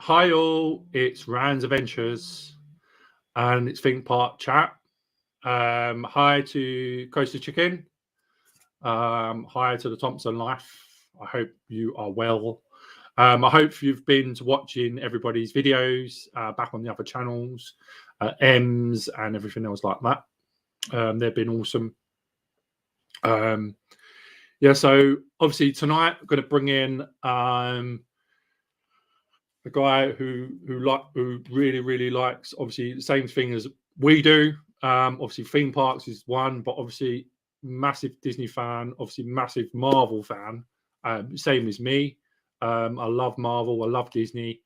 Hi all, it's Rand's Adventures and it's Think Park Chat. Hi to Coastal Chicken. Hi to the Thompson Life. I hope you are well. I hope you've been watching everybody's videos back on the other channels, M's and everything else like that. They've been awesome. So obviously tonight I'm going to bring in a guy who really likes obviously the same thing as we do. Obviously theme parks is one, but obviously massive Disney fan, obviously massive Marvel fan. Same as me. I love Marvel. I love Disney.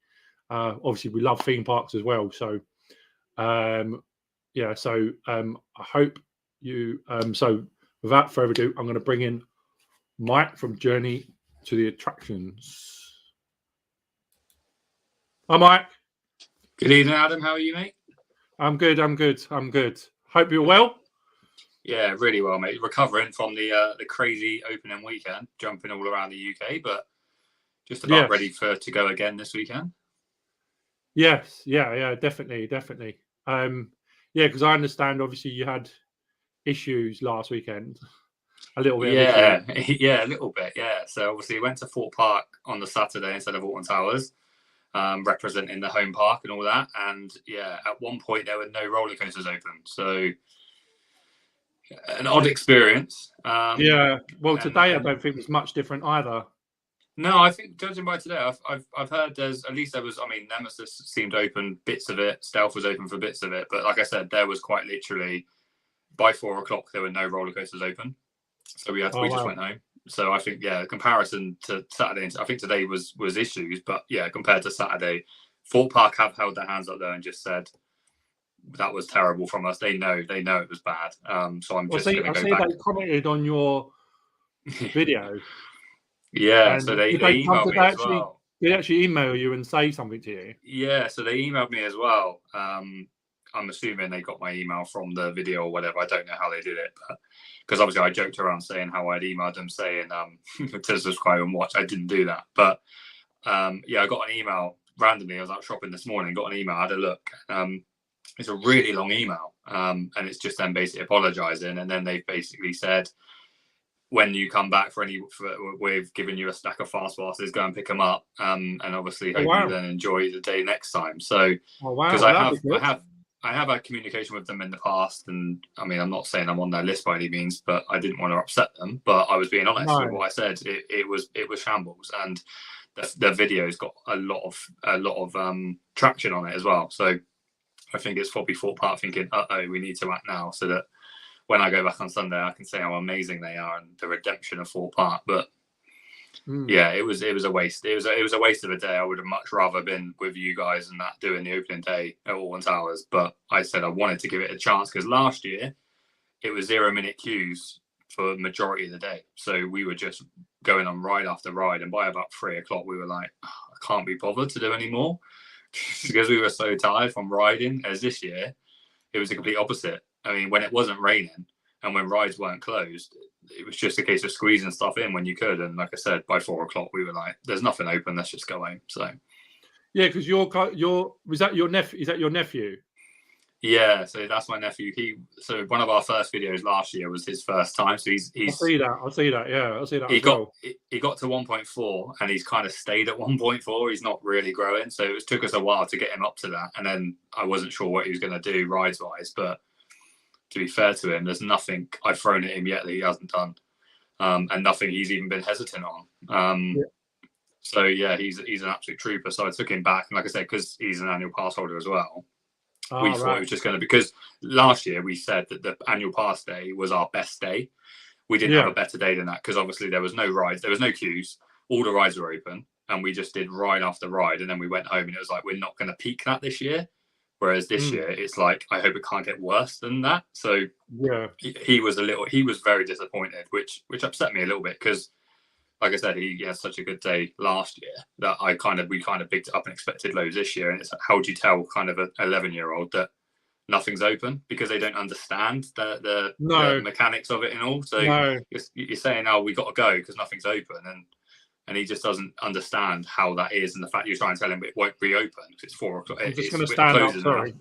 Obviously we love theme parks as well. So I hope you. So without further ado, I'm going to bring in Mike from Journey to the Attractions. Hi, Mike. Good evening, Adam. How are you, mate? I'm good. Hope you're well. Yeah, really well, mate. Recovering from the crazy opening weekend, jumping all around the UK, but just about ready to go again this weekend. Yes, definitely. Because I understand obviously you had issues last weekend. A little bit. Yeah, a little bit. Yeah. So obviously went to Thorpe Park on the Saturday instead of Alton Towers. Representing the home park and all that. And yeah, at one point there were no roller coasters open. So an odd experience. Well, today I don't think it was much different either. No, I think judging by today, I've heard there was. I mean, Nemesis seemed open bits of it. Stealth was open for bits of it. But like I said, there was quite literally by 4 o'clock there were no roller coasters open. So we just went home. So I think, comparison to Saturday, I think today was issues, but yeah, compared to Saturday, Thorpe Park have held their hands up there and just said that was terrible from us. They know it was bad. So I'm just going to go back. They commented on your video. Yeah, so they emailed me as well. Did they actually email you and say something to you? Yeah, so they emailed me as well. I'm assuming they got my email from the video or whatever. I don't know how they did it, but because obviously I joked around saying how I'd emailed them saying to subscribe and watch. I didn't do that, but I got an email randomly. I was out shopping this morning, got an email, I had a look. It's a really long email, and it's just them basically apologizing, and then they basically said, when you come back we've given you a stack of fast passes, go and pick them up, and obviously hope you then enjoy the day next time. So because I have had communication with them in the past, and I mean, I'm not saying I'm on their list by any means, but I didn't want to upset them. But I was being honest with what I said. It was shambles, and the video's got a lot of traction on it as well. So I think it's probably Thorpe Park thinking, we need to act now, so that when I go back on Sunday, I can say how amazing they are and the redemption of Thorpe Park. But yeah, it was a waste. It was a waste of a day. I would have much rather been with you guys and that doing the opening day at Alton Towers. But I said I wanted to give it a chance because last year it was 0-minute queues for the majority of the day. So we were just going on ride after ride, and by about 3 o'clock we were like, I can't be bothered to do any more because we were so tired from riding. As this year, it was the complete opposite. I mean, when it wasn't raining and when rides weren't closed, it was just a case of squeezing stuff in when you could. And like I said, by 4 o'clock, we were like, there's nothing open. Let's just go home. So, yeah, because was that your nephew? Is that your nephew? Yeah, so that's my nephew. So one of our first videos last year was his first time. So he's I'll see that. Yeah, I'll see that. He got to 1.4 and he's kind of stayed at 1.4. He's not really growing. So it took us a while to get him up to that. And then I wasn't sure what he was going to do rides wise, but to be fair to him, there's nothing I've thrown at him yet that he hasn't done, and nothing he's even been hesitant on. So yeah, he's an absolute trooper. So I took him back, and like I said, because he's an annual pass holder as well, we thought it was just going to, because last year we said that the annual pass day was our best day. We didn't have a better day than that because obviously there was no rides, there was no queues, all the rides were open, and we just did ride after ride, and then we went home, and it was like, we're not going to peak that this year. Whereas this year, it's like, I hope it can't get worse than that. So yeah, he was very disappointed, which upset me a little bit because, like I said, he had such a good day last year that we kind of picked it up and expected loads this year. And it's like, how do you tell kind of an 11-year-old that nothing's open because they don't understand the mechanics of it and all? So you're saying, we got to go because nothing's open, and and he just doesn't understand how that is, and the fact you're trying to tell him it won't reopen because it's 4 o'clock. I'm just going to stand up. Sorry.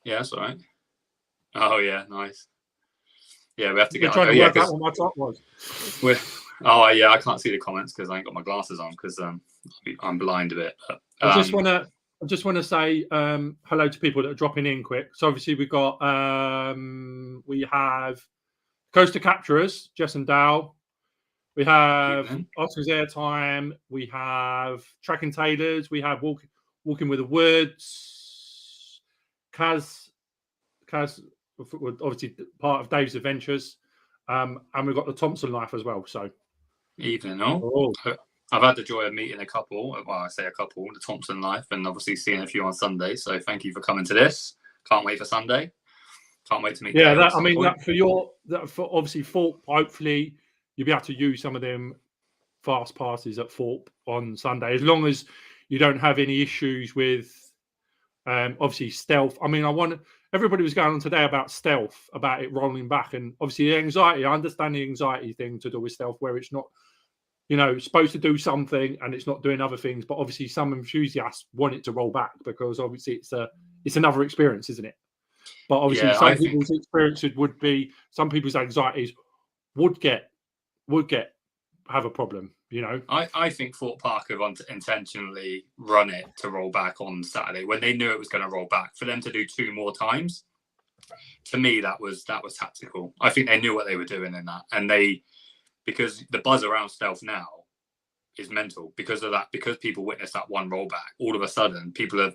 Yeah, that's all right. Oh yeah, nice. Yeah, we have to get. Trying to work out what my top was. Oh yeah, I can't see the comments because I ain't got my glasses on because I'm blind a bit. But, I just want to say hello to people that are dropping in quick. So obviously we have Coaster Capturers, Jess and Dow. We have Oscar's Airtime. We have Tracking Tailors. We have Walking with the Woods. Kaz, obviously part of Dave's Adventures. And we've got the Thompson Life as well. So evening all. I've had the joy of meeting a couple. Well, I say a couple, the Thompson Life, and obviously seeing a few on Sunday. So thank you for coming to this. Can't wait for Sunday. Can't wait to meet. Yeah, for obviously Thorpe. Hopefully, you'll be able to use some of them fast passes at Thorpe on Sunday, as long as you don't have any issues with obviously stealth. I mean, everybody was going on today about stealth, about it rolling back, and obviously the anxiety. I understand the anxiety thing to do with stealth, where it's not, supposed to do something and it's not doing other things. But obviously, some enthusiasts want it to roll back because obviously it's another experience, isn't it? But obviously, some people's experiences would be, some people's anxieties would have a problem. I think Thorpe Park have intentionally run it to roll back on Saturday when they knew it was going to roll back. For them to do 2 more times, to me, that was tactical. I think they knew what they were doing in that, and because the buzz around stealth now is mental because of that. Because people witnessed that one rollback, all of a sudden people have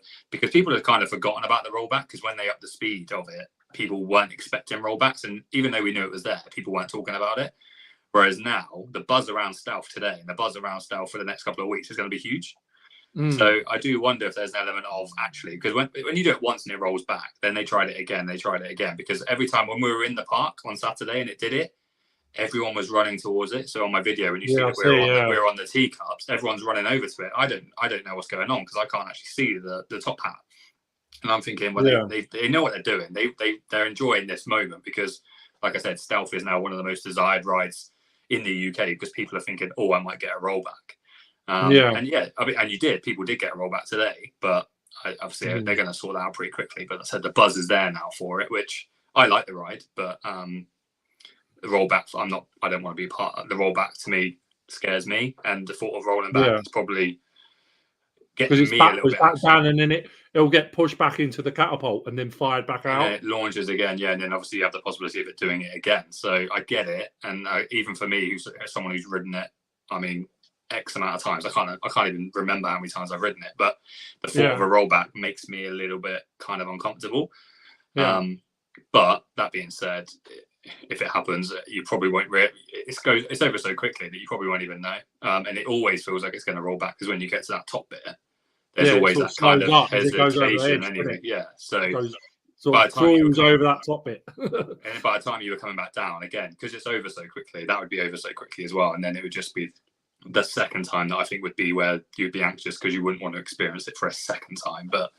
kind of forgotten about the rollback, because when they upped the speed of it, people weren't expecting rollbacks, and even though we knew it was there, people weren't talking about it. Whereas now, the buzz around stealth today and the buzz around stealth for the next couple of weeks is going to be huge. So I do wonder if there's an element of actually, because when you do it once and it rolls back, then they tried it again, because every time when we were in the park on Saturday and it did it, everyone was running towards it. So on my video, when you see that we're on the teacups, everyone's running over to it. I don't know what's going on because I can't actually see the top hat. And I'm thinking, well, they know what they're doing. They're enjoying this moment because, like I said, stealth is now one of the most desired rides in the UK because people are thinking, oh, I might get a rollback. And people did get a rollback today, but obviously they're going to sort that out pretty quickly. But I said the buzz is there now for it, which I like the ride, but the rollback, I don't want to be part of the rollback. To me, scares me, and the thought of rolling back is probably getting me a little bit down, and then it'll get pushed back into the catapult and then fired back out. And it launches again, and then obviously you have the possibility of it doing it again. So I get it, and even for me, who's someone who's ridden it, I mean, X amount of times, I can't even remember how many times I've ridden it. But the thought of a rollback makes me a little bit kind of uncomfortable. But that being said, if it happens, you probably won't. It's over so quickly that you probably won't even know. And it always feels like it's going to roll back because when you get to that top bit, there's always that kind of hesitation. Anyway, so it crawls over that top bit. And by the time you were coming back down again, because it's over so quickly, that would be over so quickly as well. And then it would just be the second time that I think would be where you'd be anxious because you wouldn't want to experience it for a second time. But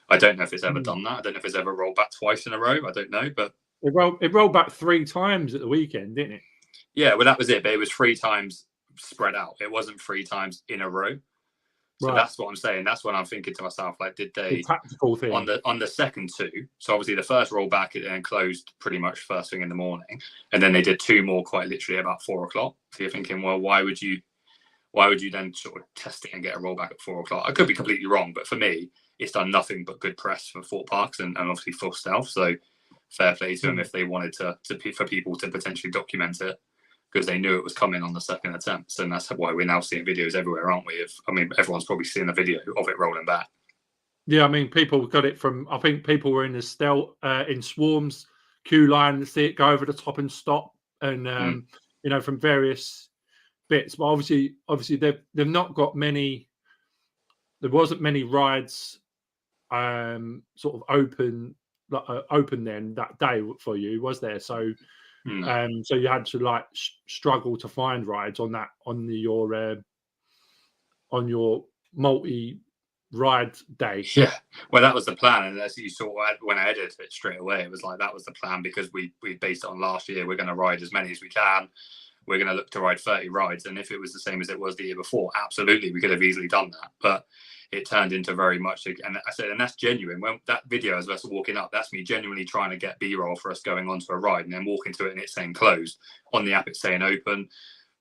I don't know if it's ever done that. I don't know if it's ever rolled back twice in a row. I don't know, but it rolled back 3 times at the weekend, didn't it? Yeah, well, that was it. But it was 3 times spread out. It wasn't 3 times in a row. So that's what I'm saying. That's when I'm thinking to myself, like, did they tactical thing on the second 2? So obviously the first rollback it then closed pretty much first thing in the morning, and then they did 2 more quite literally about 4 o'clock. So you're thinking, well, why would you then sort of test it and get a rollback at 4 o'clock? I could be completely wrong, but for me, it's done nothing but good press for Thorpe Parks and obviously for stealth. So fair play to them if they wanted for people to potentially document it because they knew it was coming on the second attempt. And that's why we're now seeing videos everywhere, aren't we? Everyone's probably seen a video of it rolling back. Yeah, I mean, people got it from. I think people were in the stealth in swarms queue line to see it go over the top and stop, and from various bits. But obviously they've not got many. There wasn't many rides, sort of open then that day for you, was there? So, so you had to struggle to find rides on your multi ride day. Yeah, well, that was the plan, and as you saw when I edited it straight away, it was like that was the plan because we based it on last year. We're going to ride as many as we can. we're going to look to ride 30 rides. And if it was the same as it was the year before, absolutely, we could have easily done that. But it turned into very much, and I said, and that's genuine. When that video as us walking up, that's me genuinely trying to get B-roll for us going onto a ride and then walking to it and it's saying closed. On the app, it's saying open,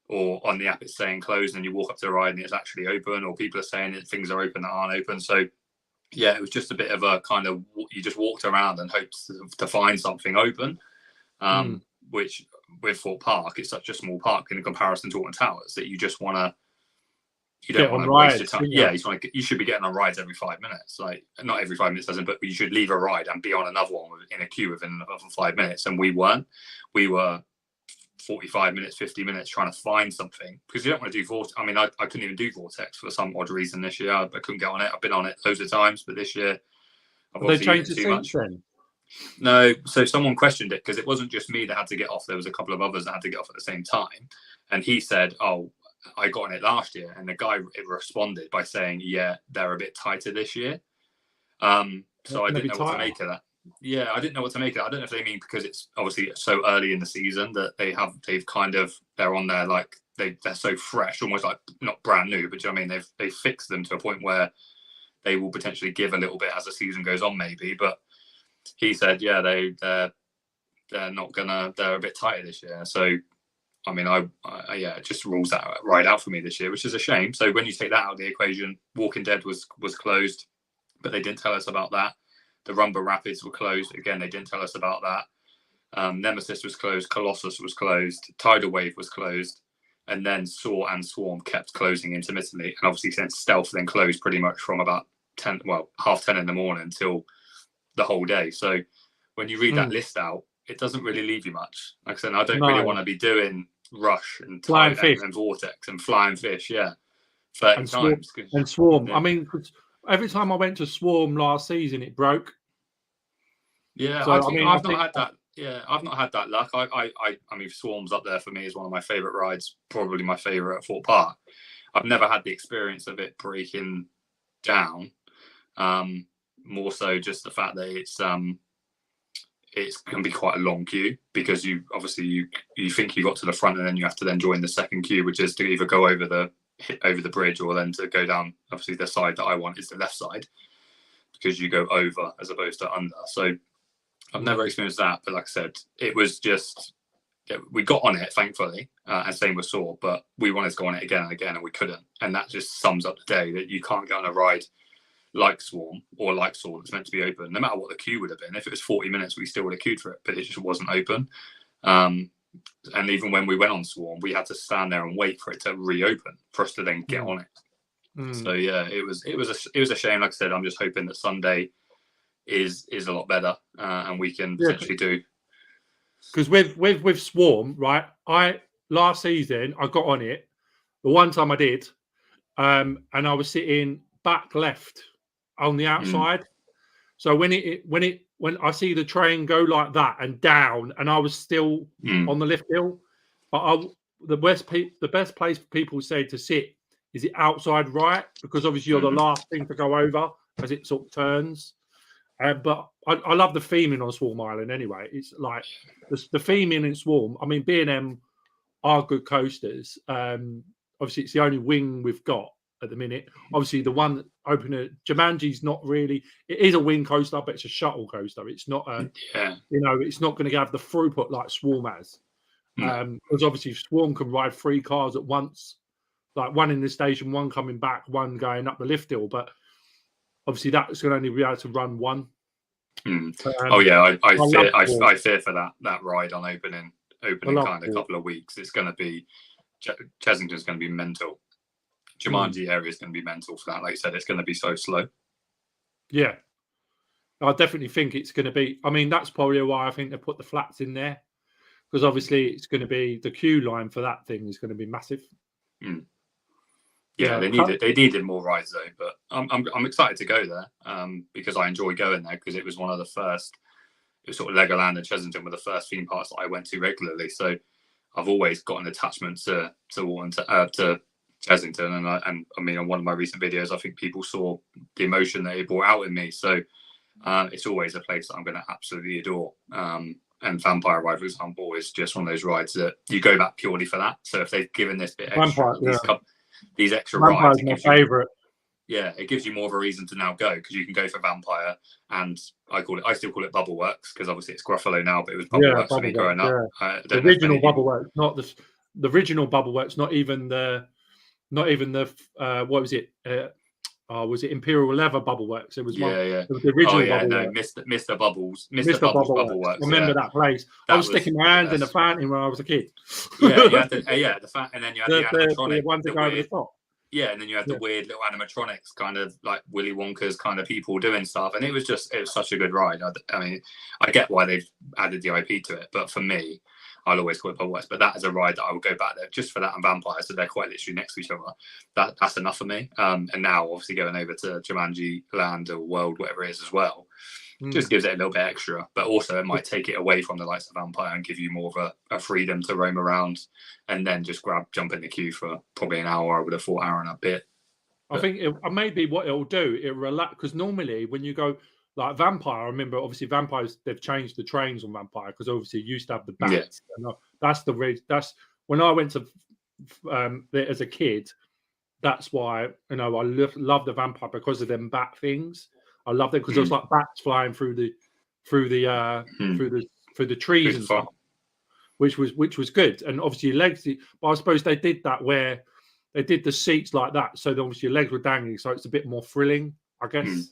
or on the app, it's saying closed, and you walk up to the ride and it's actually open, or people are saying that things are open that aren't open. So yeah, it was just a bit of a kind of, you just walked around and hoped to find something open, which with Thorpe Park, it's such a small park in comparison to Alton Towers that you just want to, you don't want to waste your time. Yeah, you should be getting on rides every 5 minutes. Like, not every 5 minutes doesn't, but you should leave a ride and be on another one in a queue within 5 minutes. And we weren't. We were 45 minutes, 50 minutes trying to find something, because you don't want to do Vortex. I mean, I couldn't even do Vortex for some odd reason this year. I couldn't get on it. I've been on it loads of times, but this year I've they changed the seats then? No, so someone questioned it because it wasn't just me that had to get off. There was a couple of others that had to get off at the same time. And he said, oh, I got on it last year. And the guy responded by saying, yeah, they're a bit tighter this year. So I didn't know what to make of that. Yeah, I didn't know what to make of it. I don't know if they mean because it's obviously so early in the season that they're on there, like they're so fresh, almost like not brand new, but do you know what I mean? They've fixed them to a point where they will potentially give a little bit as the season goes on, maybe. But he said, yeah, they're a bit tighter this year. So I mean, yeah, it just rules that right out for me this year, which is a shame. So when you take that out of the equation, Walking Dead was closed, but they didn't tell us about that. The Rumba Rapids were closed. Again, they didn't tell us about that. Nemesis was closed. Colossus was closed. Tidal Wave was closed. And then Soar and Swarm kept closing intermittently. And obviously, since Stealth then closed pretty much from about 10:30 in the morning until the whole day. So when you read that list out, it doesn't really leave you much. Like I said, I don't really want to be doing Rush and Flying Fish and Vortex and Flying Fish, 30 times. And Swarm. Yeah. I mean, every time I went to Swarm last season, it broke. Yeah, so, I've not had that. Yeah, I've not had that luck. I mean, Swarm's up there for me as one of my favourite rides, probably my favourite at Thorpe Park. I've never had the experience of it breaking down. More so just the fact that it's can be quite a long queue, because you think you got to the front and then you have to then join the second queue, which is to either go over the bridge or then to go down. Obviously, the side that I want is the left side, because you go over as opposed to under. So I've never experienced that, but like I said, it was just, we got on it, thankfully, and same with Soar, but we wanted to go on it again and again, and we couldn't. And that just sums up the day, that you can't get on a ride like Swarm or like Soar that's meant to be open, no matter what the queue would have been. If it was 40 minutes, we still would have queued for it, but it just wasn't open. And even when we went on Swarm, we had to stand there and wait for it to reopen for us to then get on it. So yeah, it was a shame. Like I said, I'm just hoping that Sunday is a lot better, and we can potentially do. Because with Swarm, right? Last season I got on it. The one time I did, and I was sitting back left on the outside. So when I see the train go like that and down, and I was still on the lift hill, but the best place for people say to sit is the outside right, because obviously you're the last thing to go over as it sort of turns. But I love the theming on Swarm Island anyway. It's like the theming in Swarm. I mean, B&M are good coasters. Obviously, it's the only wing we've got at the minute. Obviously, the one that opened at Jumanji's not really. It is a wing coaster, but it's a shuttle coaster. It's not a. It's not going to have the throughput like Swarm has. Because obviously, Swarm can ride 3 cars at once, like one in the station, one coming back, one going up the lift hill. But obviously, that's going to only be able to run one. I fear for that ride on opening kind of a couple of weeks. It's going to be Chessington's going to be mental. Jumanji area is going to be mental for that. Like I said, it's going to be so slow. Yeah, I definitely think it's going to be. I mean, that's probably why I think they put the flats in there, because obviously it's going to be the queue line for that thing is going to be massive. Yeah, they needed more rides though, but I'm excited to go there because I enjoy going there, because it was one of the first. It was sort of Legoland and Chessington were the first theme parks that I went to regularly, so I've always got an attachment to Chessington, and I mean, on one of my recent videos, I think people saw the emotion that it brought out in me. So it's always a place that I'm going to absolutely adore. and Vampire Ride, for example, is just one of those rides that you go back purely for that. So if they've given this bit extra, these extra rides, my favourite. Yeah, it gives you more of a reason to now go, because you can go for Vampire, and I still call it Bubbleworks, because obviously it's Gruffalo now, but it was Bubbleworks for me growing up. The original Bubbleworks, not the original Bubbleworks, not even the what was it? Was it Imperial Leather Bubbleworks? It was It was the original. Mr. Bubbles, Mr. Bubbles Bubbleworks. I remember that place. I was sticking my hands in the fountain when I was a kid. Yeah, you had the and then you had the animatronic, the ones that go over the top. Yeah, and then you had the weird little animatronics, kind of like Willy Wonka's kind of people doing stuff, and it was such a good ride. I mean, I get why they've added the IP to it, but for me, I'll always call it Bubbleworks. But that is a ride that I would go back there just for that and Vampire, so they're quite literally next to each other. That's enough for me. And now, obviously, going over to Jumanji Land or World, whatever it is, as well, just gives it a little bit extra. But also, it might take it away from the likes of Vampire and give you more of a freedom to roam around, and then just jump in the queue for probably an hour. I would have thought hour and a bit. I think maybe what it'll do, it'll relax, because normally when you go like Vampire, I remember obviously Vampires, they've changed the trains on Vampire, because obviously you used to have the bats. Yeah. And that's when I went to as a kid. That's why I love the Vampire, because of them bat things. I love them because it was like bats flying through the trees and stuff, which was good. And obviously your legs, but I suppose they did that where they did the seats like that, so obviously your legs were dangling, so it's a bit more thrilling, I guess.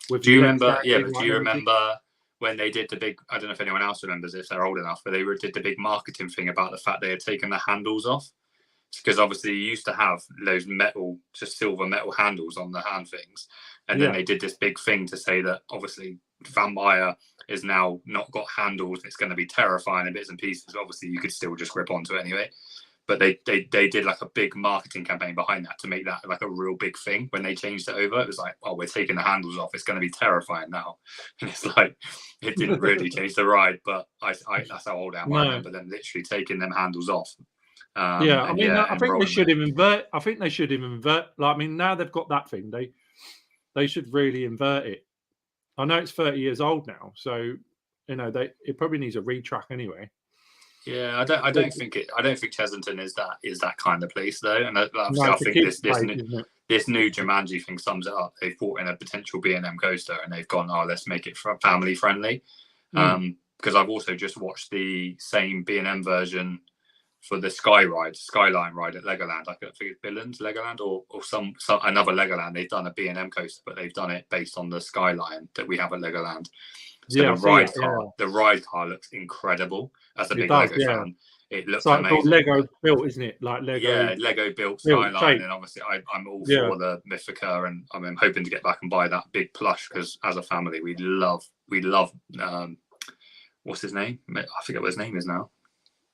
Do you remember? Yeah, but do you remember when they did the big? I don't know if anyone else remembers if they're old enough, but they did the big marketing thing about the fact they had taken the handles off, because obviously you used to have those silver metal handles on the hand things, and then they did this big thing to say that obviously Vampire is now not got handles. It's going to be terrifying in bits and pieces. Obviously, you could still just grip onto it anyway. But they did like a big marketing campaign behind that to make that like a real big thing. When they changed it over, it was like, oh, we're taking the handles off. It's going to be terrifying now. And it's like, it didn't really change the ride, but that's how old I am. I remember them literally taking them handles off. I think they should invert. I think they should invert. Like, I mean, now they've got that thing. They should really invert it. I know it's 30 years old now, so it probably needs a retrack anyway. Yeah, I don't think Chessington is that kind of place though, and I think this new Jumanji thing sums it up. They've brought in a potential B&M coaster, and they've gone, let's make it family friendly. Because I've also just watched the same B&M version for the Skyline ride at Legoland. I think it's Billund's Legoland or some another Legoland. They've done a B&M coaster, but they've done it based on the Skyline that we have at Legoland. So the ride car looks incredible. As a big Lego fan, it looks amazing. Lego built, isn't it? Like Lego. Yeah, Lego built Skyline, and obviously I'm all for the Mythica, and I'm hoping to get back and buy that big plush, because as a family we love. What's his name? I forget what his name is now.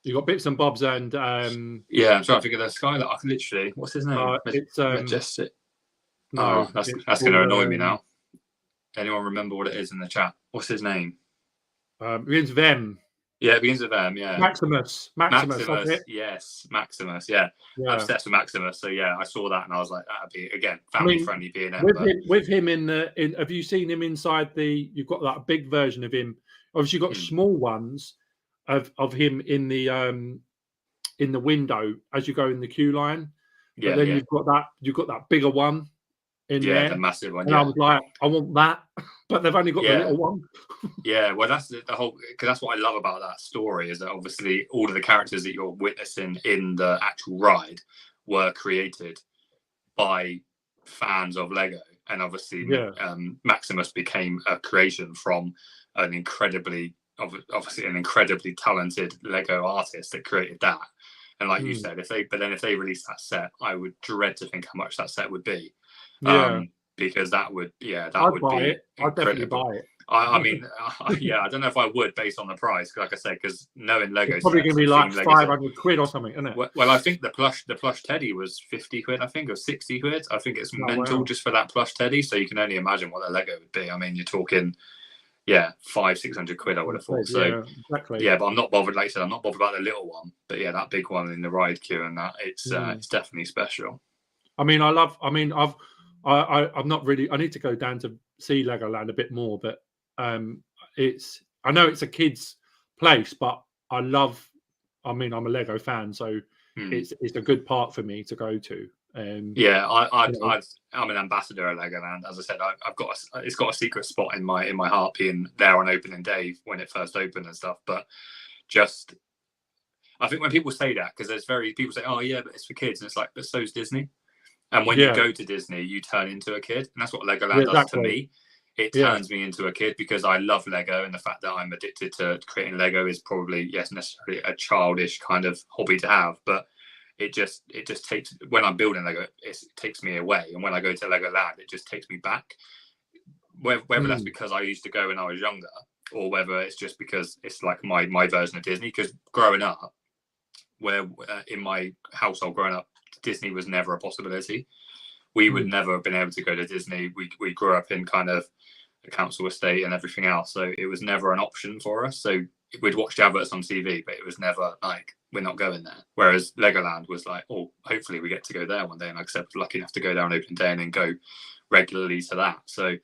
You got Bits and Bobs and I'm trying to figure the Skyline. Literally, what's his name? It's Majestic. No, that's going to annoy me now. Anyone remember what it is in the chat? What's his name? Begins with M. Yeah, it begins with M. Yeah. Maximus. Yes, Maximus. Yeah. I'm obsessed with Maximus. So yeah, I saw that and I was like, that'd be again family friendly B&M. With him in have you seen him inside the? You've got that big version of him. Obviously, you've got small ones of him in the window as you go in the queue line. But then you've got that bigger one. The massive one. And I was like, I want that, but they've only got the little one. Yeah, well, that's the whole, because that's what I love about that story, is that obviously all of the characters that you're witnessing in the actual ride were created by fans of Lego, and obviously Maximus became a creation from an incredibly talented Lego artist that created that. And like you said, if they released that set, I would dread to think how much that set would be. Because that would be I'd definitely buy it. I mean, I don't know if I would based on the price, like I said, because knowing Lego, it's probably going to be like 500 quid or something, isn't it? Well, I think the plush teddy was 50 quid, I think, or 60 quid. I think it's mental just for that plush teddy. So you can only imagine what the Lego would be. I mean, you're talking, 500-600 quid, I would have thought. So exactly. But I'm not bothered. Like I said, I'm not bothered about the little one, but that big one in the ride queue, and that it's definitely special. I mean, I'm not really. I need to go down to see Legoland a bit more, but I know it's a kids place, but I mean, I'm a Lego fan, so it's a good park for me to go to. Yeah, I'm an ambassador at Legoland. As I said, it's got a secret spot in my heart, being there on opening day when it first opened and stuff. But just, I think when people say that, because people say, oh yeah, but it's for kids, and it's like, but so's Disney. And when you go to Disney, you turn into a kid, and that's what Legoland does to me. It turns me into a kid because I love Lego, and the fact that I'm addicted to creating Lego is probably, yes, necessarily a childish kind of hobby to have, but it just takes, when I'm building Lego, it takes me away, and when I go to Legoland, it just takes me back. Whether that's because I used to go when I was younger, or whether it's just because it's like my version of Disney. Because growing up, where in my household growing up, Disney was never a possibility. We would never have been able to go to Disney. We grew up in kind of a council estate and everything else, so it was never an option for us. So we'd watch the adverts on TV, but it was never like, we're not going there. Whereas Legoland was like, oh, hopefully we get to go there one day. And like I said, I was lucky enough to go there on opening day and then go regularly to that. So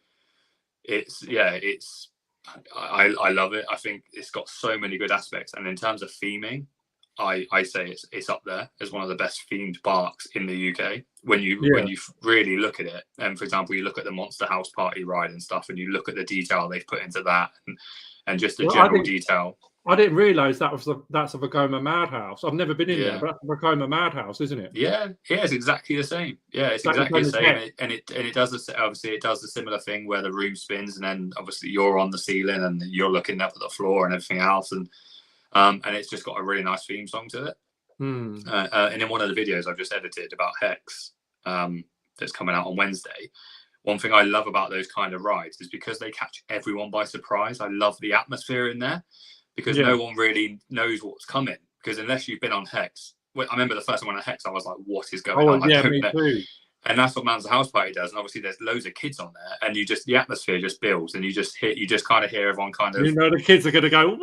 I love it. I think it's got so many good aspects. And in terms of theming, I say it's up there as one of the best themed parks in the UK. When you really look at it, and for example, you look at the Monster House Party ride and stuff, and you look at the detail they've put into that, and just the general detail. I didn't realise that's a Vekoma Madhouse. I've never been in there, but that's a Vekoma Madhouse, isn't it? Yeah, it's exactly the same. Yeah, it's exactly the same, and it does obviously it does a similar thing where the room spins, and then obviously you're on the ceiling and you're looking up at the floor and everything else, and it's just got a really nice theme song to it. And in one of the videos I've just edited about Hex, that's coming out on Wednesday, one thing I love about those kind of rides is because they catch everyone by surprise. I love the atmosphere in there, because no one really knows what's coming. Because unless you've been on Hex, I remember the first time I went on Hex, I was like, what is going on? I don't know. Too. And that's what Monster House Party does. And obviously there's loads of kids on there, and the atmosphere just builds, and you just kind of hear everyone kind of, the kids are going to go,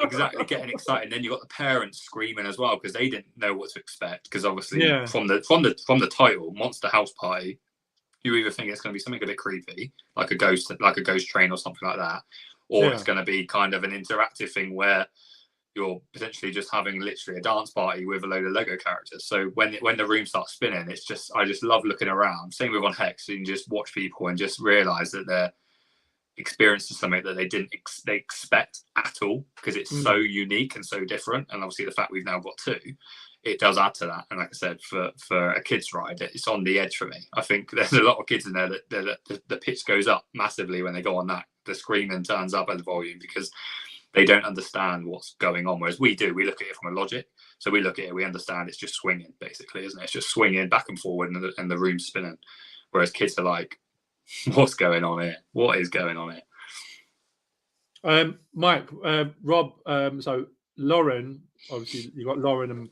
exactly, getting excited. And then you got the parents screaming as well, because they didn't know what to expect. Because obviously from the title, Monster House Party, you either think it's going to be something a bit creepy, like a ghost train or something like that, or it's going to be kind of an interactive thing where you're potentially just having literally a dance party with a load of Lego characters. So when the room starts spinning, I just love looking around. Same with on Hex, you can just watch people and just realise that they're experiencing something that they expect at all, because it's so unique and so different. And obviously the fact we've now got two, it does add to that. And like I said, for a kids ride, it's on the edge for me. I think there's a lot of kids in there that the pitch goes up massively when they go on that. The screaming turns up at the volume because they don't understand what's going on. Whereas we do, we look at it from a logic. So we look at it, we understand it's just swinging, basically, isn't it? It's just swinging back and forward, and the room's spinning. Whereas kids are like, what's going on here? What is going on here? Mike, Rob, so Lauren, obviously you got Lauren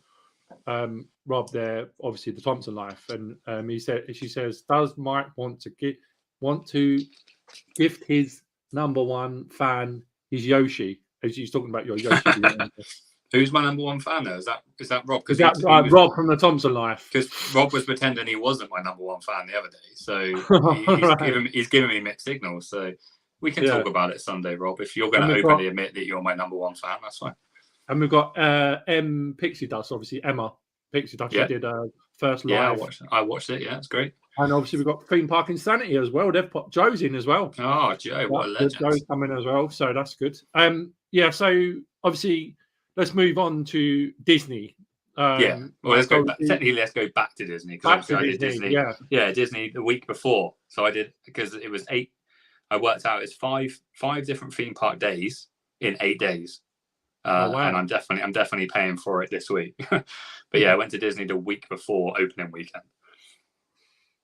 and Rob there, obviously the Thompson life, and she says, does Mike want to gift his number one fan his Yoshi? As he's talking about your Yoshi. Who's my number one fan though? Is that Rob? Is that Rob from the Thompson life? Because Rob was pretending he wasn't my number one fan the other day, so he's giving me mixed signals. So we can talk about it Sunday, Rob. If you're going to openly admit that you're my number one fan, that's fine. And we've got Pixie Dust, obviously Emma Pixie Dust. She did first live. Yeah, I watched it. Yeah, it's great. And obviously we've got Theme Park Insanity as well. They've put Joe's in as well. Oh, Joe, what a legend. Joe's coming as well, so that's good. So obviously let's move on to Disney. Well, let's go back. Technically, let's go back to Disney, because I did Disney. Disney the week before. So I did, because it was 8. I worked out it's five different theme park days in 8 days. Wow. And I'm definitely paying for it this week. But I went to Disney the week before opening weekend.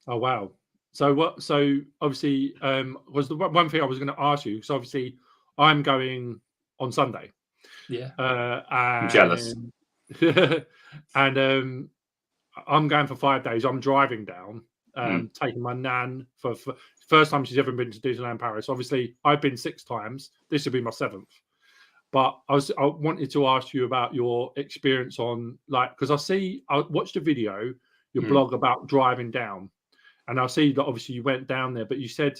Oh wow! So obviously was the one thing I was going to ask you, because obviously I'm going on Sunday. Yeah. I'm jealous. And I'm going for 5 days. I'm driving down, taking my nan for first time she's ever been to Disneyland Paris. Obviously, I've been 6 times. This will be my 7th. But I wanted to ask you about your experience on, like, because I watched a video, your blog about driving down, and I see that obviously you went down there, but you said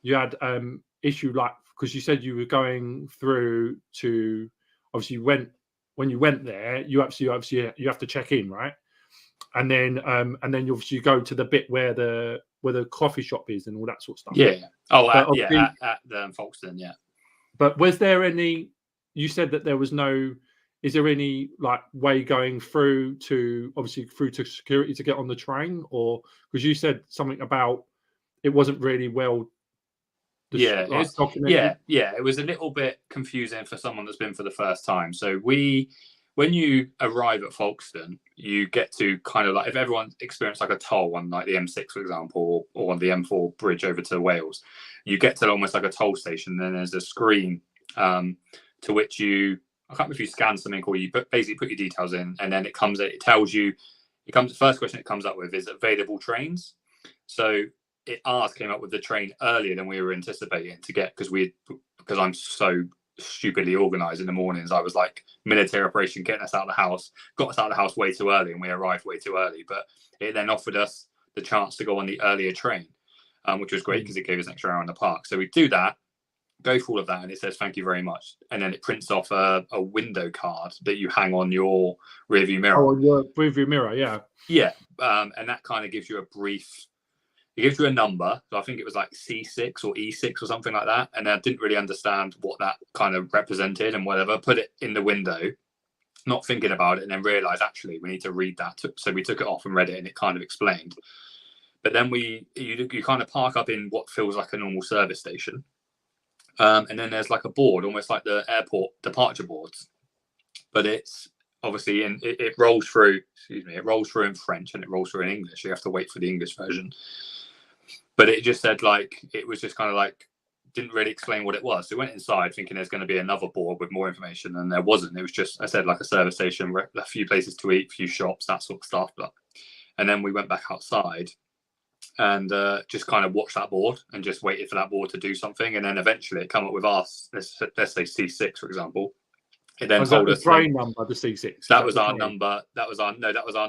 you had issue like because you said you were going through to, obviously when you went there, you obviously you have to check in, right? And then you obviously go to the bit where the coffee shop is and all that sort of stuff. Yeah. Oh, But at Folkestone, yeah. But was there any? You said that there was no. Is there any like way going through to security to get on the train, or because you said something about it wasn't really well. Documented? Yeah. It was a little bit confusing for someone that's been for the first time. So when you arrive at Folkestone, you get to kind of like, if everyone experienced like a toll on like the M6, for example, or on the M4 bridge over to Wales, you get to almost like a toll station. Then there's a screen to which I can't remember if you scan something or you basically put your details in, and then the first question it comes up with is available trains. So ours came up with the train earlier than we were anticipating to get, because I'm so stupidly organized in the mornings. I was like military operation, getting us out of the house, got us out of the house way too early, and we arrived way too early. But it then offered us the chance to go on the earlier train, which was great because it gave us an extra hour in the park. So we do that, go through all of that, and it says thank you very much, and then it prints off a window card that you hang on your rearview mirror. Oh, your rearview mirror, yeah. And that kind of gives you a brief. It gives you a number, so I think it was like C6 or E6 or something like that, and I didn't really understand what that kind of represented and whatever. Put it in the window, not thinking about it, and then realised actually we need to read that. So we took it off and read it, and it kind of explained. But then you kind of park up in what feels like a normal service station, and then there's like a board, almost like the airport departure boards, but it's obviously it rolls through. It rolls through in French and it rolls through in English. You have to wait for the English version. But it just said it was just kind of like, didn't really explain what it was. So we went inside thinking there's going to be another board with more information, and there wasn't. It was just, I said, like a service station, a few places to eat, a few shops, that sort of stuff. And then we went back outside and just kind of watched that board and just waited for that board to do something. And then eventually it came up with us, let's say C6, for example. It then told us the train number, the C6. That was our number. That was our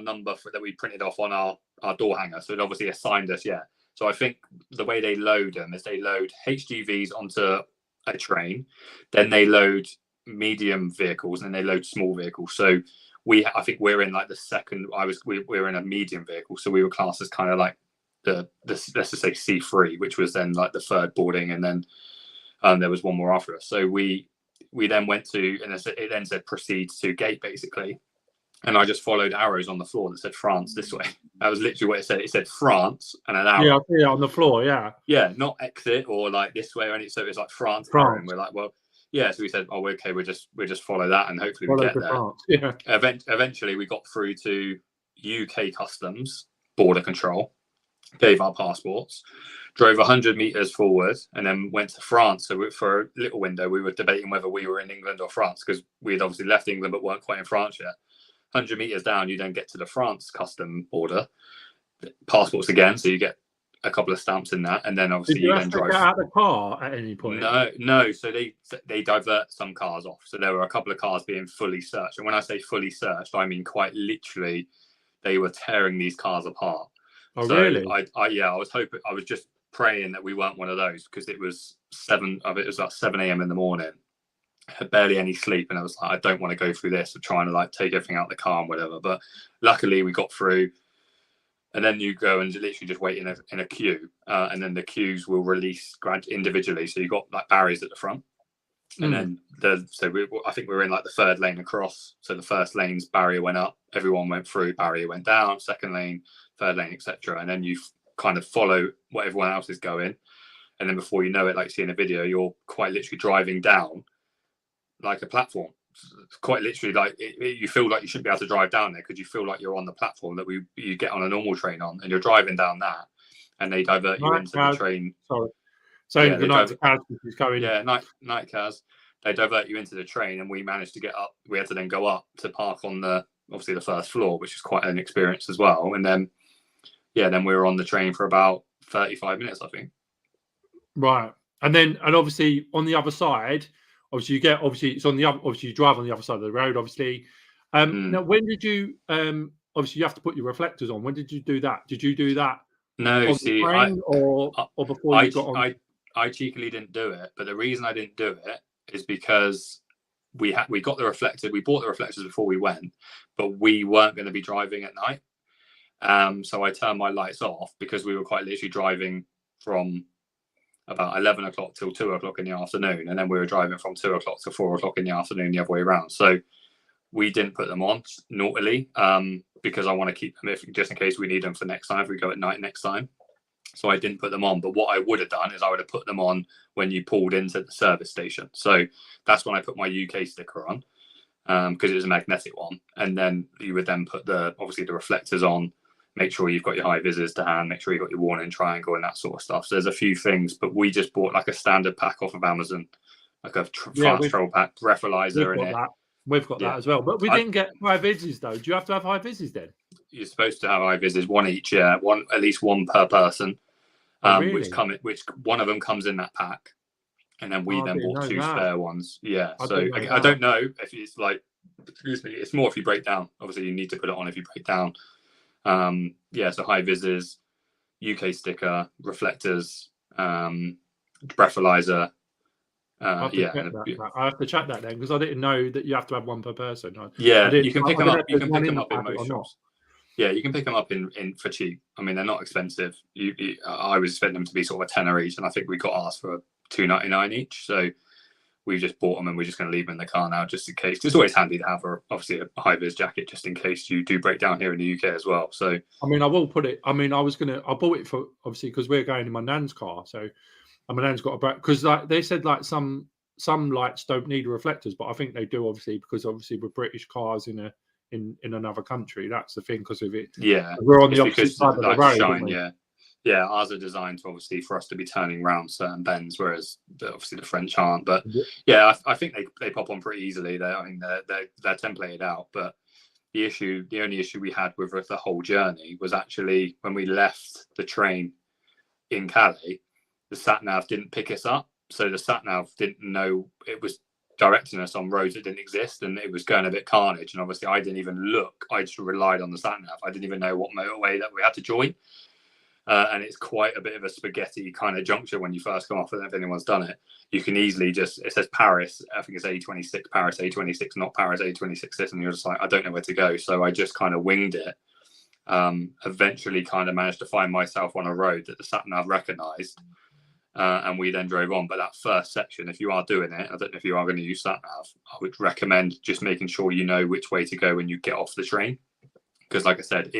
number that we printed off on our door hanger. So it obviously assigned us, yeah. So I think the way they load them is they load HGVs onto a train, then they load medium vehicles, and they load small vehicles. So I think we're in like the second. We were in a medium vehicle, so we were classed as kind of like the let's just say C3, which was then like the third boarding, and then there was one more after us. So we then went to, and it then said proceed to gate basically. And I just followed arrows on the floor that said France this way. That was literally what it said. It said France and an arrow. Yeah, on the floor, yeah. Yeah, not exit or like this way or anything. So it was like France. And we're like, well, yeah. So we said, oh, okay, we'll just follow that and hopefully we get there. France. Yeah. Eventually, we got through to UK Customs border control, gave our passports, drove 100 meters forward, and then went to France. So for a little window, we were debating whether we were in England or France, because we had obviously left England but weren't quite in France yet. 100 meters down, you then get to the France custom border, passports again, so you get a couple of stamps in that, and then obviously you then drive. Get out of the car at any point? No. So they divert some cars off. So there were a couple of cars being fully searched, and when I say fully searched, I mean quite literally, they were tearing these cars apart. Oh, so really? I was just praying that we weren't one of those, because it was 7 a.m. in the morning. I had barely any sleep, and I was like, I don't want to go through this of trying to like take everything out of the car and whatever. But luckily we got through, and then you go and literally just wait in a queue, and then the queues will release individually. So you got like barriers at the front, and then I think we were in like the third lane across. So the first lane's barrier went up, everyone went through, barrier went down, second lane, third lane, etc. And then you kind of follow what everyone else is going, and then before you know it, like you see in the video, you're quite literally driving down like a platform. It's quite literally like you feel like you shouldn't be able to drive down there, because you feel like you're on the platform that you get on a normal train on, and you're driving down that, and they divert you into the train. Sorry. So yeah, the night cars is going. Yeah, night cars. They divert you into the train, and we managed to get up. We had to then go up to park on obviously the first floor, which is quite an experience as well. And then then we were on the train for about 35 minutes, I think. Right. And obviously on the other side, obviously you drive on the other side of the road, obviously. Now, when did you obviously you have to put your reflectors on. When did you do that? Did you do that or before you got on? I cheekily didn't do it, but the reason I didn't do it is because we got the reflector. We bought the reflectors before we went, but we weren't going to be driving at night. So I turned my lights off because we were quite literally driving from about 11 o'clock till 2 o'clock in the afternoon, and then we were driving from 2 o'clock to 4 o'clock in the afternoon the other way around. So we didn't put them on naughtily, because I want to keep them just in case we need them for next time if we go at night next time. So I didn't put them on. But what I would have done is I would have put them on when you pulled into the service station. So that's when I put my UK sticker on, because it was a magnetic one. And then you would then put obviously the reflectors on, make sure you've got your high visors to hand, make sure you've got your warning triangle and that sort of stuff. So there's a few things, but we just bought like a standard pack off of Amazon, like a France Travel pack, breathalyzer in it. We've got that as well, but we didn't get high vises though. Do you have to have high vises then? You're supposed to have high vises, one each, at least one per person. Really? Which one of them comes in that pack, and then we then bought 2 spare ones. Yeah, so I don't know if it's like, excuse me, it's more if you break down. Obviously, you need to put it on if you break down. So high visors, UK sticker, reflectors, breathalyzer. I have to check that then, because I didn't know that you have to have one per person. You can pick them up. You can pick them up in most shops. Yeah, you can pick them up in for cheap. I mean, they're not expensive. I was expecting them to be sort of a tenner each, and I think we got asked for $2.99 each. So we just bought them, and we're just going to leave them in the car now, just in case. It's always handy to have, obviously, a high vis jacket, just in case you do break down here in the UK as well. So I mean, I will put it. I mean, I bought it for, obviously, because we're going in my nan's car. So my nan's got a because like they said, like some lights don't need reflectors, but I think they do, obviously, because obviously with British cars in another country, that's the thing, because of it. Yeah, we're on the opposite side of the road. Shine, yeah, ours are designed to, obviously, for us to be turning around certain bends, whereas obviously the French aren't. But yeah, I think they pop on pretty easily. They're templated out. But the only issue we had with the whole journey was actually when we left the train in Calais, the sat nav didn't pick us up. So the sat nav didn't know, it was directing us on roads that didn't exist, and it was going a bit carnage. And obviously I didn't even look. I just relied on the sat nav. I didn't even know what motorway that we had to join. And it's quite a bit of a spaghetti kind of juncture when you first come off. I don't know if anyone's done it. You can easily it says Paris, I think it's A26 Paris, A26 not Paris, A26 this, and you're just like, I don't know where to go. So I just kind of winged it. Eventually kind of managed to find myself on a road that the sat nav recognized. And we then drove on. But that first section, if you are doing it, I don't know if you are going to use sat nav, I would recommend just making sure you know which way to go when you get off the train. Because like I said,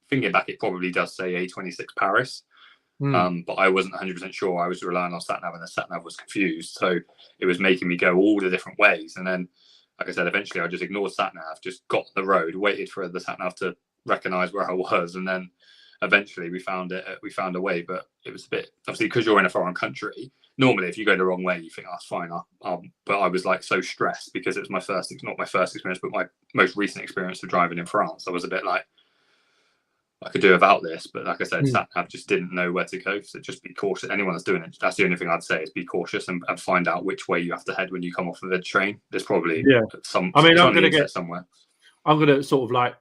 thinking back, it probably does say A26 Paris, but I wasn't 100% sure. I was relying on sat nav, and the sat nav was confused, so it was making me go all the different ways. And then, like I said, eventually I just ignored sat nav, just got on the road, waited for the sat nav to recognise where I was, and then eventually we found it. We found a way, but it was a bit, obviously, because you're in a foreign country. Normally, if you go the wrong way, you think, oh, that's fine. But I was like so stressed because it was not my first experience, but my most recent experience of driving in France. I was a bit like, I could do without this, but like I said, sat nav just didn't know where to go. So just be cautious. Anyone that's doing it, that's the only thing I'd say, is be cautious and find out which way you have to head when you come off of the train. There's probably some. I mean, I'm going to get somewhere. I'm going to sort of like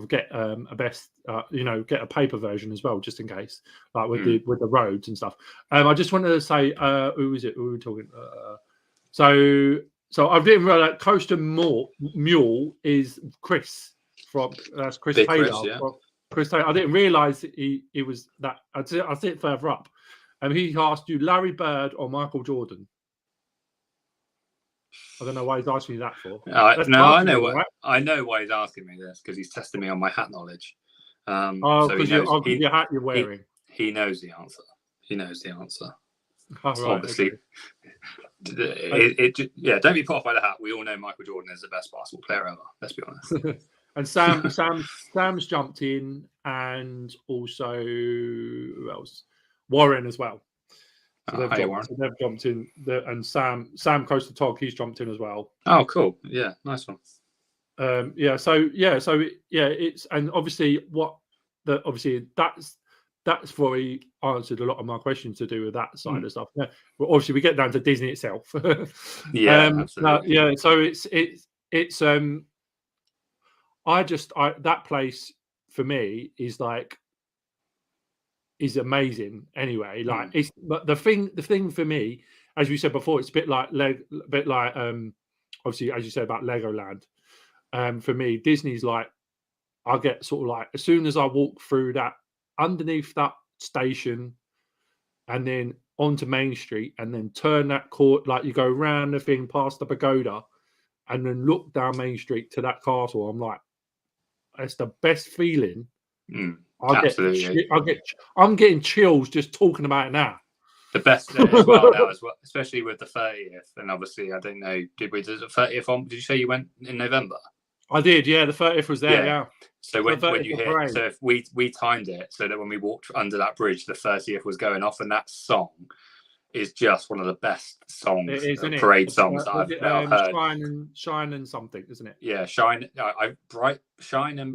get a best, get a paper version as well, just in case, like with the roads and stuff. I just wanted to say, who is it? Who are we talking? So I didn't realize that Coaster Mule is Chris. That's Chris Taylor. Chris Taylor. I didn't realise he was that. I see it further up. He asked you Larry Bird or Michael Jordan. I don't know why he's asking you that for. I know why he's asking me this, because he's testing me on my hat knowledge. Because your hat you're wearing. He knows the answer. He knows the answer. Oh, right, obviously. Okay. Don't be put off by the hat. We all know Michael Jordan is the best basketball player ever. Let's be honest. And Sam's jumped in, and also who else? Warren as well. So they've jumped in, and Sam Coaster Tog, he's jumped in as well. Oh, cool! Yeah, nice one. It's, and obviously that's where he answered a lot of my questions to do with that side of stuff. Yeah, but obviously we get down to Disney itself. Absolutely. So it's that place for me is like, is amazing. Anyway, like it's but the thing for me, as we said before, it's a bit like obviously as you said about Legoland. For me, Disney's like I get sort of like as soon as I walk through that underneath that station, and then onto Main Street, and then turn that court like you go around the thing past the pagoda, and then look down Main Street to that castle. I'm like, it's the best feeling. Absolutely. I'm getting chills just talking about it now. The best as well now as well, especially with the 30th. And obviously, I don't know, did the 30th on? Did you say you went in November? I did, yeah. The 30th was there, yeah. So when you hear, so if we timed it so that when we walked under that bridge, the 30th was going off, and that song is just one of the best songs, parade songs that I've heard. Shine and something, isn't it? Yeah, Shine. Bright and Shine. Yeah,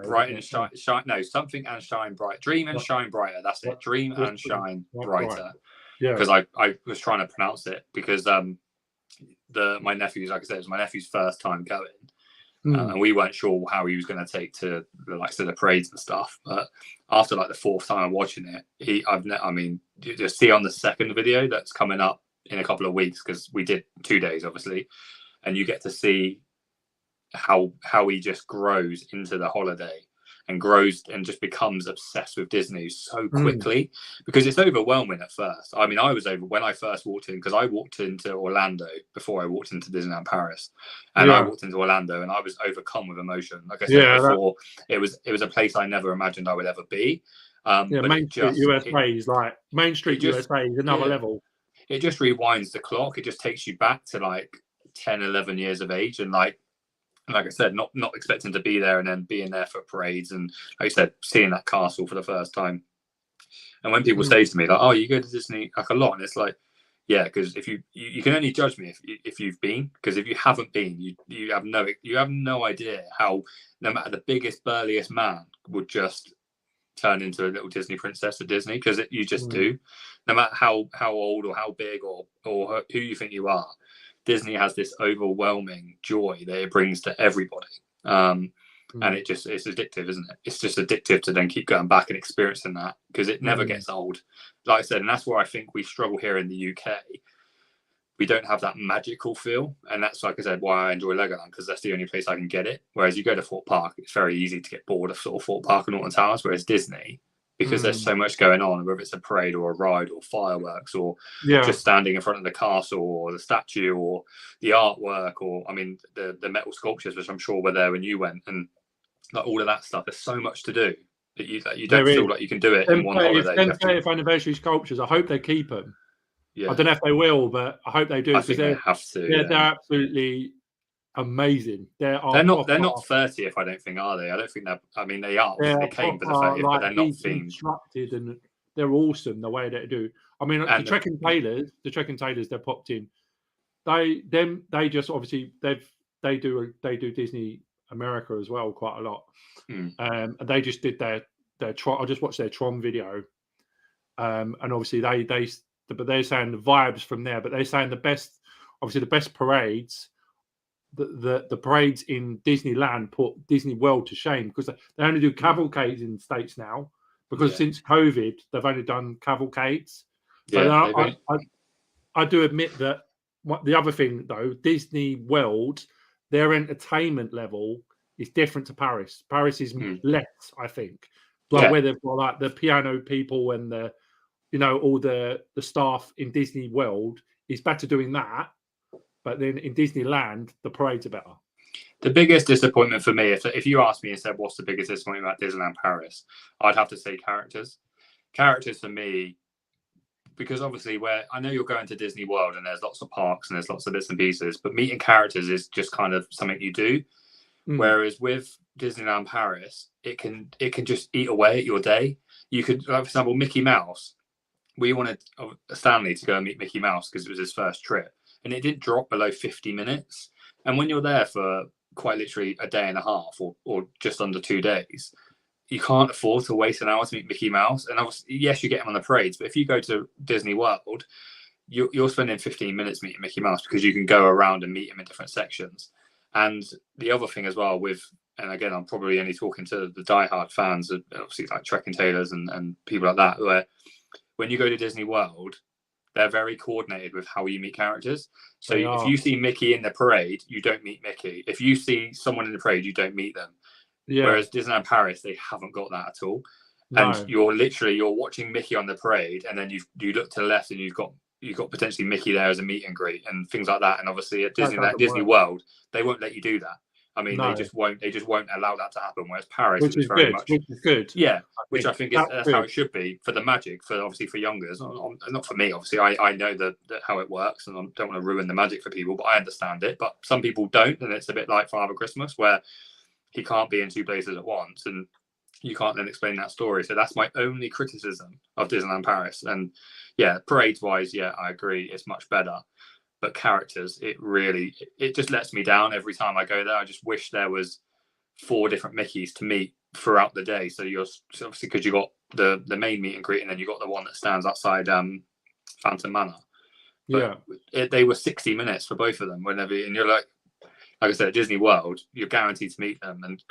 Bright and Shine. No, something and Shine Bright. Dream and Shine Brighter. That's it. Dream and Shine Brighter. Yeah. Because I was trying to pronounce it because my nephew's, like I said, it was my nephew's first time going. And we weren't sure how he was going to take to the likes of the parades and stuff. But after like the fourth time watching it, you just see on the second video that's coming up in a couple of weeks, because we did 2 days, obviously, and you get to see how he just grows into the holiday and grows and just becomes obsessed with Disney so quickly, because it's overwhelming at first. I mean, I was over when I first walked in, because I walked into Orlando before I walked into Disneyland Paris, and I walked into Orlando and I was overcome with emotion. Like I said before, it was a place I never imagined I would ever be. Main Street USA is like Main Street USA is another level. It just rewinds the clock. It just takes you back to like 10, 11 years of age, and like I said, not expecting to be there, and then being there for parades, and like I said, seeing that castle for the first time. And when people say to me like, "Oh, you go to Disney like a lot," and it's like, yeah, because if you can only judge me if you've been, because if you haven't been, you have no idea how no matter the biggest burliest man would just turn into a little Disney princess at Disney, because you just do, no matter how old or how big or who you think you are. Disney has this overwhelming joy that it brings to everybody. And it's addictive, isn't it? It's just addictive to then keep going back and experiencing that, because it never gets old. Like I said, and that's where I think we struggle here in the UK. We don't have that magical feel. And that's, like I said, why I enjoy Legoland, because that's the only place I can get it. Whereas you go to Fort Park, it's very easy to get bored of sort of Fort Park and Alton Towers. Whereas Disney, because there's so much going on, whether it's a parade or a ride or fireworks or just standing in front of the castle or the statue or the artwork, or I mean the metal sculptures, which I'm sure were there when you went, and like all of that stuff. There's so much to do that you don't feel like you can do it in one holiday. 10th anniversary sculptures. I hope they keep them. I don't know if they will, but I hope they do. I think they have to. They're absolutely amazing. They're not 30th, I don't think, are they? I don't think they're. I mean, they are. They came for the 30th, but they're not themed. Constructed, and they're awesome the way they do. I mean, the Trekking Tailors they popped in. They just obviously they do Disney America as well quite a lot. And they just did their Tron. I just watched their Tron video, and obviously but they're saying the vibes from there. But they're saying the best parades. The parades in Disneyland put Disney World to shame, because they only do cavalcades in the States now, because since COVID they've only done cavalcades. So I do admit that the other thing though, Disney World, their entertainment level is different to Paris. Paris is less, I think, where they've got like the piano people and the all the staff in Disney World is better doing that. But then in Disneyland, the parades are better. The biggest disappointment for me, if you asked me and said, what's the biggest disappointment about Disneyland Paris, I'd have to say characters. Characters for me, because obviously I know you're going to Disney World and there's lots of parks and there's lots of bits and pieces, but meeting characters is just kind of something you do. Whereas with Disneyland Paris, it can just eat away at your day. You could, like, for example, Mickey Mouse. We wanted Stanley to go and meet Mickey Mouse because it was his first trip. And it didn't drop below 50 minutes. And when you're there for quite literally a day and a half or just under 2 days, you can't afford to waste an hour to meet Mickey Mouse. And obviously, yes, you get him on the parades, but if you go to Disney World, you're spending 15 minutes meeting Mickey Mouse, because you can go around and meet him in different sections. And the other thing as well with and again, I'm probably only talking to the diehard fans, of obviously like Trek and Taylors and people like that, where when you go to Disney World, they're very coordinated with how you meet characters. So if you see Mickey in the parade, you don't meet Mickey. If you see someone in the parade, you don't meet them. Yeah. Whereas Disneyland Paris, they haven't got that at all. No. And you're watching Mickey on the parade, and then you look to the left, and you've got potentially Mickey there as a meet and greet and things like that. And obviously at Disney World, they won't let you do that. I mean, they just won't allow that to happen. Whereas Paris, which is very good. Yeah, which I think that's how it should be for the magic, for youngers. Not for me, obviously. I know that how it works, and I don't want to ruin the magic for people, but I understand it. But some people don't, and it's a bit like Father Christmas, where he can't be in two places at once, and you can't then explain that story. So that's my only criticism of Disneyland Paris. And yeah, parades wise, yeah, I agree, it's much better. But characters, it just lets me down every time I go there. I just wish there was 4 different Mickeys to meet throughout the day. So you're obviously, because you got the main meet and greet, and then you got the one that stands outside Phantom Manor. But they were 60 minutes for both of them. And you're like I said, at Disney World, you're guaranteed to meet them. And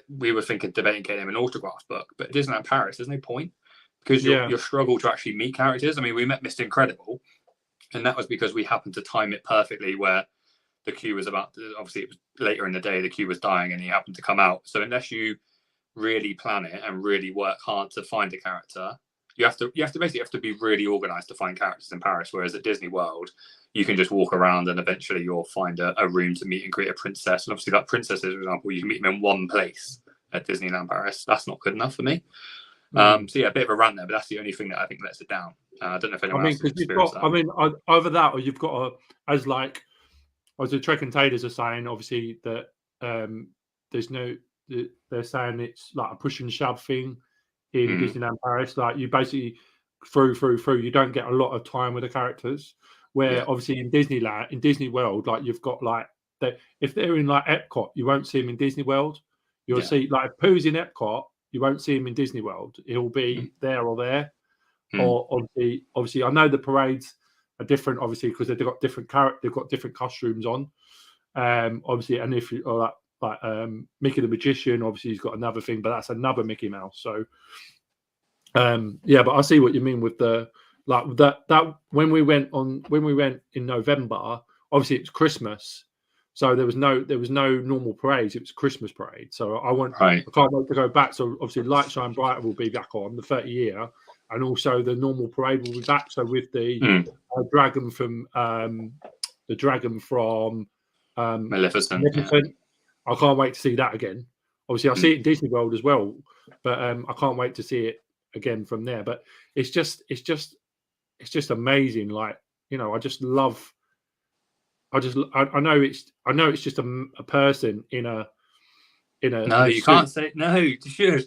we were debating getting them an autograph book, but Disneyland Paris, there's no point, because you struggle to actually meet characters. I mean, we met Mr. Incredible, and that was because we happened to time it perfectly where the queue was obviously it was later in the day, the queue was dying, and he happened to come out. So unless you really plan it and really work hard to find a character, you have to basically be really organized to find characters in Paris. Whereas at Disney World, you can just walk around and eventually you'll find a room to meet and greet a princess. And obviously, like princesses, for example, you can meet them in one place at Disneyland Paris. That's not good enough for me. So yeah, a bit of a rant there, but that's the only thing that I think lets it down. I don't know if anyone else has experienced that. Either that, or you've got as the Trek and Taylors are saying, obviously that they're saying it's like a push and shove thing in Disneyland Paris. Like you basically through, you don't get a lot of time with the characters. Where obviously in Disney World, like you've got if they're in like Epcot, you won't see them in Disney World. You'll see like if Pooh's in Epcot, you won't see him in Disney World. He'll be there or there. Or obviously, I know the parades are different, obviously, because they've got different costumes on. Obviously, and if you like Mickey the Magician, obviously he's got another thing, but that's another Mickey Mouse. So but I see what you mean with the that when we went in November, obviously it's Christmas. So there was no normal parades. It was Christmas parade. So I can't wait to go back. So obviously Light Shine Brighter will be back on the 30 year, and also the normal parade will be back. So with the dragon from Maleficent. I can't wait to see that again. Obviously I see it in Disney World as well, but I can't wait to see it again from there. But it's just amazing. Like, you know, I know it's just a person in a no, you can't say no. You can't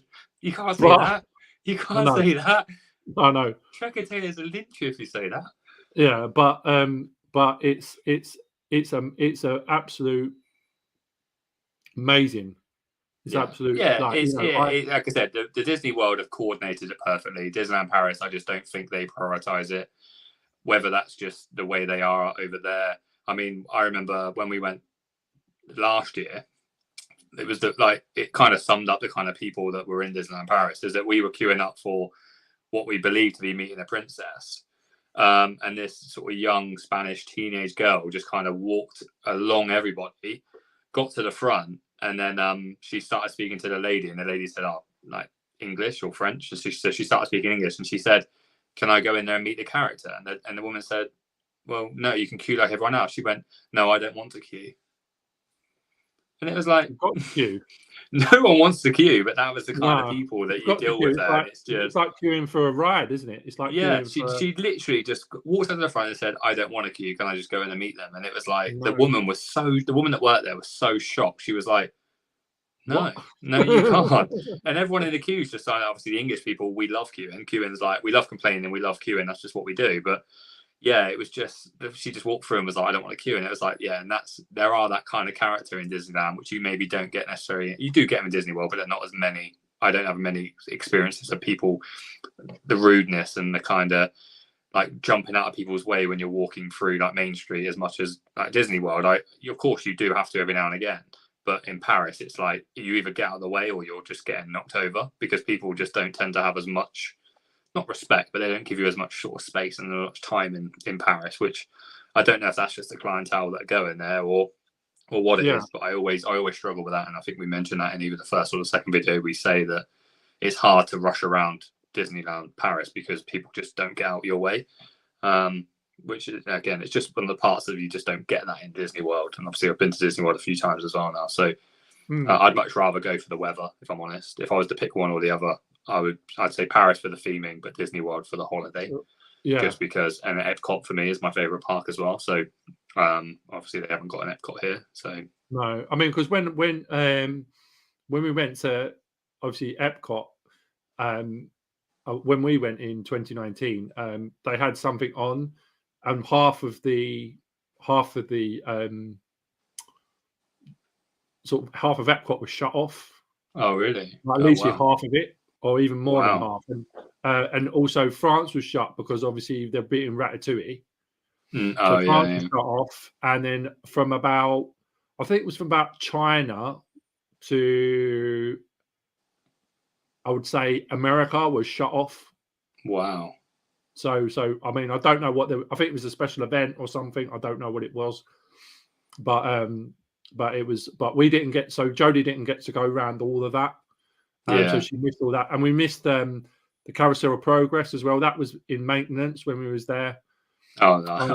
say that. You can't say that. I know. Trek and Taylor's a lynch if you say that. Yeah, but it's a absolute amazing. It's absolute. Yeah, like I said, the Disney World have coordinated it perfectly. Disneyland Paris, I just don't think they prioritize it. Whether that's just the way they are over there. I mean, I remember when we went last year, it was it kind of summed up the kind of people that were in Disneyland Paris, is that we were queuing up for what we believed to be meeting a princess. And this sort of young Spanish teenage girl just kind of walked along everybody, got to the front, and then she started speaking to the lady, and the lady said, "Oh, like English or French?" And so she started speaking English, and she said, "Can I go in there and meet the character?" And the woman said, "Well, no, you can queue like everyone else." She went, "No, I don't want to queue." And it was like, got to queue. No one wants to queue, but that was the kind of people that you deal with there. It's like queuing for a ride, isn't it? It's like she literally just walked out the front and said, "I don't want to queue. Can I just go in and meet them?" And it was like the woman that worked there was so shocked. She was like, "No, you can't." And everyone in the queue just signed. Obviously, the English people, we love queuing. Queuing's like, we love complaining, we love queuing. That's just what we do. But yeah, it was just, she just walked through and was like, "I don't want to queue." And it was like, yeah, and there are that kind of character in Disneyland, which you maybe don't get necessarily. You do get them in Disney World, but they're not as many. I don't have many experiences of people, the rudeness and the kind of like jumping out of people's way when you're walking through like Main Street as much as like Disney World. Of course you do have to every now and again, But in Paris, it's like you either get out of the way or you're just getting knocked over, because people just don't tend to have as much, not respect, but they don't give you as much sort of space and as much time in Paris, which I don't know if that's just the clientele that go in there or what it is. But I always struggle with that. And I think we mentioned that in either the first or the second video. We say that it's hard to rush around Disneyland Paris because people just don't get out your way. Which is, again, it's just one of the parts of you just don't get that in Disney World. And obviously I've been to Disney World a few times as well now. So I'd much rather go for the weather, if I'm honest. If I was to pick one or the other, I'd say Paris for the theming, but Disney World for the holiday. Yeah. Just because, and Epcot for me is my favorite park as well. So obviously they haven't got an Epcot here. So no, I mean, because when we went to obviously Epcot, when we went in 2019, they had something on, and half of the sort of half of Epcot was shut off. Oh, really? At least half of it, or even more than half. And also France was shut because obviously they're beating Ratatouille. So France was shut off, and then from about, I think it was from about China to, I would say America was shut off. Wow. So I mean, I don't know what I think it was a special event or something. I don't know what it was, but it was. But we didn't get. So Jodie didn't get to go around all of that. So she missed all that, and we missed the Carousel of Progress as well. That was in maintenance when we was there. Oh no! I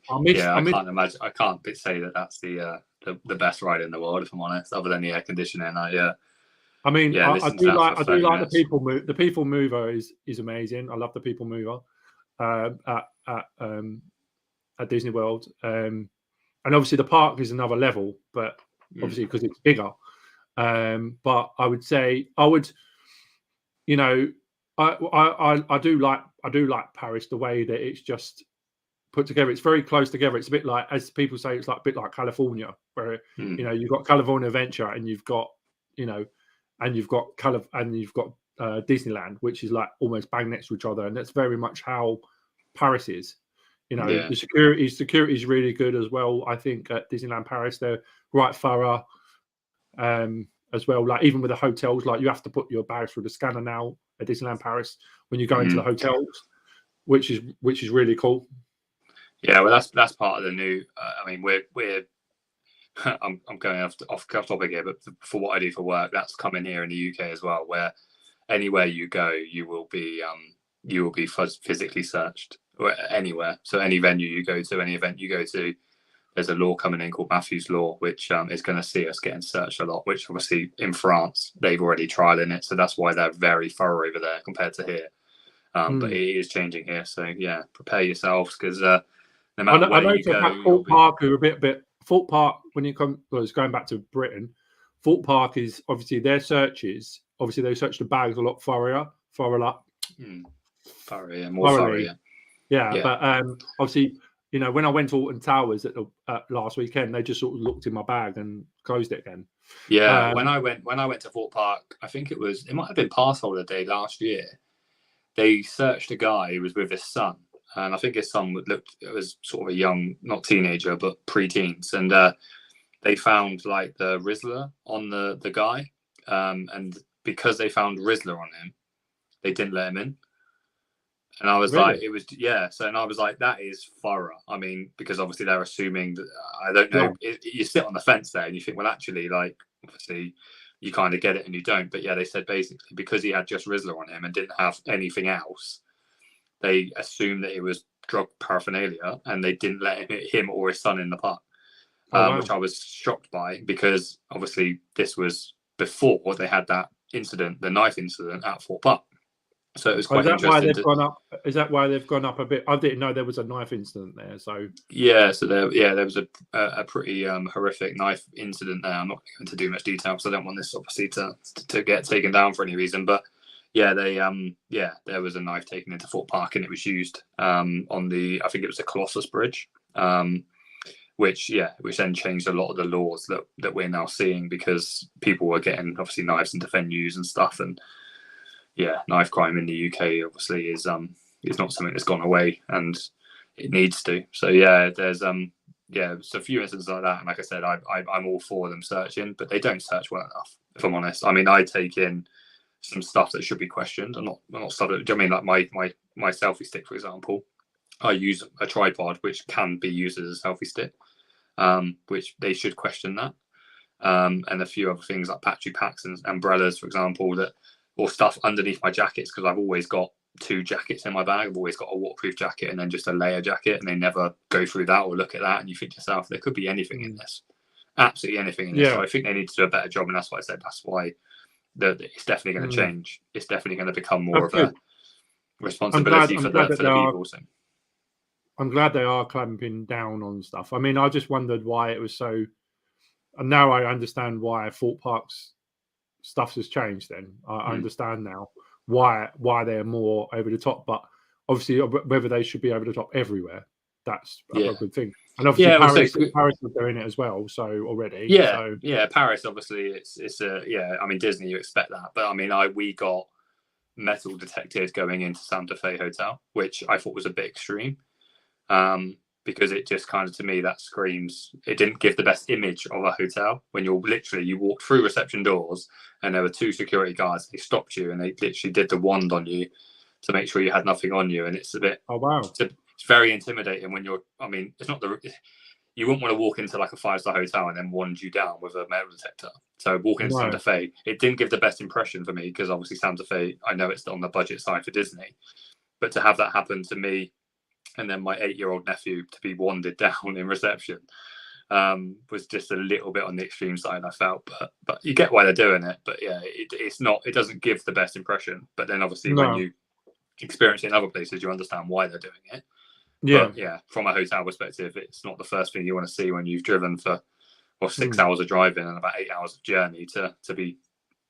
can't imagine. I can't say that that's the best ride in the world, if I'm honest, other than the air conditioning. I mean, I do like the people move. The people mover is amazing. I love the people mover at Disney World, and obviously the park is another level, but obviously because it's bigger. But I would say I do like Paris, the way that it's just put together. It's very close together. It's a bit like, as people say, it's like a bit like California, where you've got California Adventure and you've got Disneyland, which is like almost bang next to each other, and that's very much how Paris is. The security is really good as well. I think at Disneyland Paris they're right thorough, as well. Like even with the hotels, like you have to put your bags through the scanner now at Disneyland Paris when you go into the hotels, which is really cool. Yeah, well, that's part of the new. I mean, we're I'm going off topic here, but for what I do for work, that's coming here in the UK as well, where anywhere you go, you will be physically searched anywhere. So any venue you go to, any event you go to, there's a law coming in called Matthew's Law, which is going to see us getting searched a lot. Which obviously in France they've already tried in it, so that's why they're very thorough over there compared to here. But it is changing here, so yeah, prepare yourselves because no matter where you go, Thorpe Park are a bit. Thorpe Park, when you come, well, it's going back to Britain. Thorpe Park is obviously their searches. Obviously, they search the bags a lot thorough. Yeah. But obviously, when I went to Alton Towers at last weekend, they just sort of looked in my bag and closed it again. Yeah, when I went to Thorpe Park, I think it might have been Pass Holiday last year. They searched a guy who was with his son. And I think his son was sort of a young, not teenager, but pre-teens. And they found like the Rizzler on the guy. And because they found Rizzler on him, they didn't let him in. And I was like, So, and I was like, that is thorough. I mean, because obviously they're assuming that, I don't know, you sit on the fence there and you think, well, actually, like, obviously you kind of get it and you don't. But yeah, they said basically because he had just Rizzler on him and didn't have anything else, they assumed that it was drug paraphernalia and they didn't let him or his son in the park, which I was shocked by because obviously this was before they had that incident, the knife incident at Thorpe Park. So it was quite interesting. Is that why they've gone up a bit? I didn't know there was a knife incident there. So yeah, so there was a pretty horrific knife incident there. I'm not going to do much detail because I don't want this obviously to get taken down for any reason, but yeah, there was a knife taken into Thorpe Park and it was used on I think it was the Colossus Bridge, which then changed a lot of the laws that we're now seeing because people were getting obviously knives into venues and stuff, and yeah, knife crime in the UK obviously is not something that's gone away and it needs to. So yeah, there's yeah, it's a few instances like that. And like I said, I'm all for them searching, but they don't search well enough, if I'm honest. I mean, I take in some stuff that should be questioned. I'm not stuff that, I mean, like my selfie stick, for example, I use a tripod which can be used as a selfie stick, which they should question that. And a few other things like battery packs and umbrellas, for example, that or stuff underneath my jackets, because I've always got 2 jackets in my bag. I've always got a waterproof jacket and then just a layer jacket, and they never go through that or look at that. And you think to yourself, there could be anything in this, absolutely anything in this. Yeah. So I think they need to do a better job, and that's why I said that's why it's definitely going to change. It's definitely going to become more of a responsibility for the people. So. I'm glad they are clamping down on stuff. I mean, I just wondered why it was so. And now I understand why Thorpe Park's stuff has changed. Then I understand now why they're more over the top. But obviously, whether they should be over the top everywhere, that's a good thing. And obviously, Paris was doing it as well. So already, Paris. Obviously, it's I mean, Disney, you expect that, but I mean, we got metal detected going into Santa Fe Hotel, which I thought was a bit extreme. Because it just kind of, to me, that screams, it didn't give the best image of a hotel when you walked through reception doors and there were 2 security guards. They stopped you and they literally did the wand on you to make sure you had nothing on you. And it's a bit, oh wow, it's very intimidating when I mean, it's not you wouldn't want to walk into like a 5-star hotel and then wand you down with a metal detector. So walking into Santa Fe, it didn't give the best impression for me, because obviously Santa Fe, I know it's on the budget side for Disney, but to have that happen to me and then my 8-year-old nephew to be wanded down in reception was just a little bit on the extreme side, I felt. But you get why they're doing it. But yeah, it doesn't give the best impression. But then obviously when you experience it in other places, you understand why they're doing it. Yeah. But yeah, from a hotel perspective, it's not the first thing you want to see when you've driven for 6 hours of driving and about 8 hours of journey to be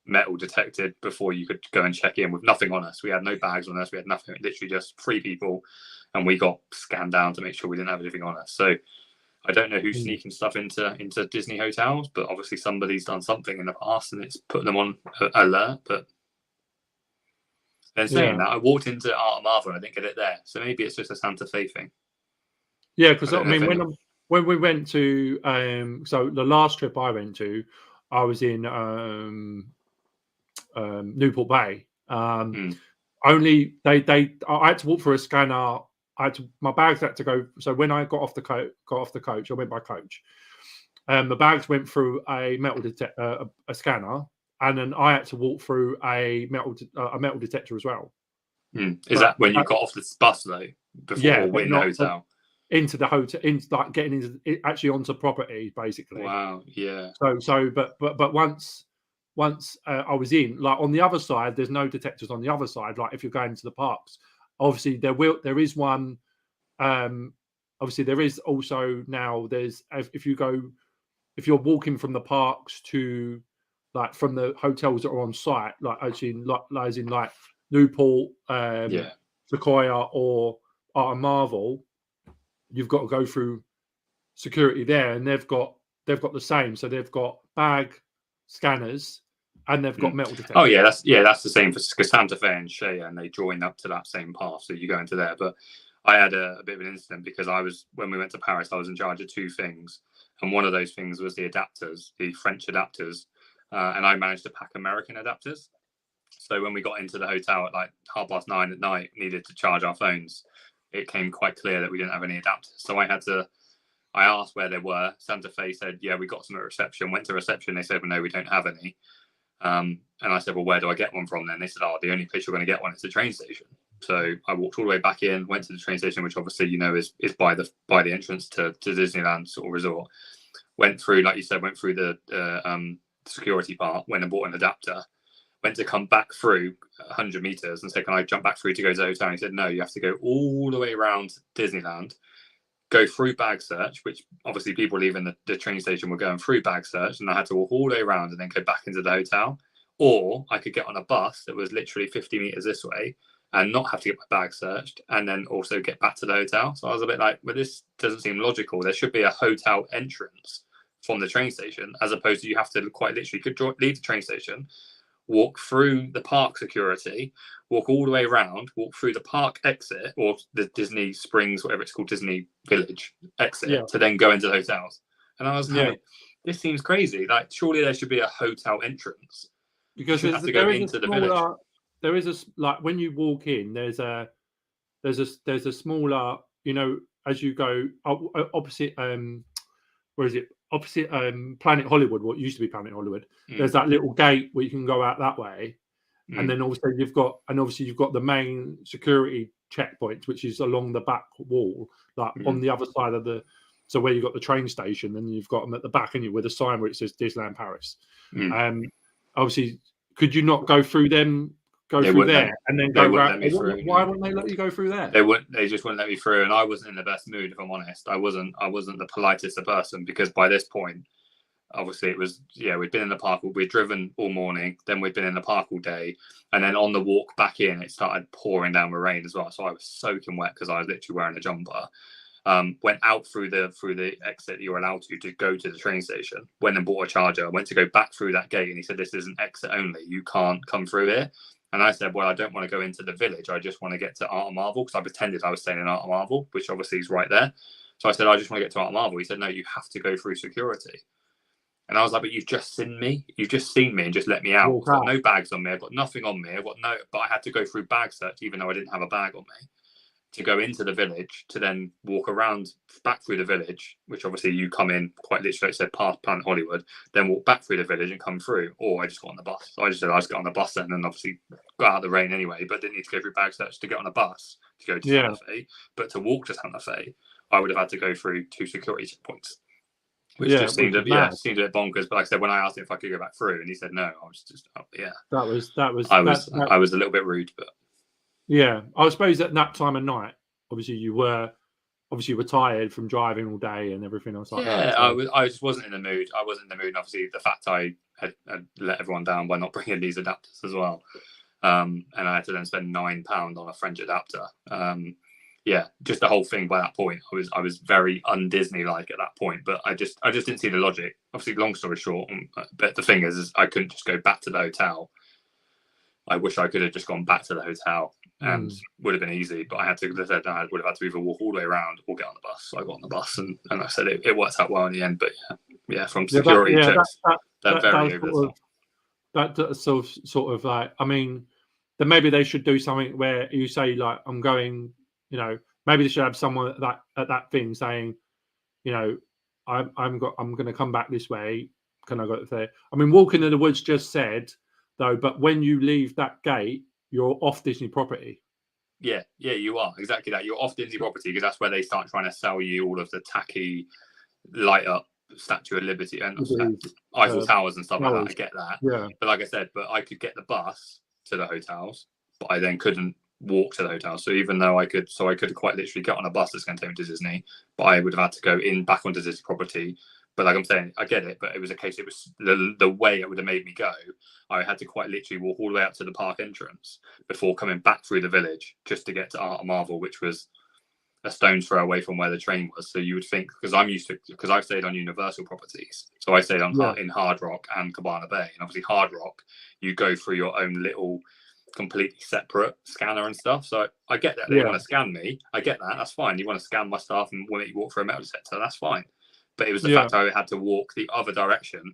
metal detected before you could go and check in with nothing on us. We had no bags on us. We had nothing, literally just 3 people, and we got scanned down to make sure we didn't have anything on us. So I don't know who's sneaking stuff into Disney hotels, but obviously somebody's done something in the past and it's put them on alert. But then saying that, I walked into Art of Marvel and I didn't get it there. So maybe it's just a Santa Fe thing. Yeah, because I mean, when we went to so the last trip I went to, I was in Newport Bay. Only I had to walk through a scanner. My bags had to go. So when I got off the coach, I went by coach. The bags went through a metal a scanner, and then I had to walk through a metal detector as well. Is that when you got off the bus though? Before in the hotel? Into the hotel, like getting into actually onto property, basically. Wow, yeah. But once I was in, like on the other side, there's no detectors on the other side. Like if you're going to the parks, obviously there is one. Obviously there is also now. There's if you're walking from the parks to like from the hotels that are on site, like actually as in like Newport, Sequoia, or Art of Marvel. You've got to go through security there, and they've got the same. So they've got bag scanners and they've got metal detectors. Oh yeah, that's the same for Santa Fe and Shea, and they join up to that same path. So you go into there. But I had a bit of an incident because when we went to Paris, I was in charge of 2 things, and one of those things was the adapters, the French adapters, and I managed to pack American adapters. So when we got into the hotel at like 9:30 at night, needed to charge our phones, it came quite clear that we didn't have any adapters. So I asked where they were. Santa Fe said, yeah, we got some at reception. Went to reception. They said, well, no, we don't have any. And I said, well, where do I get one from then? They said, the only place you're going to get one is the train station. So I walked all the way back in, went to the train station, which obviously, is by the entrance to Disneyland sort of resort. Went through, like you said, the security part, went and bought an adapter. Went to come back through 100 meters and said, can I jump back through to go to the hotel? And he said, no, you have to go all the way around Disneyland, go through bag search, which obviously people leaving the train station were going through bag search, and I had to walk all the way around and then go back into the hotel. Or I could get on a bus that was literally 50 meters this way and not have to get my bag searched, and then also get back to the hotel. So I was a bit like, well, this doesn't seem logical. There should be a hotel entrance from the train station, as opposed to you have to quite literally could leave the train station, walk through the park security, walk all the way around, walk through the park exit or the Disney Springs, whatever it's called, Disney Village exit, to then go into the hotels. And I was like, this seems crazy. Like, surely there should be a hotel entrance. Because you have to go into the village. There is a, like, when you walk in, there's a smaller, you know, as you go opposite, where is it? Opposite Planet Hollywood, what used to be Planet Hollywood. There's that little gate where you can go out that way. And then also you've got the main security checkpoint, which is along the back wall, like on the other side of the, so where you've got the train station, and you've got them at the back, and you with a sign where it says Disneyland Paris. Obviously, could you not go through them? Through there and then go around. Why wouldn't they let you go through there? They just wouldn't let me through, and I wasn't in the best mood, if I'm honest. I wasn't the politest of person, because by this point, obviously it was, we'd been in the park, we'd driven all morning, then we'd been in the park all day, and then on the walk back in, it started pouring down with rain as well. So I was soaking wet because I was literally wearing a jumper. Went out through the exit that you're allowed to go to the train station. Went and bought a charger. Went to go back through that gate, and he said, "This is an exit only. You can't come through here." And I said, "Well, I don't want to go into the village. I just want to get to Art of Marvel," because I pretended I was staying in Art of Marvel, which obviously is right there. So I said, "I just want to get to Art of Marvel." He said, "No, you have to go through security." And I was like, "But you've just seen me. You've just seen me and just let me out. I've got no bags on me. I've got nothing on me. But I had to go through bag search, even though I didn't have a bag on me, to go into the village, to then walk around back through the village, which obviously you come in quite literally, it said past Planet Hollywood, then walk back through the village and come through." Or I just got on the bus. So I just said, "I just got on the bus then," and obviously got out of the rain anyway, but didn't need to go through bag search to get on a bus to go to Santa Fe. But to walk to Santa Fe, I would have had to go through 2 security checkpoints, which just seemed a bit bonkers. But like I said, when I asked him if I could go back through, and he said no, I was just, I was a little bit rude, but. Yeah, I suppose at that time of night, obviously you were tired from driving all day and everything else like that. So. I just wasn't in the mood. I wasn't in the mood. And obviously, the fact I had let everyone down by not bringing these adapters as well, and I had to then spend £9 on a French adapter. Just the whole thing. By that point, I was very un-Disney like at that point. But I just didn't see the logic. Obviously, long story short, but the thing is I couldn't just go back to the hotel. I wish I could have just gone back to the hotel, and would have been easy. But I had to, as I said, I would have had to either walk all the way around or get on the bus. So I got on the bus, and I said it worked out well in the end. But from security checks, that very over. That sort of like, I mean, then maybe they should do something where you say, like, I'm going, maybe they should have someone at that thing saying, I'm going to come back this way. Can I go there? I mean, Walking in the Woods just said, though, but when you leave that gate, you're off Disney property. Yeah, you are exactly that. You're off Disney property, because that's where they start trying to sell you all of the tacky, light up Statue of Liberty and Eiffel Towers and stuff like that. I get that. Yeah. But like I said, I could get the bus to the hotels, but I then couldn't walk to the hotel. So even though I could quite literally get on a bus that's going to take me to Disney, but I would have had to go back onto Disney property. But like I'm saying, I get it, but it was the way it would have made me go. I had to quite literally walk all the way up to the park entrance before coming back through the village just to get to Art of Marvel, which was a stone's throw away from where the train was. So you would think, because I've stayed on Universal properties. So I stayed in Hard Rock and Cabana Bay. And obviously Hard Rock, you go through your own little completely separate scanner and stuff. So I get that they want to scan me. I get that. That's fine. You want to scan my stuff and want you walk through a metal detector. That's fine. But it was the fact I had to walk the other direction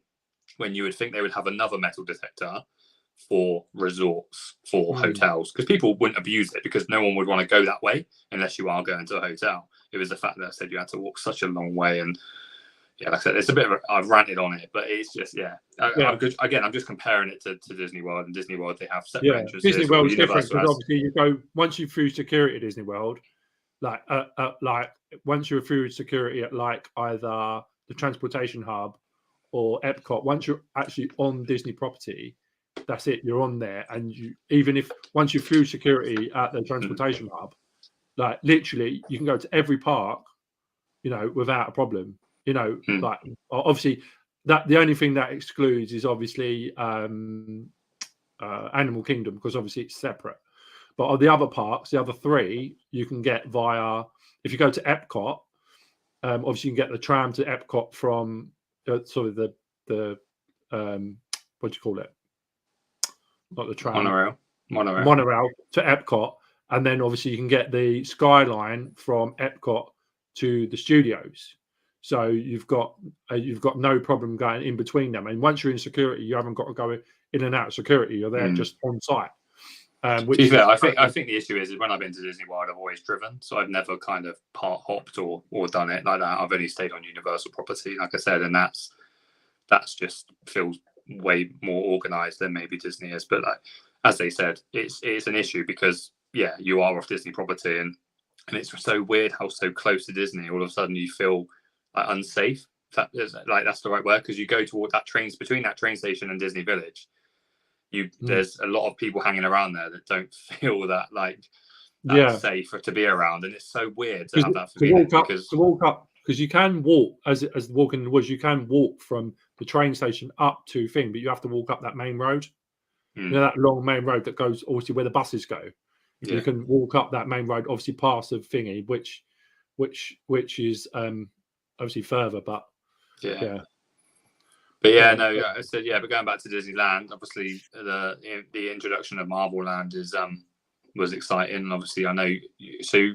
when you would think they would have another metal detector for resorts, for hotels, because people wouldn't abuse it, because no one would want to go that way unless you are going to a hotel. It was the fact that I said you had to walk such a long way. And like I said, it's a bit of I've ranted on it, but it's just, I'm just comparing it to Disney World. And Disney World, they have separate entrances. Disney World is different, because obviously you go, once you're through security at Disney World, like once you're through security at like either the transportation hub or Epcot, once you're actually on Disney property, that's it, you're on there. And once you're through security at the transportation hub, like literally you can go to every park, without a problem. Like obviously that the only thing that excludes is obviously Animal Kingdom, because obviously it's separate. But on the other parks, the other 3, you can get via, if you go to Epcot, obviously you can get the tram to Epcot from sort of the what do you call it? not the tram, monorail to Epcot, and then obviously you can get the Skyline from Epcot to the studios. So you've got no problem going in between them. And once you're in security, you haven't got to go in and out of security. You're there just on site. To be fair, I think the issue is when I've been to Disney World, I've always driven, so I've never kind of part hopped or done it like that. I've only stayed on Universal property, like I said, and that's just feels way more organized than maybe Disney is. But like as they said, it's an issue because you are off Disney property, and it's so weird how so close to Disney all of a sudden you feel like unsafe. That's the right word, because you go toward between that train station and Disney Village. There's a lot of people hanging around there that don't feel that safe to be around, and it's so weird to have that feeling because you can walk as walking in the woods. You can walk from the train station up to thing, but you have to walk up that main road. You know, that long main road that goes obviously where the buses go. You can walk up that main road, obviously past the thingy, which is obviously further, but But I said but going back to Disneyland, obviously the introduction of Marvel Land was exciting. And obviously, I know. So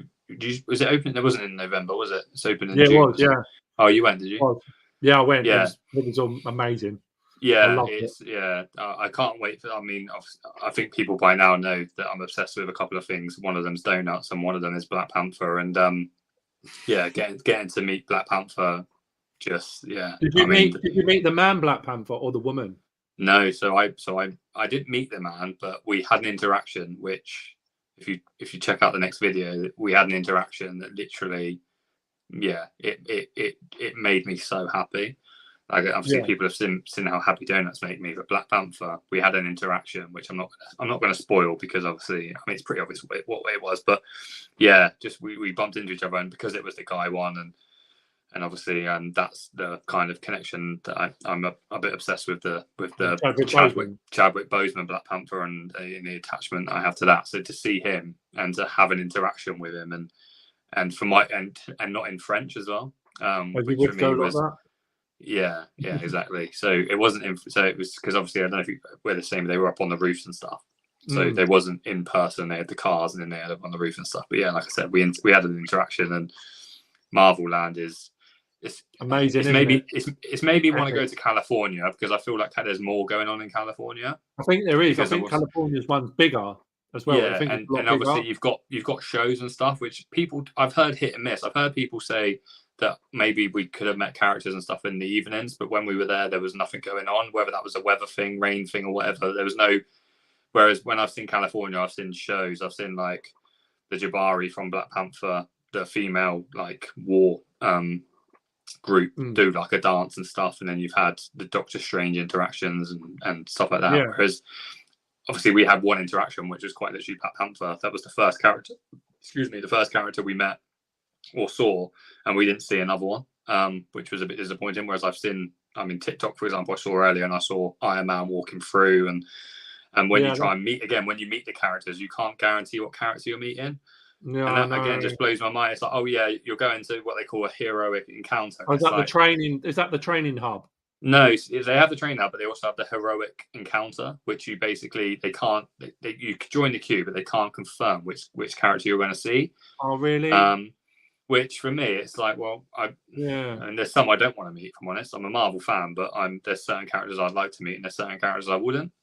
was it open? It wasn't in November, was it? It's open in June. It was. Yeah. Oh, you went? Did you? Yeah, I went. Yeah, it was all amazing. Yeah, I can't wait for. I mean, I think people by now know that I'm obsessed with a couple of things. One of them's donuts, and one of them is Black Panther. And getting to meet Black Panther. Did you meet the man Black Panther or the woman? No, so I didn't meet the man, but we had an interaction. Which, if you check out the next video, we had an interaction that literally, it made me so happy. Like obviously people have seen how happy donuts make me, but Black Panther, we had an interaction, which I'm not going to spoil because obviously, I mean, it's pretty obvious what way it was, but just we bumped into each other, and because it was the guy one, and obviously, that's the kind of connection that I'm a bit obsessed with the Chadwick Boseman Black Panther and the attachment I have to that. So to see him and to have an interaction with him and for my and not in French as well, which for me was exactly. So it wasn't so it was because obviously I don't know if we're the same. They were up on the roofs and stuff. So they wasn't in person. They had the cars and then they had up on the roof and stuff. But like I said, we had an interaction, and Marvel Land is. It's amazing. It's made me want to go to California because I feel like there's more going on in California. I think there is. I think California's one's bigger as well. Yeah, and obviously you've got shows and stuff which I've heard hit and miss. I've heard people say that maybe we could have met characters and stuff in the evenings, but when we were there was nothing going on. Whether that was a weather thing, rain thing, or whatever, there was no. Whereas when I've seen California, I've seen shows. I've seen like the Jabari from Black Panther, the female like war group do like a dance and stuff, and then you've had the Doctor Strange interactions and stuff like that. Whereas obviously we had one interaction which was quite literally Black Panther. That was the first character we met or saw, and we didn't see another one, which was a bit disappointing. Whereas I've seen, I mean, TikTok for example, I saw earlier, and I saw Iron Man walking through, and when you try and meet the characters, you can't guarantee what character you're meeting. And that again just blows my mind. It's like, oh yeah, you're going to what they call a heroic encounter. Is that the training? Is that the training hub? No, they have the training hub, but they also have the heroic encounter, which you basically you join the queue, but they can't confirm which character you're going to see. Oh really? Which for me, it's like, well, and there's some I don't want to meet. If I'm honest, I'm a Marvel fan, but there's certain characters I'd like to meet, and there's certain characters I wouldn't.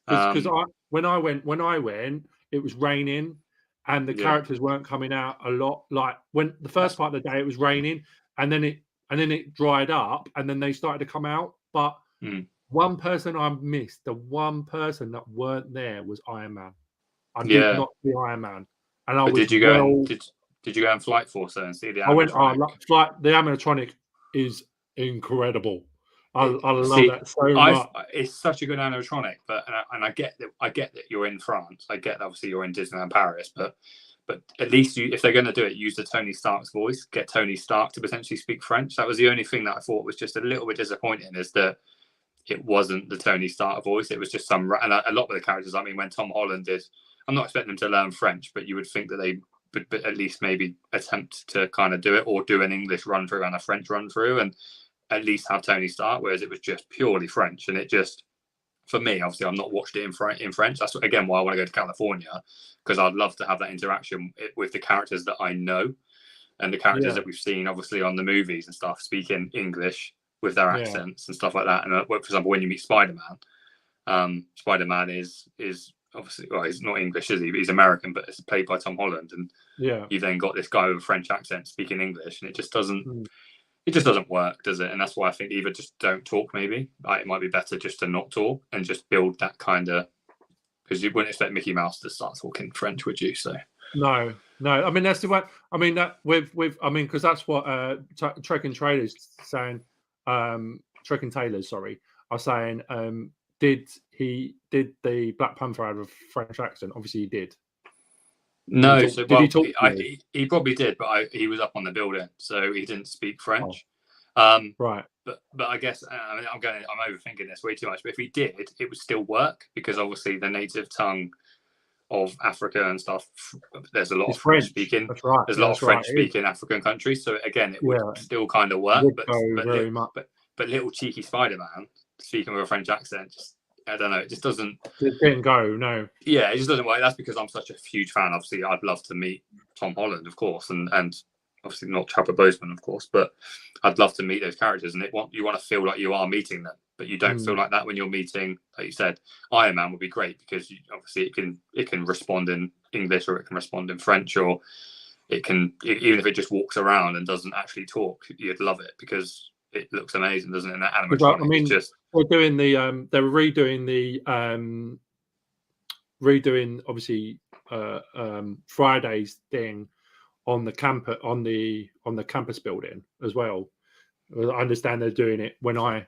Because when I went, it was raining. And the characters weren't coming out a lot. Like when the first part of the day it was raining, and then it dried up, and then they started to come out. But one person I missed, the one person that weren't there was Iron Man. I did not see Iron Man. And did you go? Did you go on Flight Force and see the? I went. The animatronic is incredible. I love that so much. It's such a good animatronic, but I get that you're in France. I get that obviously you're in Disneyland Paris, but at least if they're going to do it, use the Tony Stark's voice. Get Tony Stark to potentially speak French. That was the only thing that I thought was just a little bit disappointing, is that it wasn't the Tony Stark voice. It was just and a lot of the characters. I mean, when Tom Holland did, I'm not expecting them to learn French, but you would think that they would at least maybe attempt to kind of do it, or do an English run through and a French run through, and at least have Tony Stark, whereas it was just purely French, and it just for me, obviously, I've not watched it in French. That's again why I want to go to California, because I'd love to have that interaction with the characters that I know, and the characters that we've seen, obviously, on the movies and stuff, speaking English with their accents and stuff like that. And for example, when you meet Spider-Man, Spider-Man is obviously, well, he's not English, is he? He's American, but it's played by Tom Holland, and you've then got this guy with a French accent speaking English, and it just doesn't work, does it? And that's why I think either just don't talk. Maybe it might be better just to not talk and just build that kind of, because you wouldn't expect Mickey Mouse to start talking French, would you? So no. I mean, that's the way. I mean, that because that's what Trek and Trailers saying. Trek and Taylor, sorry, are saying. Did the Black Panther have a French accent? Obviously, he did. No, did he talk? He probably did, but he was up on the building, so he didn't speak French. Right. But I guess I'm overthinking this way too much. But if he did, it would still work, because obviously the native tongue of Africa and stuff, there's a lot of French speaking. That's right. There's a lot of French speaking African countries. So again, it would still kind of work. But little cheeky Spider-Man speaking with a French accent, I don't know, it just doesn't. It didn't go, no. Yeah, it just doesn't work. That's because I'm such a huge fan. Obviously, I'd love to meet Tom Holland, of course, and obviously not Chadwick Boseman, of course, but I'd love to meet those characters, and you want to feel like you are meeting them, but you don't feel like that when you're meeting, like you said, Iron Man would be great, because obviously it can respond in English, or it can respond in French, or it can, even if it just walks around and doesn't actually talk, you'd love it, because it looks amazing, doesn't it? And that animatronic, well, I mean, they're redoing obviously Friday's thing on the campus building as well. I understand they're doing it when I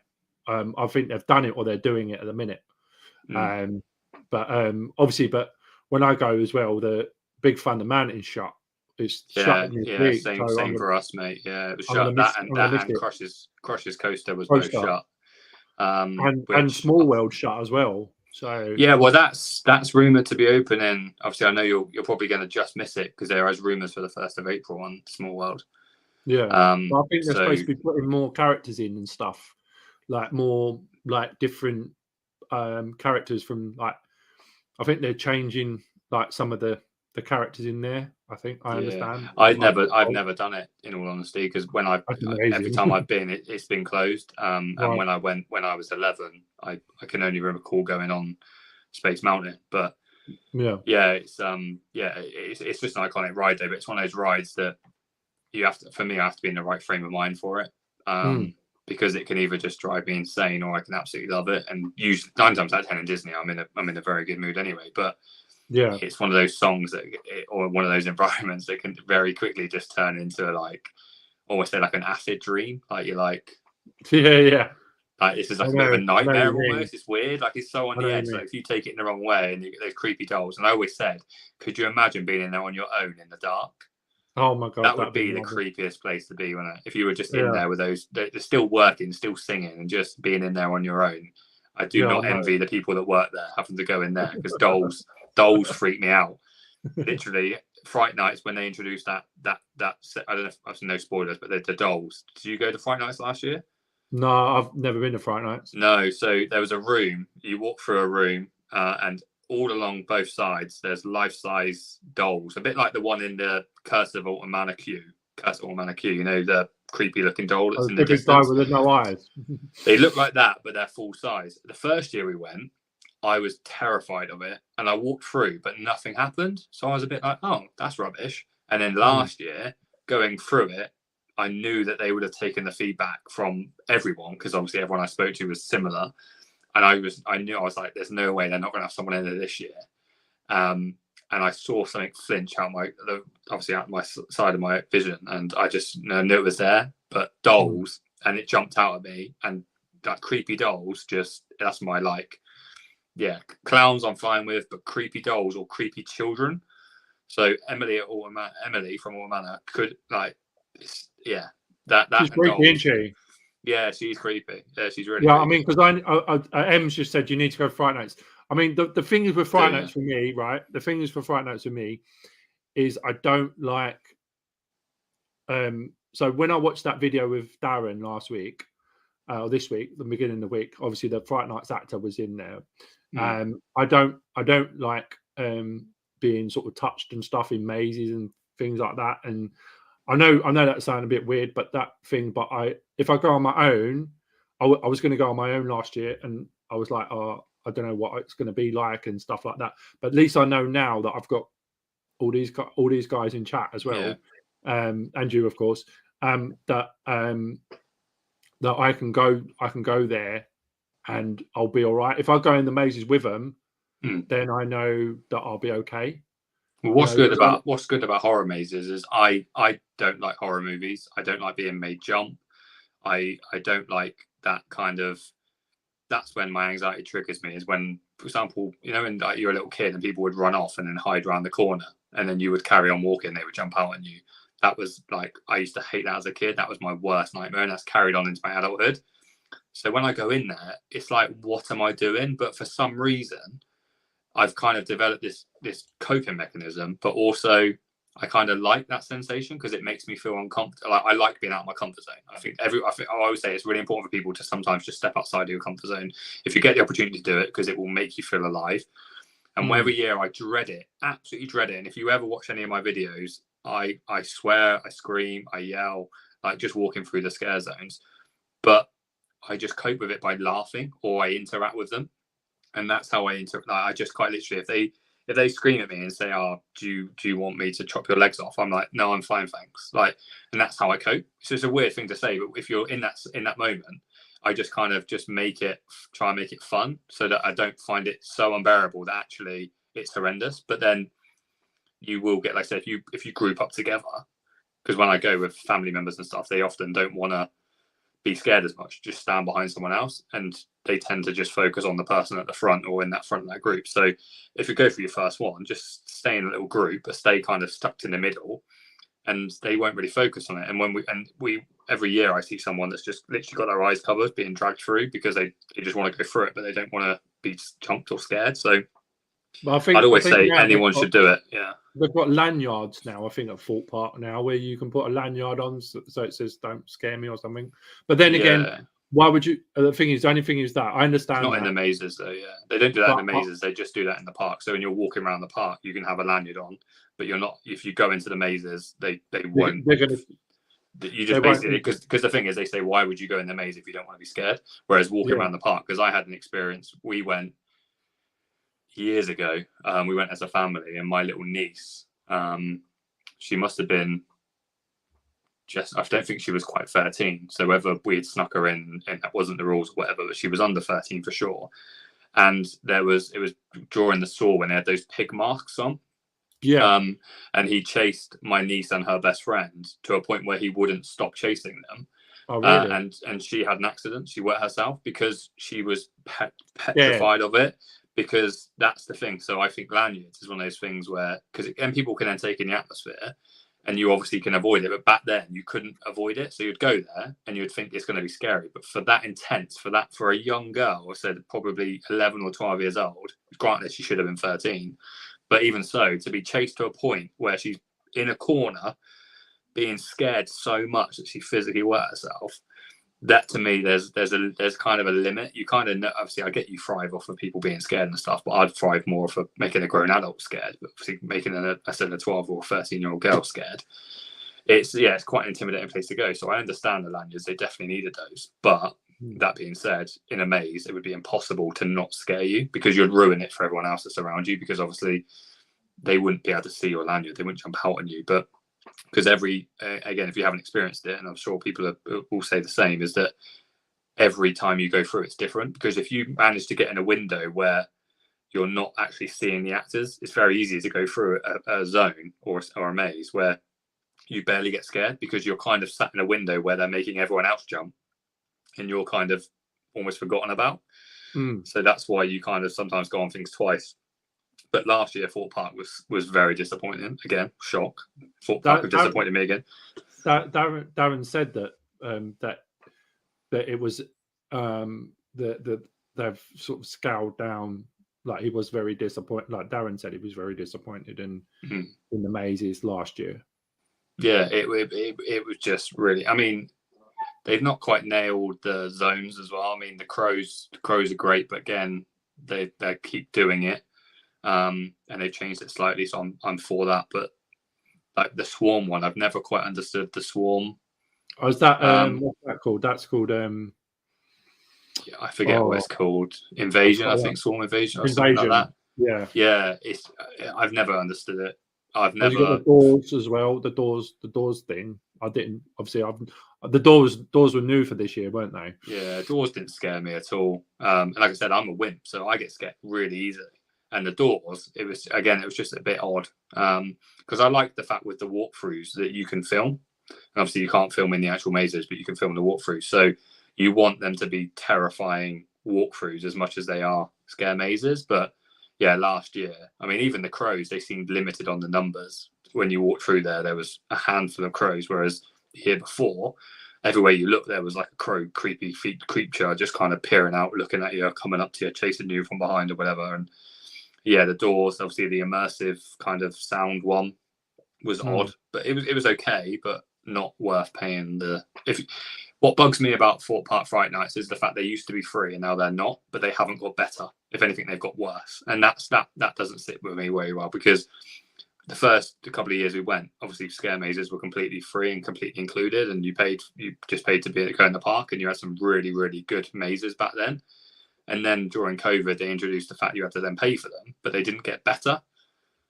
think they've done it, or they're doing it at the minute. But when I go as well, the Big Thunder Mountain shut. It's shut. Same for us, mate. Yeah, it was shut. That and Crush's Coaster was both shut. And Small World shut as well. So yeah, well, that's rumored to be opening. Obviously, I know you're probably going to just miss it, because there is rumors for the 1st of April on Small World. Yeah, I think they're supposed to be putting more characters in and stuff, like more like different characters from, like, I think they're changing like some of the characters in there. I think I understand. I've never done it, in all honesty, because every time I've been, it's been closed. And when I was 11, I can only recall going on Space Mountain. But it's just an iconic ride, though. But it's one of those rides that I have to be in the right frame of mind for it. Because it can either just drive me insane, or I can absolutely love it. And usually 9 times out of 10 in Disney, I'm in a very good mood anyway. But yeah, it's one of those songs or one of those environments that can very quickly just turn into, like, almost like an acid dream. Like, you're like, yeah. Like, this is like a bit of a nightmare almost. It's weird. Like, it's so on the edge. Like, if you take it in the wrong way and you get those creepy dolls. And I always said, could you imagine being in there on your own in the dark? Oh my God. That would be the creepiest place to be, wouldn't it? If you were just in there with those, they're still working, still singing, and just being in there on your own. I do not envy the people that work there having to go in there, because dolls freak me out. Literally, Fright Nights, when they introduced that I don't know if I've seen no spoilers, but the dolls. Did you go to Fright Nights last year? No, I've never been to Fright Nights. No, so there was a room. You walk through a room, and all along both sides, there's life-size dolls, a bit like the one in the Curse of Autumnana Q, you know, the creepy-looking doll that's in the distance. Guy with no eyes. They look like that, but they're full size. The first year we went, I was terrified of it, and I walked through, but nothing happened. So I was a bit like, oh, that's rubbish. And then last year, going through it, I knew that they would have taken the feedback from everyone, because obviously everyone I spoke to was similar. And I was like, there's no way they're not going to have someone in there this year. And I saw something flinch out my side of my vision, and I just knew it was there. But dolls, and it jumped out at me, and that creepy dolls, that's my clowns I'm fine with, but creepy dolls or creepy children. So Emily from Autumnana could that she's creepy, isn't she? Yeah, she's creepy. Yeah, she's really. Yeah, creepy. I mean, because Em's just said you need to go to Fright Nights. I mean, the thing is with Fright Nights for me, right? The thing is for Fright Nights for me is I don't like. So when I watched that video with Darren last week, this week, the beginning of the week. Obviously, the Fright Nights actor was in there. Mm. I don't like being sort of touched and stuff in mazes and things like that. And I know that sounds a bit weird, but if I go on my own, I was going to go on my own last year, and I was like, oh, I don't know what it's going to be like and stuff like that. But at least I know now that I've got all these guys in chat as well, and you, of course, that I can go there, and I'll be all right. If I go in the mazes with them, then I know that I'll be okay. Well, what's good about horror mazes is I don't like horror movies. I don't like being made jump. I don't like that kind of. That's when my anxiety triggers me. Is when, for example, when you're a little kid and people would run off and then hide around the corner, and then you would carry on walking. They would jump out on you. That was like, I used to hate that as a kid. That was my worst nightmare, and that's carried on into my adulthood. So when I go in there, it's like, what am I doing? But for some reason, I've kind of developed this coping mechanism, but also I kind of like that sensation because it makes me feel uncomfortable. Like, I like being out of my comfort zone. I think I always say it's really important for people to sometimes just step outside of your comfort zone if you get the opportunity to do it, because it will make you feel alive. And every year I dread it, absolutely dread it. And if you ever watch any of my videos, I swear, I scream, I yell, like just walking through the scare zones. But I just cope with it by laughing, or I interact with them. And that's how I interact. Like, I just quite literally, if they scream at me and say, "Oh, do you want me to chop your legs off?" I'm like, "No, I'm fine, thanks." Like, and that's how I cope. So it's a weird thing to say, but if you're in that moment, I just kind of just try and make it fun, so that I don't find it so unbearable that actually it's horrendous. But then you will get, like I said, if you group up together, because when I go with family members and stuff, they often don't want to be scared as much, just stand behind someone else, and they tend to just focus on the person at the front or in that front of that group. So if you go for your first one, just stay in a little group, but stay kind of stuck in the middle, and they won't really focus on it. And we every year I see someone that's just literally got their eyes covered being dragged through because they just want to go through it, but they don't want to be jumped or scared. So I'd always say anyone should do it. Yeah. They've got lanyards now, I think, at Thorpe Park now, where you can put a lanyard on so it says "Don't scare me" or something. But then again, why would you? The only thing is that I understand. It's not in the mazes though. Yeah, they don't do that in the mazes. They just do that in the park. So when you're walking around the park, you can have a lanyard on, but you're not. If you go into the mazes, they won't. They're gonna. You just basically, because the thing is, they say, why would you go in the maze if you don't want to be scared? Whereas walking around the park, because I had an experience. We went years ago. We went as a family, and my little niece, she must have been I don't think she was quite 13. So whether we had snuck her in and that wasn't the rules or whatever, but she was under 13 for sure. And it was during the Saw when they had those pig masks on. Yeah. And he chased my niece and her best friend to a point where he wouldn't stop chasing them. Oh, really? And she had an accident. She wet herself because she was petrified of it. Because that's the thing. So I think lanyards is one of those things where, and people can then take in the atmosphere, and you obviously can avoid it. But back then you couldn't avoid it. So you'd go there and you'd think it's going to be scary. But for that intense, for a young girl, I said probably 11 or 12 years old, granted she should have been 13, but even so, to be chased to a point where she's in a corner being scared so much that she physically wet herself, that to me, there's kind of a limit. You kind of know, obviously, I get you thrive off of people being scared and stuff, but I'd thrive more for making a grown adult scared. But obviously, making a 12 or 13-year-old girl scared, it's quite an intimidating place to go. So I understand the lanyards; they definitely needed those. But that being said, in a maze, it would be impossible to not scare you because you'd ruin it for everyone else that's around you. Because obviously, they wouldn't be able to see your lanyard; they wouldn't jump out on you. But because again, if you haven't experienced it, and I'm sure people will say the same, is that every time you go through, it's different. Because if you manage to get in a window where you're not actually seeing the actors, it's very easy to go through a zone or a maze where you barely get scared because you're kind of sat in a window where they're making everyone else jump, and you're kind of almost forgotten about. So that's why you kind of sometimes go on things twice. But last year, Thorpe Park was very disappointing. Again, shock. Thorpe Park disappointed me again. Darren said that that it was that they've sort of scaled down. Like, he was very disappointed. Like Darren said, he was very disappointed in the mazes last year. Yeah, it was just really. I mean, they've not quite nailed the zones as well. I mean, the crows are great, but again, they keep doing it, and they've changed it slightly, so I'm for that. But like the swarm one, I've never quite understood the swarm. Oh, is that what's that called? That's called yeah, I forget what it's called. Invasion, I think, swarm invasion or something like that. Yeah, yeah. I've never understood it. I've never. You got the doors as well. The doors thing. I didn't. Obviously, the doors were new for this year, weren't they? Yeah, doors didn't scare me at all. And like I said, I'm a wimp, so I get scared really easily. And the doors, it was just a bit odd. Because I like the fact with the walkthroughs that you can film. And obviously, you can't film in the actual mazes, but you can film the walkthroughs. So you want them to be terrifying walkthroughs as much as they are scare mazes. But yeah, last year, I mean, even the crows, they seemed limited on the numbers. When you walked through there was a handful of crows, whereas the year before, everywhere you look, there was like a crow creature just kind of peering out, looking at you, coming up to you, chasing you from behind or whatever. And yeah, the doors, obviously the immersive kind of sound one was odd, but it was okay, but not worth paying what bugs me about Thorpe Park Fright Nights is the fact they used to be free and now they're not, but they haven't got better. If anything, they've got worse. And that doesn't sit with me very well, because the first couple of years we went, obviously scare mazes were completely free and completely included, and you just paid to go in the park, and you had some really, really good mazes back then. And then during COVID, they introduced the fact you had to then pay for them, but they didn't get better.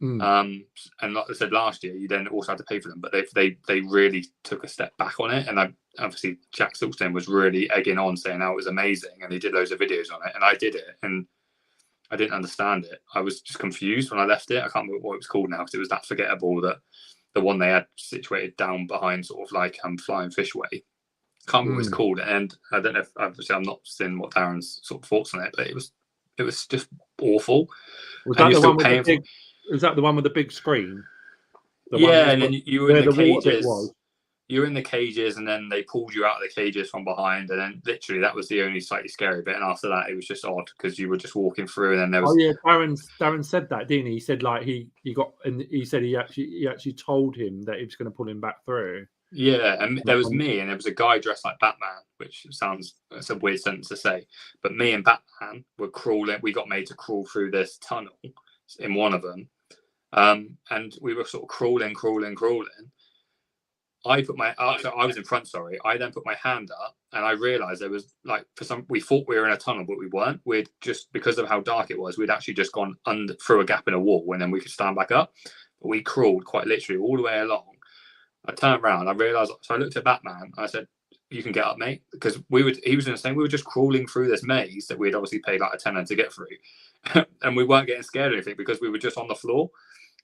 And like I said, last year you then also had to pay for them, but they really took a step back on it. And obviously Jack Silkstein was really egging on, saying how it was amazing, and he did loads of videos on it, and I did it, and I didn't understand it. I was just confused when I left it. I can't remember what it was called now, because it was that forgettable, that the one they had situated down behind sort of like Flying Fish Way. Can't remember what it's called, and I don't know if obviously I'm not seeing what Darren's sort of thoughts on it, but it was just awful. Was that the one with the is that the one with the big screen? And then you were in the cages. You were in the cages, and then they pulled you out of the cages from behind, and then literally that was the only slightly scary bit. And after that, it was just odd, because you were just walking through, and then there was. Oh yeah, Darren said that, didn't he? He said like he got, and he said he actually told him that he was going to pull him back through. Yeah, and there was me, and there was a guy dressed like Batman, which it's a weird sentence to say, but me and Batman were crawling. We got made to crawl through this tunnel in one of them, and we were sort of crawling. I was in front, sorry. I then put my hand up, and I realized there was we thought we were in a tunnel, but we weren't. We'd just, because of how dark it was, we'd actually just gone through a gap in a wall, and then we could stand back up. But we crawled quite literally all the way along. I turned around, I realized, so I looked at Batman, I said, "You can get up, mate," because he was in the same, we were just crawling through this maze that we'd obviously paid like a tenner to get through. And we weren't getting scared or anything, because we were just on the floor.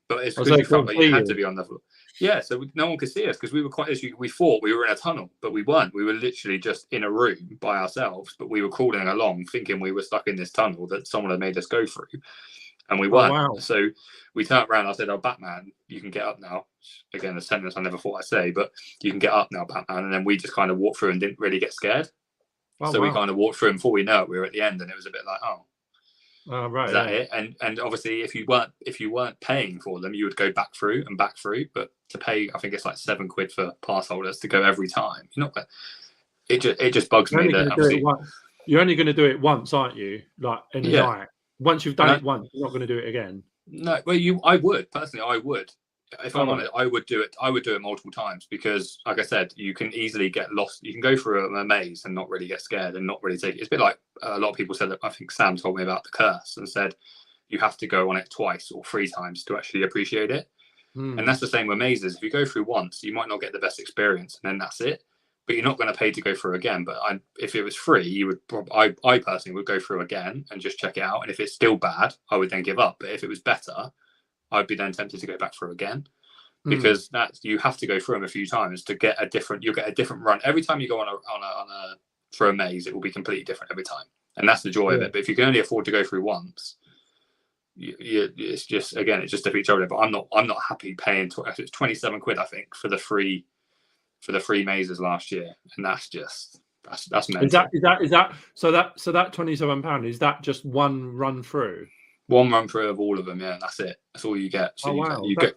But it's because you felt like you had to be on the floor. Yeah, so no one could see us, because we were we thought we were in a tunnel, but we weren't. We were literally just in a room by ourselves, but we were crawling along thinking we were stuck in this tunnel that someone had made us go through. And we weren't. Oh, wow. So we turned around, I said, "Oh, Batman, you can get up now." Again, a sentence I never thought I'd say, but you can get up now, Batman. And then we just kind of walked through and didn't really get scared. Oh, so we kind of walked through, and before we know it, we were at the end, and it was a bit like, right, is that it? And obviously, if you weren't paying for them, you would go back through. But to pay, I think it's like £7 for pass holders to go every time. You're not. It just bugs me that you're only going to do it once, aren't you? Like in the night. Once you've done it once, you're not going to do it again. No, well, I would personally. I would, if I'm honest, I would do it. I would do it multiple times, because, like I said, you can easily get lost. You can go through a maze and not really get scared and not really take it. It's a bit like a lot of people said that. I think Sam told me about the curse and said you have to go on it twice or 3 times to actually appreciate it. And that's the same with mazes. If you go through once, you might not get the best experience, and then that's it. But you're not going to pay to go through again. But if it was free, I personally would go through again and just check it out. And if it's still bad, I would then give up. But if it was better, I'd be then tempted to go back through again, because you have to go through them a few times to get you'll get a different run. Every time you go through a maze, it will be completely different every time. And that's the joy of it. But if you can only afford to go through once, it's just, again, it's just defeats the object. But I'm not happy paying it's £27, I think, for the free mazes last year, and that's mental. Is that so that £27, is that just one run through? One run through of all of them, yeah, and that's it. That's all you get. So Oh wow, you get.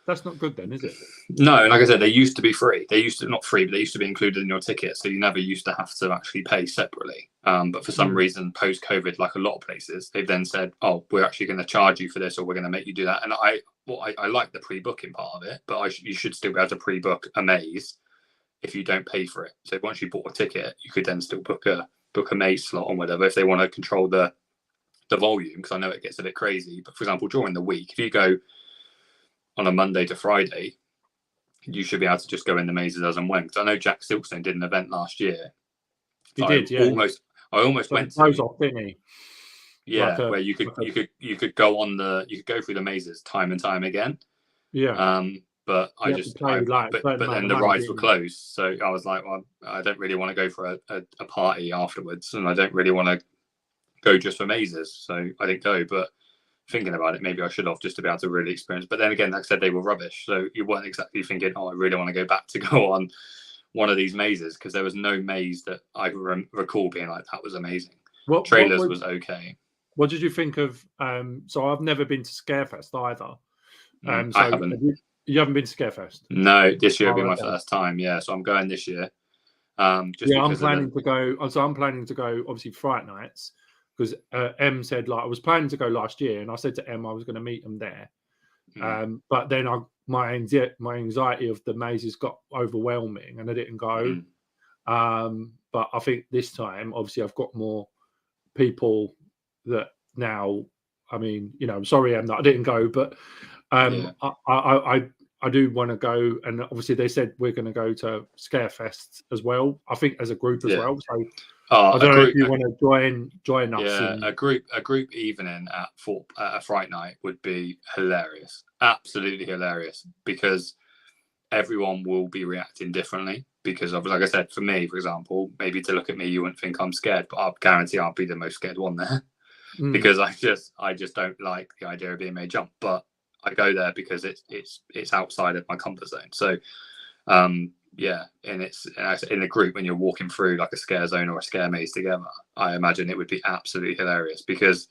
That's not good then, is it? No, like I said, they used to be free. They used to not free, but they used to be included in your ticket, so you never used to have to actually pay separately. But for some reason, post COVID, like a lot of places, they've then said, "Oh, we're actually going to charge you for this, or we're going to make you do that." And I like the pre-booking part of it, but you should still be able to pre-book a maze if you don't pay for it. So once you bought a ticket, you could then still book a maze slot or whatever if they want to control the volume, because I know it gets a bit crazy. But for example, during the week, if you go on a Monday to Friday, you should be able to just go in the mazes as and when. Because I know Jack Silkstone did an event last year. He did, yeah. I almost went to. Off, didn't he? Yeah, like where you could go on you could go through the mazes time and time again. Yeah. But but then the rides were closed, so I was like, well, I don't really want to go for a party afterwards, and I don't really want to go just for mazes, so I didn't go. But thinking about it, maybe I should have, just to be able to really experience. But then again, like I said, they were rubbish, so you weren't exactly thinking, oh, I really want to go back to go on one of these mazes, because there was no maze that I recall being like, that was amazing. Trailers was okay. What did you think of? So I've never been to Scarefest either. So I haven't. You haven't been to Scarefest? No, this year will be my first time. Yeah, so I'm going this year. I'm planning to go. So I'm planning to go. Obviously, Fright Nights, because Em said, like, I was planning to go last year, and I said to Em I was going to meet them there. But then my anxiety of the mazes got overwhelming, and I didn't go. But I think this time, obviously, I've got more people that now. I mean, I'm sorry, Em, that I didn't go, but I do want to go, and obviously they said we're going to go to Scarefest as well. I think as a group as well. So I don't know if you want to join us. Yeah, a group evening at a Fright Night would be hilarious, absolutely hilarious, because everyone will be reacting differently. Because of, like I said, for me, for example, maybe to look at me, you wouldn't think I'm scared, but I guarantee I'll be the most scared one there, because I just don't like the idea of being made jump, but I go there because it's outside of my comfort zone. So and it's in a group, when you're walking through like a scare zone or a scare maze together, I imagine it would be absolutely hilarious, because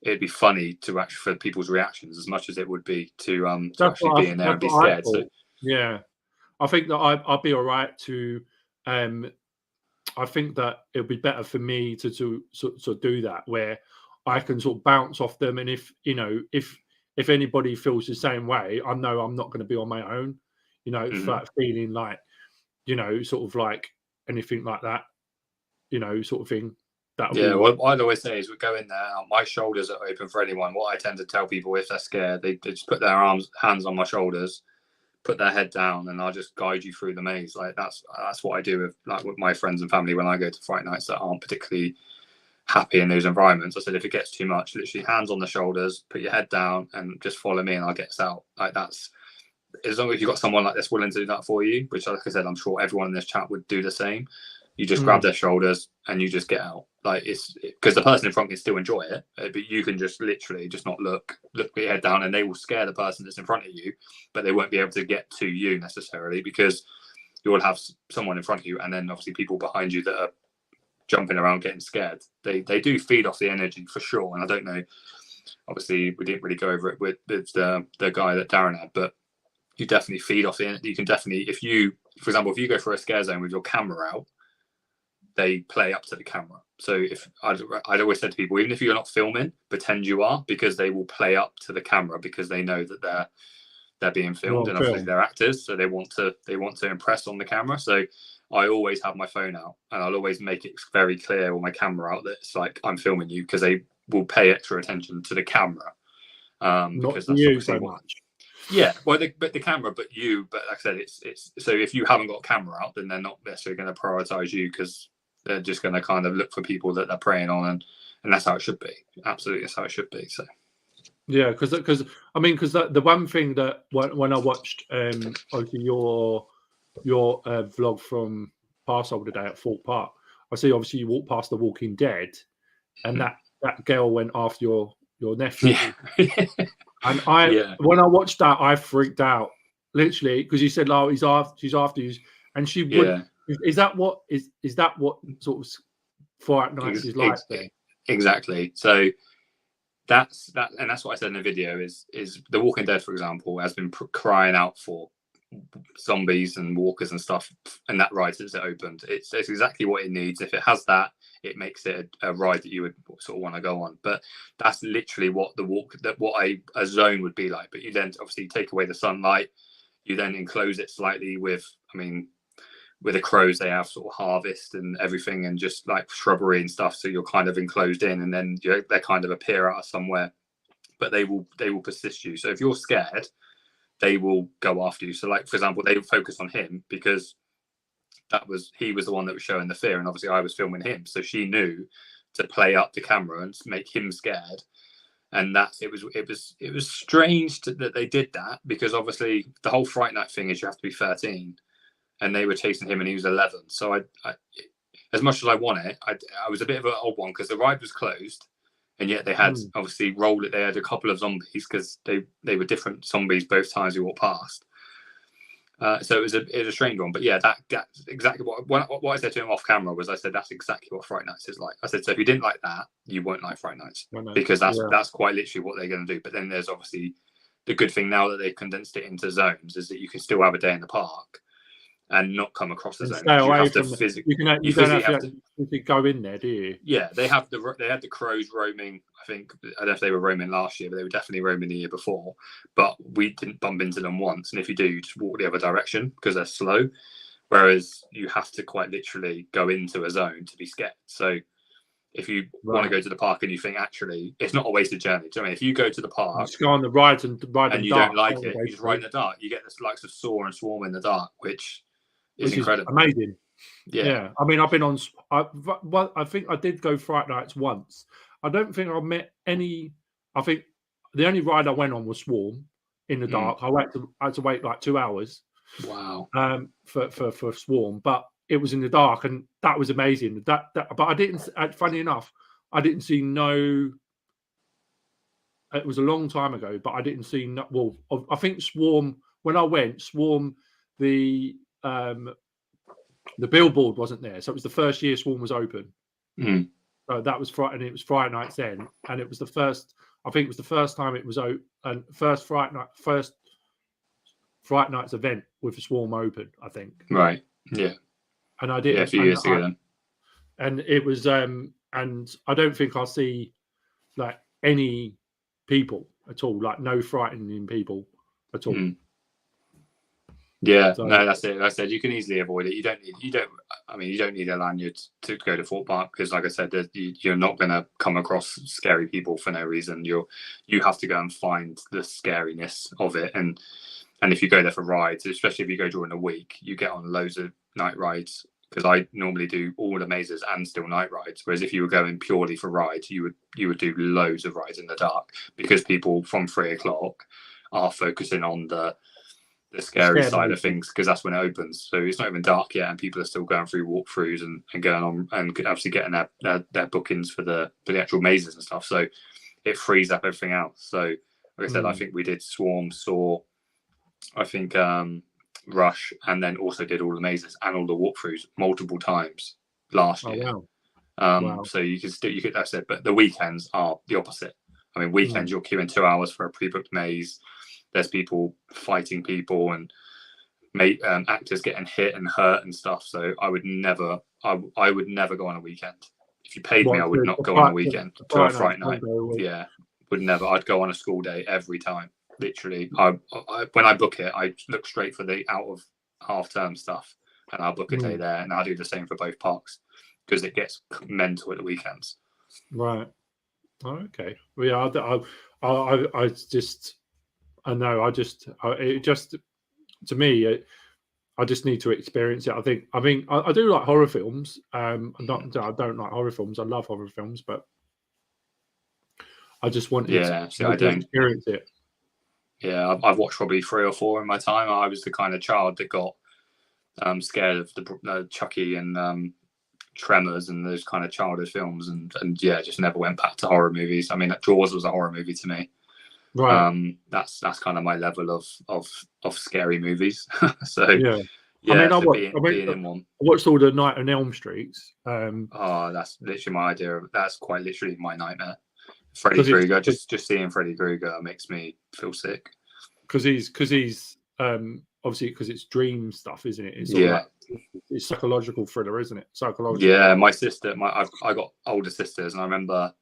it'd be funny to actually for people's reactions as much as it would be to actually be in there and be scared. So yeah, I think that I'd be all right to I think that it would be better for me to do that, where I can sort of bounce off them, and if anybody feels the same way, I know I'm not going to be on my own, feeling like, sort of like anything like that, sort of thing. What I'd always say is we go in there, my shoulders are open for anyone. What I tend to tell people, if they're scared, they just put their hands on my shoulders, put their head down, and I'll just guide you through the maze. Like that's what I do with my friends and family when I go to Fright Nights that aren't particularly happy in those environments. I said, if it gets too much, literally hands on the shoulders, put your head down, and just follow me, and I'll get us out. Like that's, as long as you've got someone like this willing to do that for you, which, like I said, I'm sure everyone in this chat would do the same. You just grab their shoulders and you just get out. Like it's because the person in front can still enjoy it, but you can just literally just not look with your head down, and they will scare the person that's in front of you, but they won't be able to get to you necessarily, because you'll have someone in front of you, and then obviously people behind you that are jumping around getting scared. They do feed off the energy for sure. And I don't know, obviously we didn't really go over it with the guy that Darren had, but you definitely feed off the energy. You can definitely, for example, if you go for a scare zone with your camera out, they play up to the camera. So if I'd always said to people, even if you're not filming, pretend you are, because they will play up to the camera, because they know that they're being filmed, and obviously they're actors, so they want to impress on the camera. So I always have my phone out, and I'll always make it very clear with my camera out that it's like I'm filming you, because they will pay extra attention to the camera. Because that's you so much. Yeah, well, the camera, but like I said, it's so if you haven't got a camera out, then they're not necessarily going to prioritize you, because they're just going to kind of look for people that they're preying on, and that's how it should be. Absolutely, that's how it should be. So. Yeah, because the one thing that when I watched obviously your vlog from Passover today at Thorpe Park, I see obviously you walked past The Walking Dead, and that girl went after your nephew. Yeah. And when I watched that, I freaked out literally, because you said, "Oh, she's after you," and she would. Yeah. Is that what sort of Fright Nights is like? Exactly. So that's what I said in the video. Is The Walking Dead, for example, has been crying out for zombies and walkers and stuff, and that ride as it opened, it's exactly what it needs. If it has that, it makes it a ride that you would sort of want to go on. But that's literally what a zone would be like. But you then obviously take away the sunlight, you then enclose it slightly with, I mean, with the crows, they have sort of harvest and everything, and just like shrubbery and stuff, so you're kind of enclosed in, and then they kind of appear out of somewhere, but they will persist you. So if you're scared, they will go after you. So like, for example, they focus on him because he was the one that was showing the fear, and obviously I was filming him, so she knew to play up the camera and make him scared. And that it was strange that they did that, because obviously the whole Fright Night thing is you have to be 13, and they were chasing him and he was 11. So I as much as I want it, I was a bit of an odd one, because the ride was closed, and yet they had obviously they had a couple of zombies, because they were different zombies both times you walked past. So it was a strange one. But yeah, that's exactly what I said to him off camera was, I said that's exactly what Fright Nights is like. I said, so if you didn't like that, you won't like Fright Nights, because that's quite literally what they're going to do. But then there's obviously the good thing now that they've condensed it into zones, is that you can still have a day in the park and not come across the zone. Stay away you from physically. You don't have to go in there, do you? Yeah, they had the crows roaming. I think, I don't know if they were roaming last year, but they were definitely roaming the year before. But we didn't bump into them once, and if you do, you just walk the other direction because they're slow. Whereas you have to quite literally go into a zone to be scared. So if you want to go to the park and you think actually it's not a wasted journey, do you know what I mean? If you go to the park, you just go on the rides and you don't like it, you just ride in the dark. You get the likes of Saw and Swarm in the dark, which is incredible, amazing. Yeah. I mean, I've been on. I think I did go Fright Nights once. I don't think I met any. I think the only ride I went on was Swarm in the dark. I had to wait like 2 hours. Wow. For Swarm, but it was in the dark, and that was amazing. But I didn't. Funny enough, I didn't see no. It was a long time ago, but I didn't see no. Well, I think Swarm, when I went Swarm, the billboard wasn't there, so it was the first year Swarm was open. So that was Friday, and it was Fright Nights then, and it was the first. I think it was the first time it was open, and first Fright Nights event with the Swarm open, I think. Right. Yeah. And I did a few years ago then. And it was and I don't think I'll see like any people at all, like no frightening people at all. Yeah, so, no, that's it. Like I said, you can easily avoid it. You don't need a lanyard to go to Thorpe Park, because, like I said, you're not going to come across scary people for no reason. You have to go and find the scariness of it, and if you go there for rides, especially if you go during the week, you get on loads of night rides. Because I normally do all the mazes and still night rides. Whereas if you were going purely for rides, you would do loads of rides in the dark, because people from 3 o'clock are focusing on the scary side of things, because that's when it opens. So it's not even dark yet, and people are still going through walkthroughs and going on, and obviously getting their bookings for the actual mazes and stuff. So it frees up everything else. So like I said, I think we did Swarm, Saw, I think Rush, and then also did all the mazes and all the walkthroughs multiple times last year. Wow. So you could, like I said, but the weekends are the opposite. I mean, weekends you're queuing 2 hours for a pre-booked maze. There's people fighting people and actors getting hit and hurt and stuff. So I would never go on a weekend. If you paid me, I would not go on a weekend to a Fright Night. Yeah, would never. I'd go on a school day every time. Literally, when I book it, I look straight for the out of half term stuff, and I'll book a day there, and I'll do the same for both parks, because it gets mental at the weekends. Right. Oh, okay. Well, yeah. To me, I just need to experience it. I do like horror films. I don't like horror films. I love horror films, but I just want to experience it. Yeah, I've watched probably 3 or 4 in my time. I was the kind of child that got scared of the Chucky and Tremors and those kind of childish films, and yeah, just never went back to horror movies. I mean, Jaws was a horror movie to me. Right. That's kind of my level of scary movies. So yeah. I watched all the Night on Elm Streets. That's literally my idea. That's quite literally my nightmare. Freddy Krueger, just seeing Freddy Krueger makes me feel sick. Because he's obviously because it's dream stuff, isn't it? It's all it's psychological thriller, isn't it? Psychological. Yeah, my sister, I got older sisters, and I remember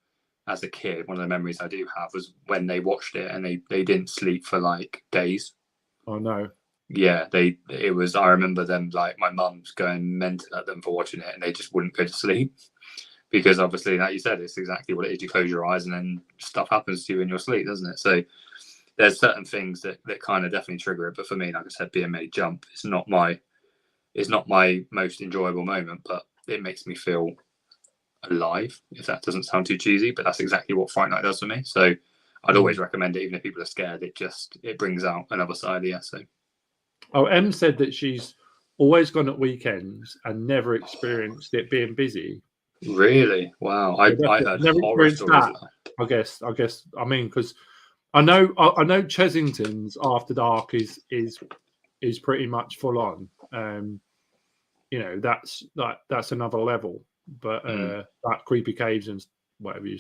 as a kid, one of the memories I do have was when they watched it and they didn't sleep for like days. Oh no. Yeah, I remember them, like my mum's going mental at them for watching it, and they just wouldn't go to sleep because obviously, like you said, it's exactly what it is. You close your eyes and then stuff happens to you in your sleep, doesn't it? So there's certain things that kind of definitely trigger it. But for me, like I said, being made jump, it's not my most enjoyable moment, but it makes me feel alive, if that doesn't sound too cheesy, but that's exactly what Fright Night does for me. So I'd always recommend it, even if people are scared. It brings out another side of the essay. Oh, Em said that she's always gone at weekends and never experienced it being busy. Really? Wow. I heard horror stories that. I guess. I mean, because I know Chesington's After Dark is pretty much full on. You know, that's another level. But that Creepy Caves and whatever you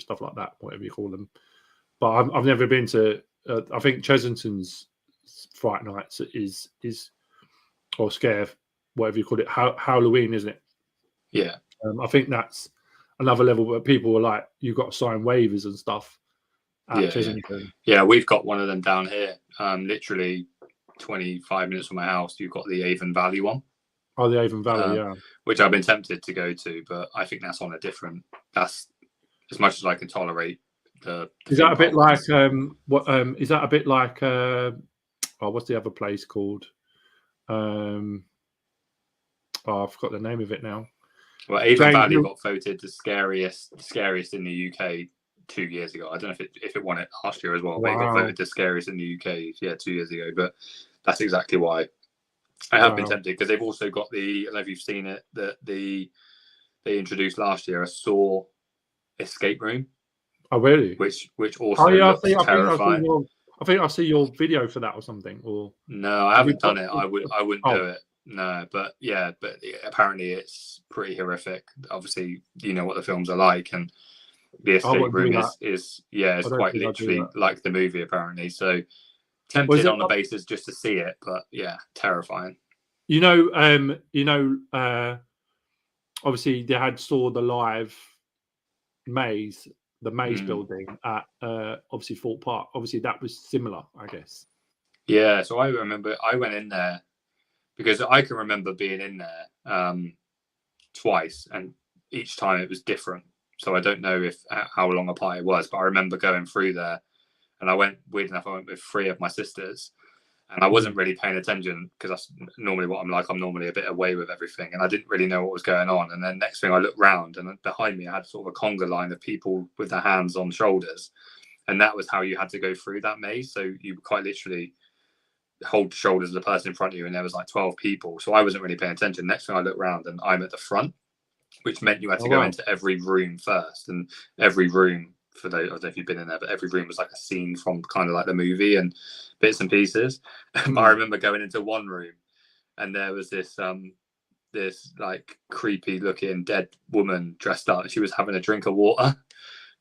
call them. But I've never been to. I think Chesington's Fright Nights is or Scare, whatever you call it, Halloween, isn't it? Yeah. I think that's another level where people were like, you've got to sign waivers and stuff. Yeah, we've got one of them down here. Literally 25 minutes from my house, you've got the Avon Valley one. Oh, the Avon Valley, yeah. Which I've been tempted to go to, but I think that's on a different. That's as much as I can tolerate. Is that a bit like what? Is that a bit like? What's the other place called? I forgot the name of it now. Well, Avon Valley got voted the scariest in the UK 2 years ago. I don't know if it won it last year as well, but it got voted the scariest in the UK 2 years ago. But that's exactly why I have been tempted, because they've also got I don't know if you've seen it, that they introduced last year a Saw escape room. Oh really? Which also looks terrifying. I think I see your video for that or something. Or no, I haven't done it. I wouldn't do it. No, but apparently it's pretty horrific. Obviously, you know what the films are like, and the escape room is quite literally like the movie apparently. So tempted on the basis just to see it, but yeah, terrifying. Obviously they had Saw the live maze. The maze building at obviously Fort Park. Obviously that was similar, I guess. Yeah, so I remember I went in there because I can remember being in there twice, and each time it was different. So I don't know how long apart it was, but I remember going through there, and I went with 3 of my sisters, and I wasn't really paying attention because that's normally what I'm like. I'm normally a bit away with everything, and I didn't really know what was going on. And then next thing I looked round, and behind me I had sort of a conga line of people with their hands on shoulders, and that was how you had to go through that maze. So you quite literally hold the shoulders of the person in front of you, and there was like 12 people. So I wasn't really paying attention. Next thing I looked round, and I'm at the front, which meant you had to go into every room first, and every room, for those, I don't know if you've been in there, but every room was like a scene from kind of like the movie and bits and pieces. I remember going into one room, and there was this like creepy looking dead woman dressed up. She was having a drink of water.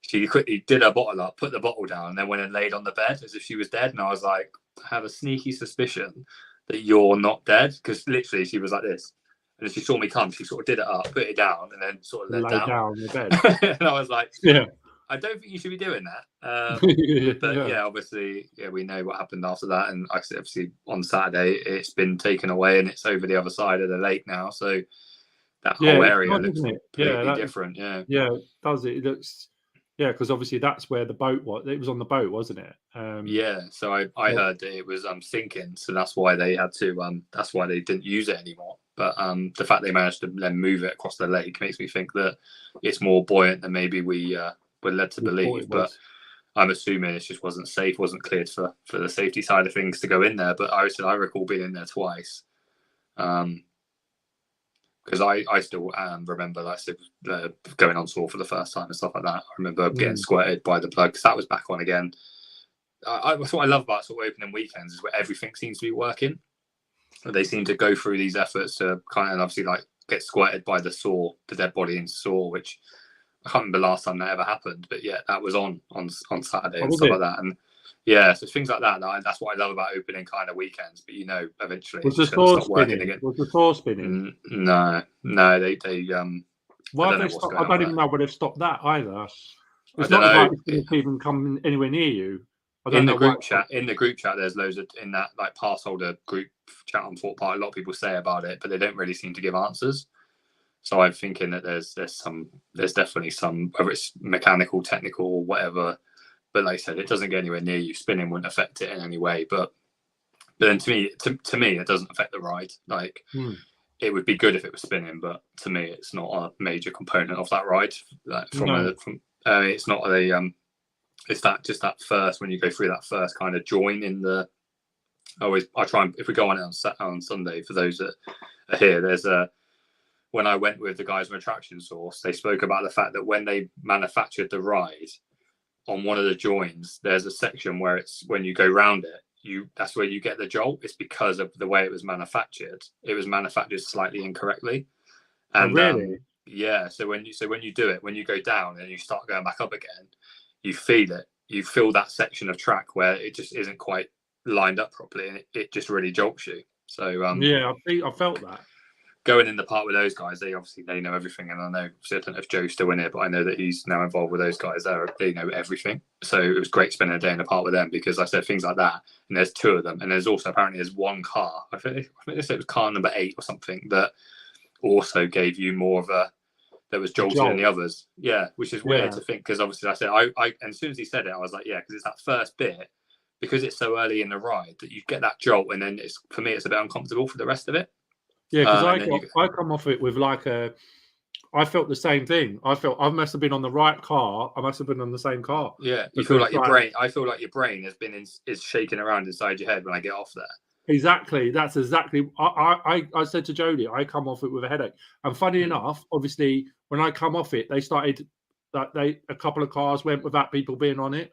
She quickly did her bottle up, put the bottle down, and then went and laid on the bed as if she was dead. And I was like, I have a sneaky suspicion that you're not dead, because literally she was like this. And if she saw me come, she sort of did it up, put it down, and then sort of lay down on the bed. And I was like, yeah, I don't think you should be doing that. But obviously, we know what happened after that. And obviously on Saturday, it's been taken away and it's over the other side of the lake now. So that whole area looks completely different. Yeah, it does. It looks, because obviously that's where the boat was. It was on the boat, wasn't it? So I heard that it was sinking. So that's why they had to. That's why they didn't use it anymore. But the fact they managed to then move it across the lake makes me think that it's more buoyant than maybe we were led to believe. But I'm assuming it just wasn't safe, wasn't cleared for the safety side of things to go in there. But I recall being in there twice, because I still remember like going on Saw for the first time and stuff like that. I remember getting squirted by the plug, because that was back on again. That's what I love about sort of opening weekends, is where everything seems to be working. They seem to go through these efforts to kind of obviously like get squirted by the dead body in Saw, which I can't remember the last time that ever happened, but yeah, that was on Saturday and was stuff it? like that. And yeah, so things like that. That's what I love about opening kind of weekends. But eventually Was it's the just going to saw stop working spinning? again. Was the saw spinning? No, they Why I have don't they know what's stopped? going I on don't there. even know where they've stopped that either. I It's don't not know. like it's going to even come anywhere near you. I don't In know the why. group chat, there's loads of in that like pass holder group chat on Thought Park. A lot of people say about it, but they don't really seem to give answers. So I'm thinking that there's definitely some, whether it's mechanical, technical, or whatever. But like I said, it doesn't get anywhere near you. Spinning wouldn't affect it in any way. But then to me, it doesn't affect the ride. Like it would be good if it was spinning, but to me, it's not a major component of that ride. Like it's not a it's that first, when you go through that first kind of join in the. I try and, if we go on it on Sunday, for those that are here, there's a. When I went with the guys from Attraction Source, they spoke about the fact that when they manufactured the ride, on one of the joins, there's a section where it's when you go round it, that's where you get the jolt. It's because of the way it was manufactured. It was manufactured slightly incorrectly, and really? yeah. So when you do it, when you go down and you start going back up again, you feel it. You feel that section of track where it just isn't quite lined up properly, and it just really jolts you. So Yeah, I felt that. Going in the park with those guys, they know everything, and I know, I don't know if Joe's still in here, but I know that he's now involved with those guys. They know everything, so it was great spending a day in the park with them, because I said things like that, and there's two of them, and there's also apparently there's one car. I think they said it was car number 8 or something, that also gave you more of a, that was joltier than the others. Yeah, which is weird to think, because obviously I said I and as soon as he said it, I was like, yeah, because it's that first bit, because it's so early in the ride that you get that jolt, and then for me it's a bit uncomfortable for the rest of it. Yeah, because I come off it with like I felt the same thing. I felt I must have been on the right car. I must have been on the same car. Yeah, you feel like your brain. I feel like your brain has been is shaking around inside your head when I get off there. Exactly. That's exactly. I said to Jodie, I come off it with a headache. And funny enough, obviously, when I come off it, they started that a couple of cars went without people being on it.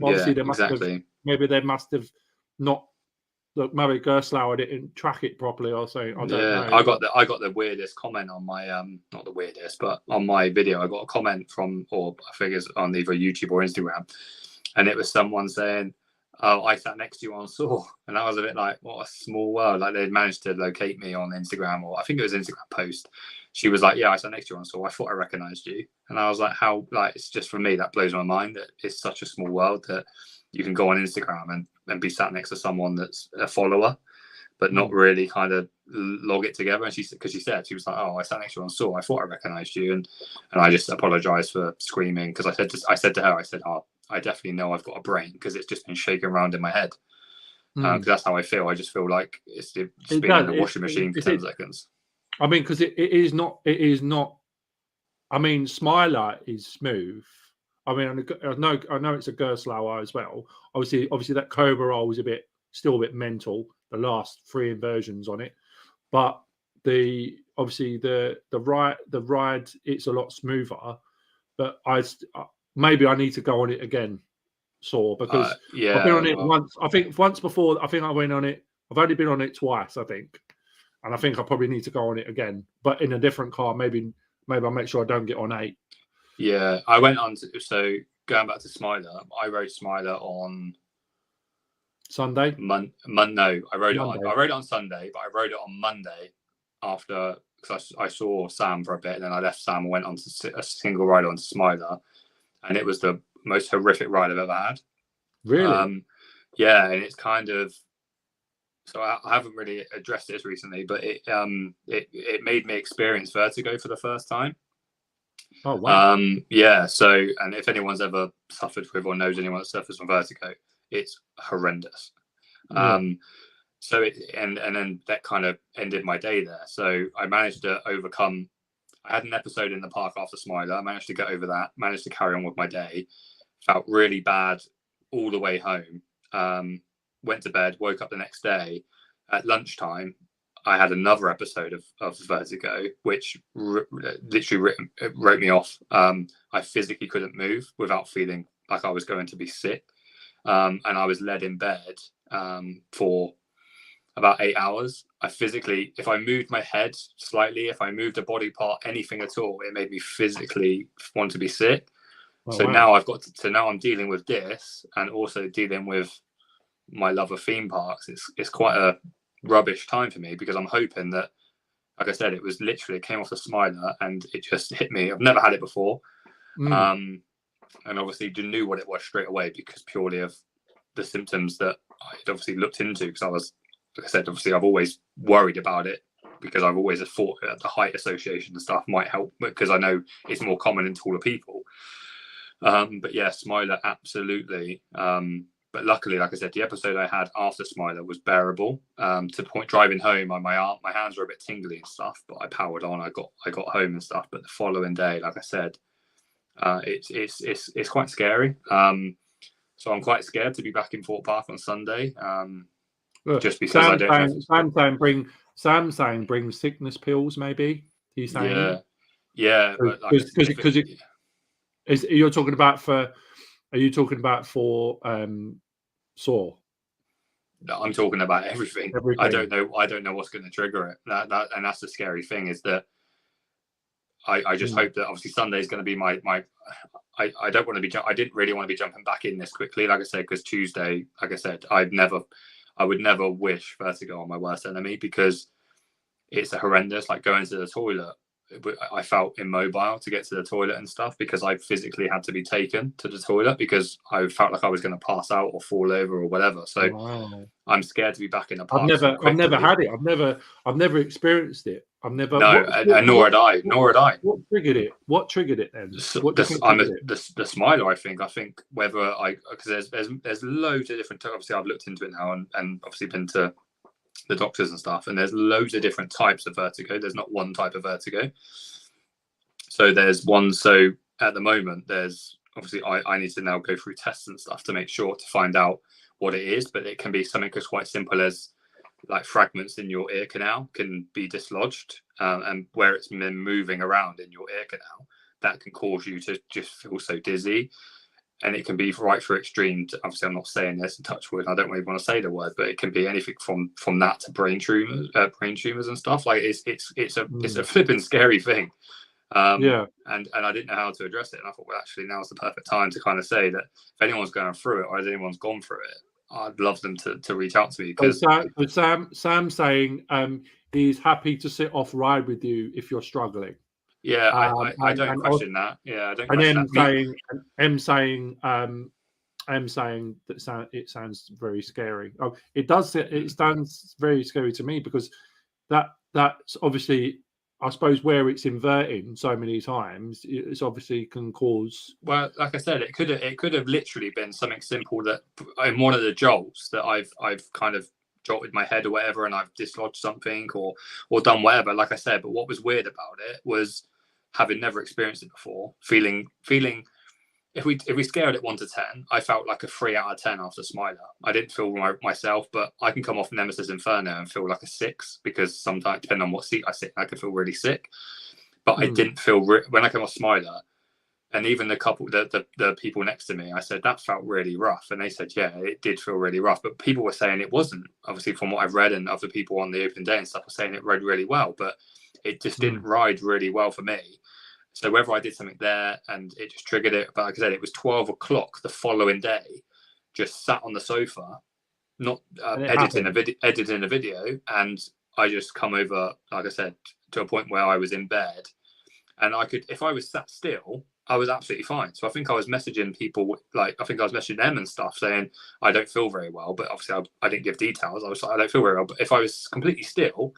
Obviously, they must have. Maybe they must have not. Look, Murray Gerstlauer didn't track it properly or something. I don't know. I got the weirdest comment on my not the weirdest, but on my video, I got a comment from, or I think it's on either YouTube or Instagram, and it was someone saying, "Oh, I sat next to you on Saw," and I was a bit like, "What a small world!" Like they'd managed to locate me on Instagram, or I think it was Instagram post. She was like, "Yeah, I sat next to you on Saw. I thought I recognised you," and I was like, "How?" Like it's just, for me, that blows my mind that it's such a small world that you can go on Instagram and be sat next to someone that's a follower, but not really kind of log it together. And she was like, "Oh, I sat next to you on Saw. I thought I recognised you," and I just apologised for screaming, because I said to her, "Oh, I definitely know I've got a brain, because it's just been shaking around in my head." Because that's how I feel. I just feel like it's been in the washing machine for 10 seconds. I mean, because it is not. I mean, Smiler is smooth. I mean, I know it's a Gerstlauer as well. Obviously that Cobra roll was still a bit mental. The last 3 inversions on it, but the ride it's a lot smoother. But maybe I need to go on it again, Saw, because I've been on it once. I think once before. I think I went on it. I've only been on it twice, I think, and I think I probably need to go on it again, but in a different car. Maybe I'll make sure I don't get on 8. Yeah, I went on so going back to Smiler, I rode Smiler on Sunday. No, I rode it on Sunday, but I rode it on Monday after, because I saw Sam for a bit, and then I left Sam and went on to a single ride on Smiler, and it was the most horrific ride I've ever had. Really? Yeah, and it's kind of, so I haven't really addressed this recently, but it made me experience vertigo for the first time. Oh wow! Yeah. So, and if anyone's ever suffered with or knows anyone that suffers from vertigo, it's horrendous. Yeah. So and then that kind of ended my day there. So I managed to overcome. I had an episode in the park after Smiler. I managed to get over that. Managed to carry on with my day. Felt really bad all the way home. Went to bed. Woke up the next day at lunchtime. I had another episode of vertigo, which literally wrote me off. I physically couldn't move without feeling like I was going to be sick. And I was led in bed for about 8 hours. I physically, if I moved my head slightly, if I moved a body part, anything at all, it made me physically want to be sick. Oh, So wow. now I've got to, so now I'm dealing with this and also dealing with my love of theme parks. It's quite a rubbish time for me because I'm hoping that, like I said, it was literally, it came off the Smiler and it just hit me. I've never had it before. And obviously knew what it was straight away because purely of the symptoms that I'd obviously looked into, because I was, like I said, obviously I've always worried about it because I've always thought that the height association and stuff might help because I know it's more common in taller people. But yeah, Smiler, absolutely. But luckily, like I said, the episode I had after Smiler was bearable. To the point driving home on my arm, my hands were a bit tingly and stuff, but I powered on. I got home and stuff. But the following day, like I said, it's quite scary. So I'm quite scared to be back in Thorpe Park on Sunday. Just because I don't know. Sam's saying bring sickness pills, maybe. He's saying, yeah, because you're talking about for. Are you talking about for sore? No, I'm talking about everything. I don't know what's going to trigger it. And that's the scary thing is that I just hope that obviously Sunday is going to be my. I don't want to be. I didn't really want to be jumping back in this quickly, like I said, because Tuesday, like I said, I would never wish vertigo on my worst enemy because it's horrendous. Like going to the toilet, I felt immobile to get to the toilet and stuff because I physically had to be taken to the toilet because I felt like I was going to pass out or fall over or whatever. So I'm scared to be back in the park. I've never had it. I've never experienced it. I've never. No, nor had I. What triggered it? What triggered it then? The Smiler. I think whether because there's loads of different. Obviously, I've looked into it now and obviously been to the doctors and stuff, and there's loads of different types of vertigo. There's not one type of vertigo. So there's one. So at the moment, there's obviously I need to now go through tests and stuff to make sure to find out what it is, but it can be something as quite simple as like fragments in your ear canal can be dislodged, and where it's been moving around in your ear canal, that can cause you to just feel so dizzy. And it can be right through extreme to, obviously I'm not saying this in touch wood, I don't really want to say the word, but it can be anything from that to brain tumors and stuff. Like it's a flipping scary thing. And I didn't know how to address it, and I thought, well, actually now's the perfect time to kind of say that if anyone's going through it or if anyone's gone through it, I'd love them to reach out to me because Sam's saying he's happy to sit off ride with you if you're struggling. Yeah, I don't question that. Yeah, I don't question that. I'm saying that it sounds very scary. Oh, it does. It sounds very scary to me because that's obviously, I suppose, where it's inverting so many times, it's obviously can cause. Well, like I said, it could have literally been something simple that in one of the jolts that I've kind of jolted my head or whatever, and I've dislodged something or done whatever. Like I said, but what was weird about it was having never experienced it before, feeling. If we scaled it 1 to 10, I felt like a 3 out of 10 after Smiler. I didn't feel myself, but I can come off Nemesis Inferno and feel like a 6 because sometimes, depending on what seat I sit in, I can feel really sick. But I didn't feel when I came off Smiler, and even the people next to me, I said that felt really rough, and they said, yeah, it did feel really rough. But people were saying it wasn't. Obviously, from what I've read, and other people on the open day and stuff were saying it rode really well, but it just didn't ride really well for me. So whether I did something there and it just triggered it, but like I said, it was 12 o'clock the following day, just sat on the sofa, not editing a video, and I just come over, like I said, to a point where I was in bed, and I could, if I was sat still, I was absolutely fine. So I think I was messaging people, I was messaging them and stuff saying I don't feel very well, but obviously I didn't give details. I was like, I don't feel very well, but if I was completely still,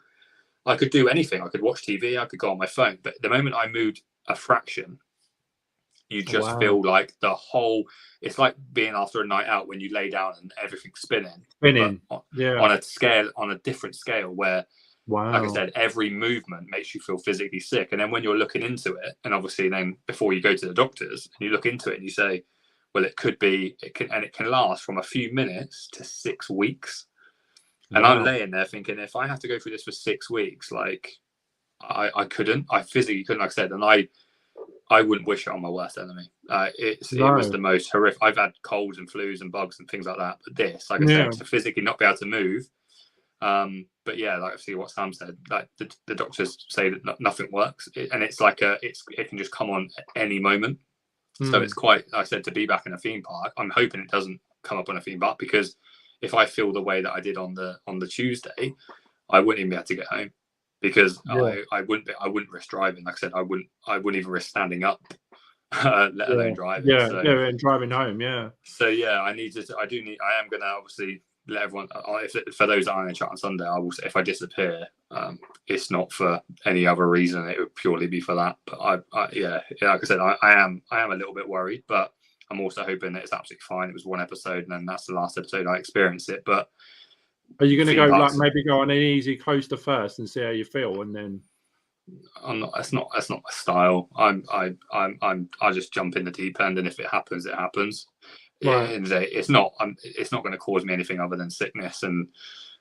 I could do anything. I could watch TV, I could go on my phone, but the moment I moved a fraction, you just feel like the whole, it's like being after a night out when you lay down and everything's spinning on a different scale where like I said, every movement makes you feel physically sick. And then when you're looking into it, and obviously then before you go to the doctors and you look into it and you say, well, it can last from a few minutes to 6 weeks. And I'm laying there thinking, if I have to go through this for 6 weeks, like I physically couldn't, like I said, and I wouldn't wish it on my worst enemy. It was the most horrific. I've had colds and flus and bugs and things like that, but this, like I said, to physically not be able to move, But yeah, like obviously what Sam said, like the doctors say that nothing works, and it's like it can just come on at any moment. So it's quite, like I said, to be back in a theme park. I'm hoping it doesn't come up on a theme park, because if I feel the way that I did on the Tuesday, I wouldn't even be able to get home, because I wouldn't risk driving. Like I said, I wouldn't even risk standing up, let alone driving. And driving home. Yeah. So yeah, I am going to obviously let everyone. For those that are in the chat on Sunday, I will say if I disappear, it's not for any other reason. It would purely be for that. But like I said, I am a little bit worried, but I'm also hoping that it's absolutely fine. It was one episode, and then that's the last episode I experienced it. But are you going to go maybe go on an easy coaster first and see how you feel, and then? I'm not. That's not my style. I just jump in the deep end, and if it happens, it happens. Right. It's not going to cause me anything other than sickness and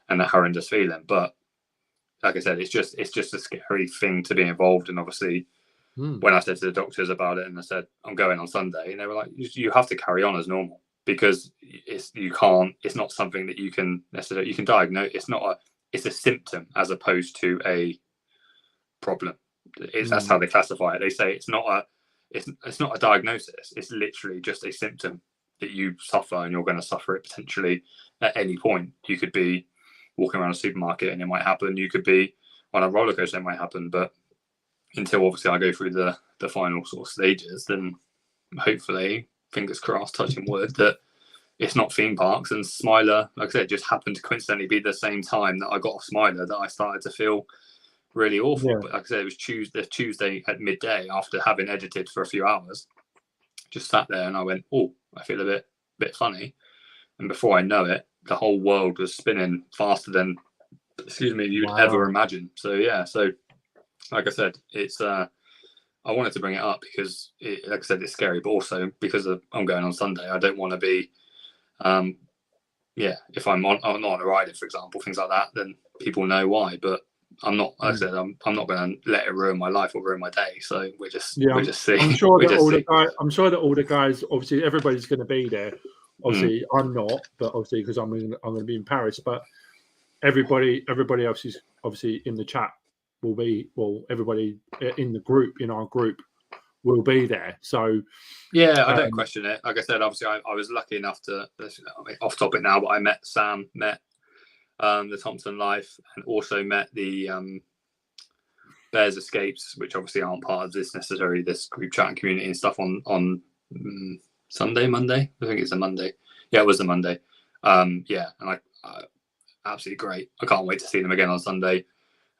a horrendous feeling. But like I said, it's just a scary thing to be involved in. Obviously, when I said to the doctors about it, and I said I'm going on Sunday, and they were like, "You have to carry on as normal, because it's not something that you can diagnose. It's a symptom as opposed to a problem. That's how they classify it. They say it's not a diagnosis. It's literally just a symptom that you suffer, and you're going to suffer it potentially at any point. You could be walking around a supermarket and it might happen. You could be on a roller coaster, it might happen. But until obviously I go through the final sort of stages, then hopefully, fingers crossed, touching wood, that it's not theme parks. And Smiler, like I said, just happened to coincidentally be the same time that I got off Smiler that I started to feel really awful. Yeah. But like I said, it was Tuesday at midday, after having edited for a few hours. Just sat there and I went, "Oh, I feel a bit funny." And before I know it, the whole world was spinning faster than you'd ever imagine. So yeah, like I said, it's I wanted to bring it up because like I said, it's scary, but also because I'm going on Sunday, I don't want to be if I'm not on a rider, for example, things like that, then people know why. But I'm not. Like I said, I'm not going to let it ruin my life or ruin my day. So we're just seeing. I'm sure that all the guys, obviously, everybody's going to be there. Obviously, I'm not, but obviously because I'm going to be in Paris. But everybody else is obviously in the chat will be. Well, everybody in our group will be there. So yeah, I don't question it. Like I said, obviously, I was lucky enough to. Off topic now, but I met Sam, the Thompson Life, and also met the Bears Escapes, which obviously aren't part of this group chat and community and stuff on Monday. I think it's a Monday. Yeah, it was a Monday. And I absolutely great. I can't wait to see them again on Sunday.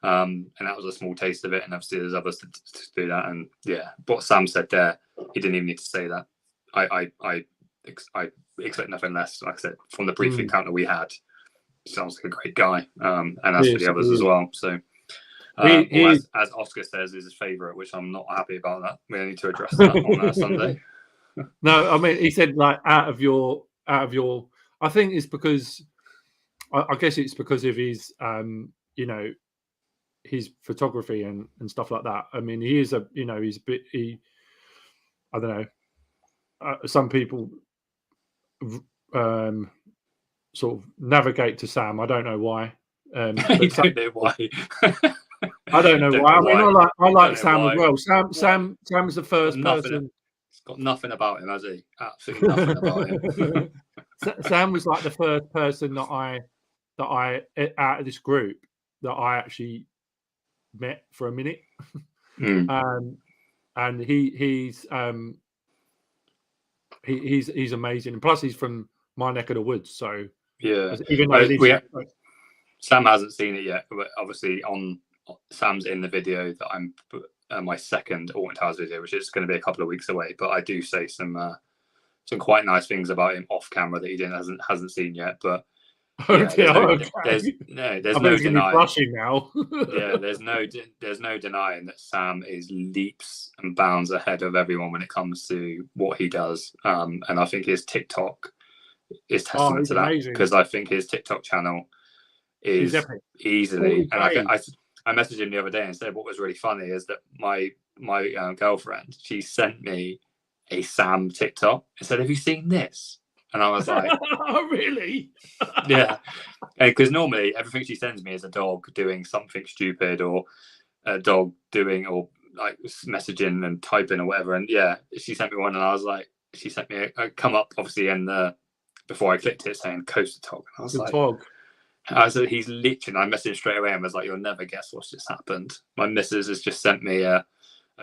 And that was a small taste of it. And obviously there's others to do that. And yeah, what Sam said there, he didn't even need to say that. I expect nothing less. Like I said, from the brief encounter we had, sounds like a great guy. And as for the others as well. So as Oscar says, is his favourite, which I'm not happy about that. We need to address that on Sunday. No, I mean, he said like out of your. I think it's because, I guess it's because of his, his photography and stuff like that. I mean, he is he's a bit. I don't know. Some people sort of navigate to Sam. I don't know why. I don't know why. I don't know why. I mean, I like Sam as well. Sam was the first person. He's got nothing about him, has he? Absolutely nothing about him. Sam was like the first person that I out of this group that I actually met for a minute. And he's amazing, and plus he's from my neck of the woods. So yeah, even though Sam hasn't seen it yet, but obviously Sam's in the video that I'm my second Alton Towers video, which is going to be a couple of weeks away. But I do say some quite nice things about him off camera that he hasn't seen yet. But there's no denying now. Yeah, there's no denying that Sam is leaps and bounds ahead of everyone when it comes to what he does. And I think his TikTok is testament to that, because I think his TikTok channel is easily. And I messaged him the other day and said what was really funny is that my girlfriend, she sent me a Sam TikTok and said, "Have you seen this?" And I was like, oh, really? yeah. Because normally everything she sends me is a dog doing something stupid, or a dog doing, or like messaging and typing or whatever. And yeah, she sent me one, and I was like, she sent me a come up, obviously, in the, before I clicked it, saying Coaster Tog. And I was The like, Tog. he's literally, I messaged straight away and was like, you'll never guess what's just happened. My missus has just sent me a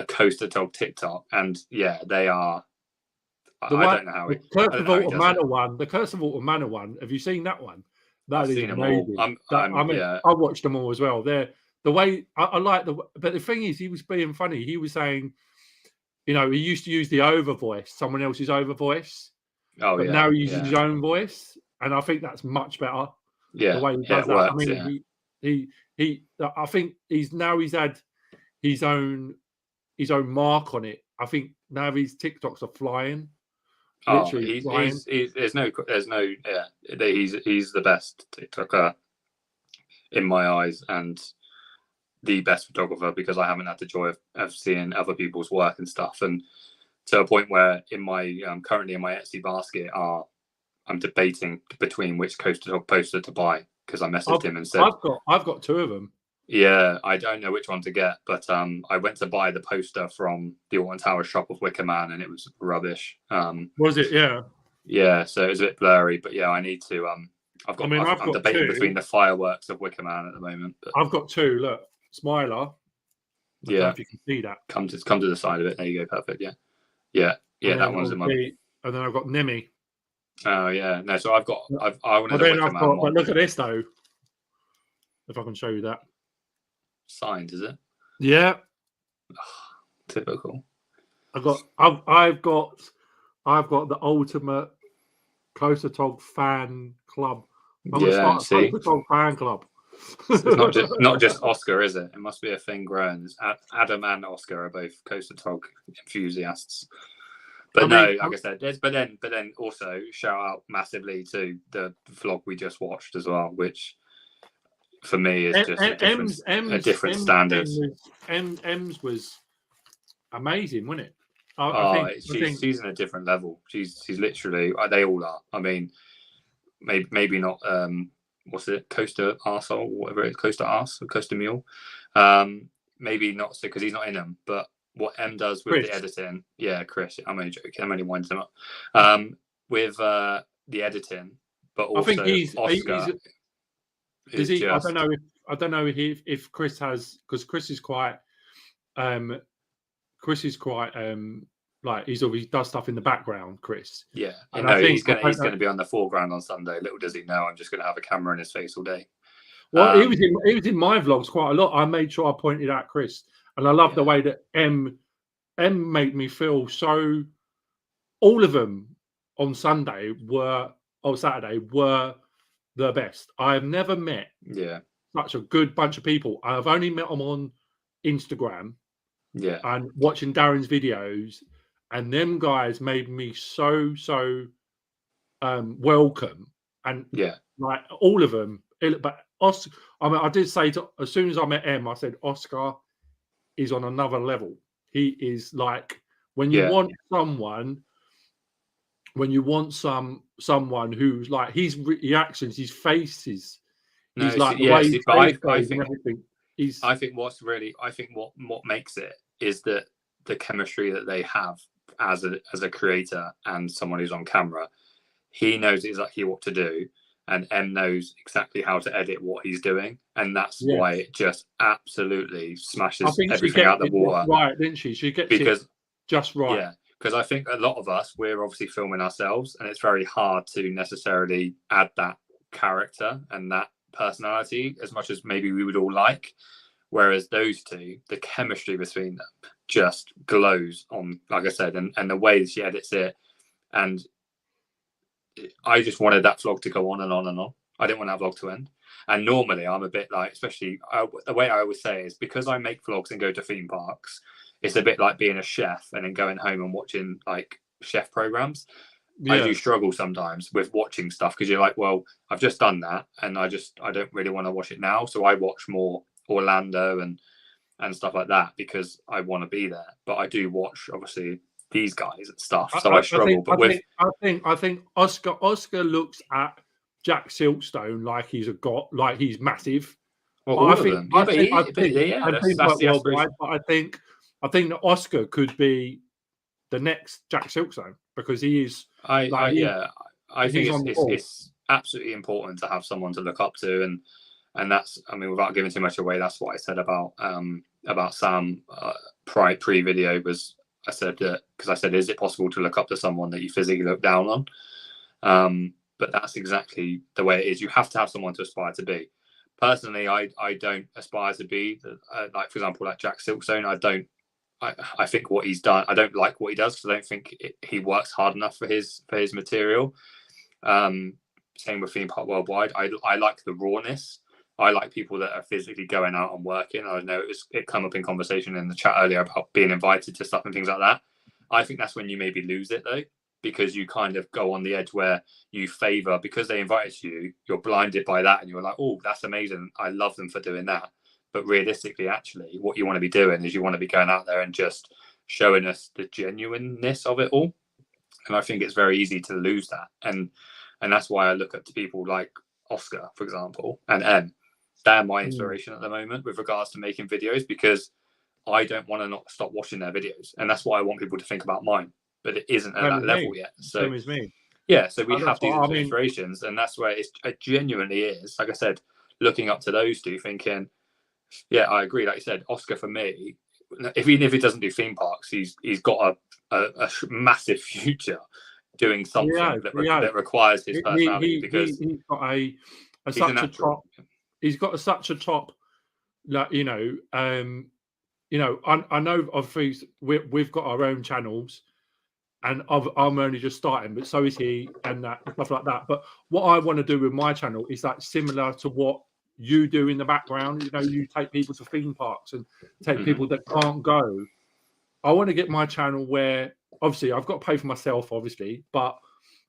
Coaster Tog TikTok, and yeah, they are. I don't know how The he. Curse I don't of know how he Alton does it. Manor one. The Curse of Alton Manor one. Have you seen that one? That I've is seen them all. amazing. Yeah. I watched them all as well. They're the way I like the. But the thing is, he was being funny. He was saying, he used to use the over voice, someone else's over voice, Oh but yeah. now he uses his own voice, and I think that's much better. Yeah. The way he does it that. works, I mean, he. I think he's had his own mark on it. I think now his TikToks are flying. Literally flying. There's no yeah. He's the best TikToker in my eyes, and the best photographer, because I haven't had the joy of seeing other people's work and stuff, and to a point where in my currently in my Etsy basket I'm debating between which Coaster Tog poster to buy, because I messaged him and said I've got two of them. Yeah, I don't know which one to get, but I went to buy the poster from the Alton Towers shop of Wicker Man, and it was rubbish. Was it? Yeah. Yeah, so it was a bit blurry, but yeah, I need to. I'm got debating two. between the fireworks of Wicker Man at the moment. But I've got two. Look, Smiler. I don't know if you can see that. Come to the side of it. There you go. Perfect. Yeah. That one's in my. And then I've got Nemi. Oh yeah, no. So I wanted the Wicker Man one. But look at this though. If I can show you that. Signed, is it? Yeah. Typical. I've got the ultimate Coaster Tog fan club. I'm gonna start a Coaster Tog fan club. It's not just Oscar, is it? It must be a thing growing. Adam and Oscar are both Coaster Tog enthusiasts. But like I said, but then also shout out massively to the vlog we just watched as well, which for me is just a different standard. Ems was amazing, wasn't it? She's in a different level. She's literally, they all are. I mean, maybe not. What's it? Coaster Arsehole, whatever it is, Coaster Arse or Coaster Mule. Maybe not so, because he's not in them. But what M does with the editing, Chris. I'm only joking. I'm only winding him up. With the editing, but also I think he's Oscar. Is he? I don't know if Chris has, because Chris is quite like he does stuff in the background, Chris. Yeah, and I think he's going to be on the foreground on Sunday. Little does he know, I'm just going to have a camera in his face all day. Well, he was in my vlogs quite a lot. I made sure I pointed out Chris, and I love the way that M made me feel so. All of them on Saturday were the best. I have never met such a good bunch of people. I've only met them on Instagram and watching Darren's videos, and them guys made me so welcome, and like all of them. But Oscar, I did say as soon as I met M, I said Oscar is on another level. He is like, when you want someone. When you want someone who's like, his reactions, his faces, he's like the way his face goes and everything. I think what makes it is that the chemistry that they have as a creator and someone who's on camera. He knows exactly what to do, and M knows exactly how to edit what he's doing, and that's why it just absolutely smashes everything out the water. Right, didn't she? She gets it just right. Yeah. Because I think a lot of us, we're obviously filming ourselves, and it's very hard to necessarily add that character and that personality as much as maybe we would all like. Whereas those two, the chemistry between them just glows on, like I said, and the way that she edits it. And I just wanted that vlog to go on and on and on. I didn't want that vlog to end. And normally I'm a bit like, especially the way I always say is, because I make vlogs and go to theme parks, it's a bit like being a chef and then going home and watching like chef programs. I do struggle sometimes with watching stuff, because you're like, well, I've just done that, and I don't really want to watch it now. So I watch more Orlando and stuff like that because I want to be there. But I do watch obviously these guys and stuff. So I struggle. I think Oscar looks at Jack Silkstone like he's a god, like he's massive. Well, all of them. Yeah, that's the aspiration. But I think that Oscar could be the next Jack Silkstone because he is. I think it's absolutely important to have someone to look up to, and that's, I mean, without giving too much away, that's what I said about Sam pre-video was, I said that because I said, is it possible to look up to someone that you physically look down on? But that's exactly the way it is. You have to have someone to aspire to be. Personally, I don't aspire to be like, for example, like Jack Silkstone. I think what he's done, I don't like what he does because I don't think he works hard enough for his material. Same with Theme Park Worldwide. I like the rawness. I like people that are physically going out and working. I know it come up in conversation in the chat earlier about being invited to stuff and things like that. I think that's when you maybe lose it though, because you kind of go on the edge where you favor, because they invited you, you're blinded by that and you're like, oh, that's amazing. I love them for doing that. But realistically, actually, what you want to be doing is you want to be going out there and just showing us the genuineness of it all. And I think it's very easy to lose that. And that's why I look up to people like Oscar, for example, and Em. They're my inspiration at the moment with regards to making videos, because I don't want to not stop watching their videos. And that's why I want people to think about mine. But it isn't at that level yet. So same as me. Yeah, so we have these inspirations, and that's where it genuinely is. Like I said, looking up to those two, thinking, yeah, I agree. Like you said, Oscar for me, even if he doesn't do theme parks, he's got a massive future doing something that requires his personality, because he's got he's got such a top, like, I know obviously we've got our own channels. And I'm only just starting, but so is he, and stuff like that. But what I want to do with my channel is that similar to what you do in the background. You take people to theme parks and take people that can't go. I want to get my channel where, obviously, I've got to pay for myself, obviously, but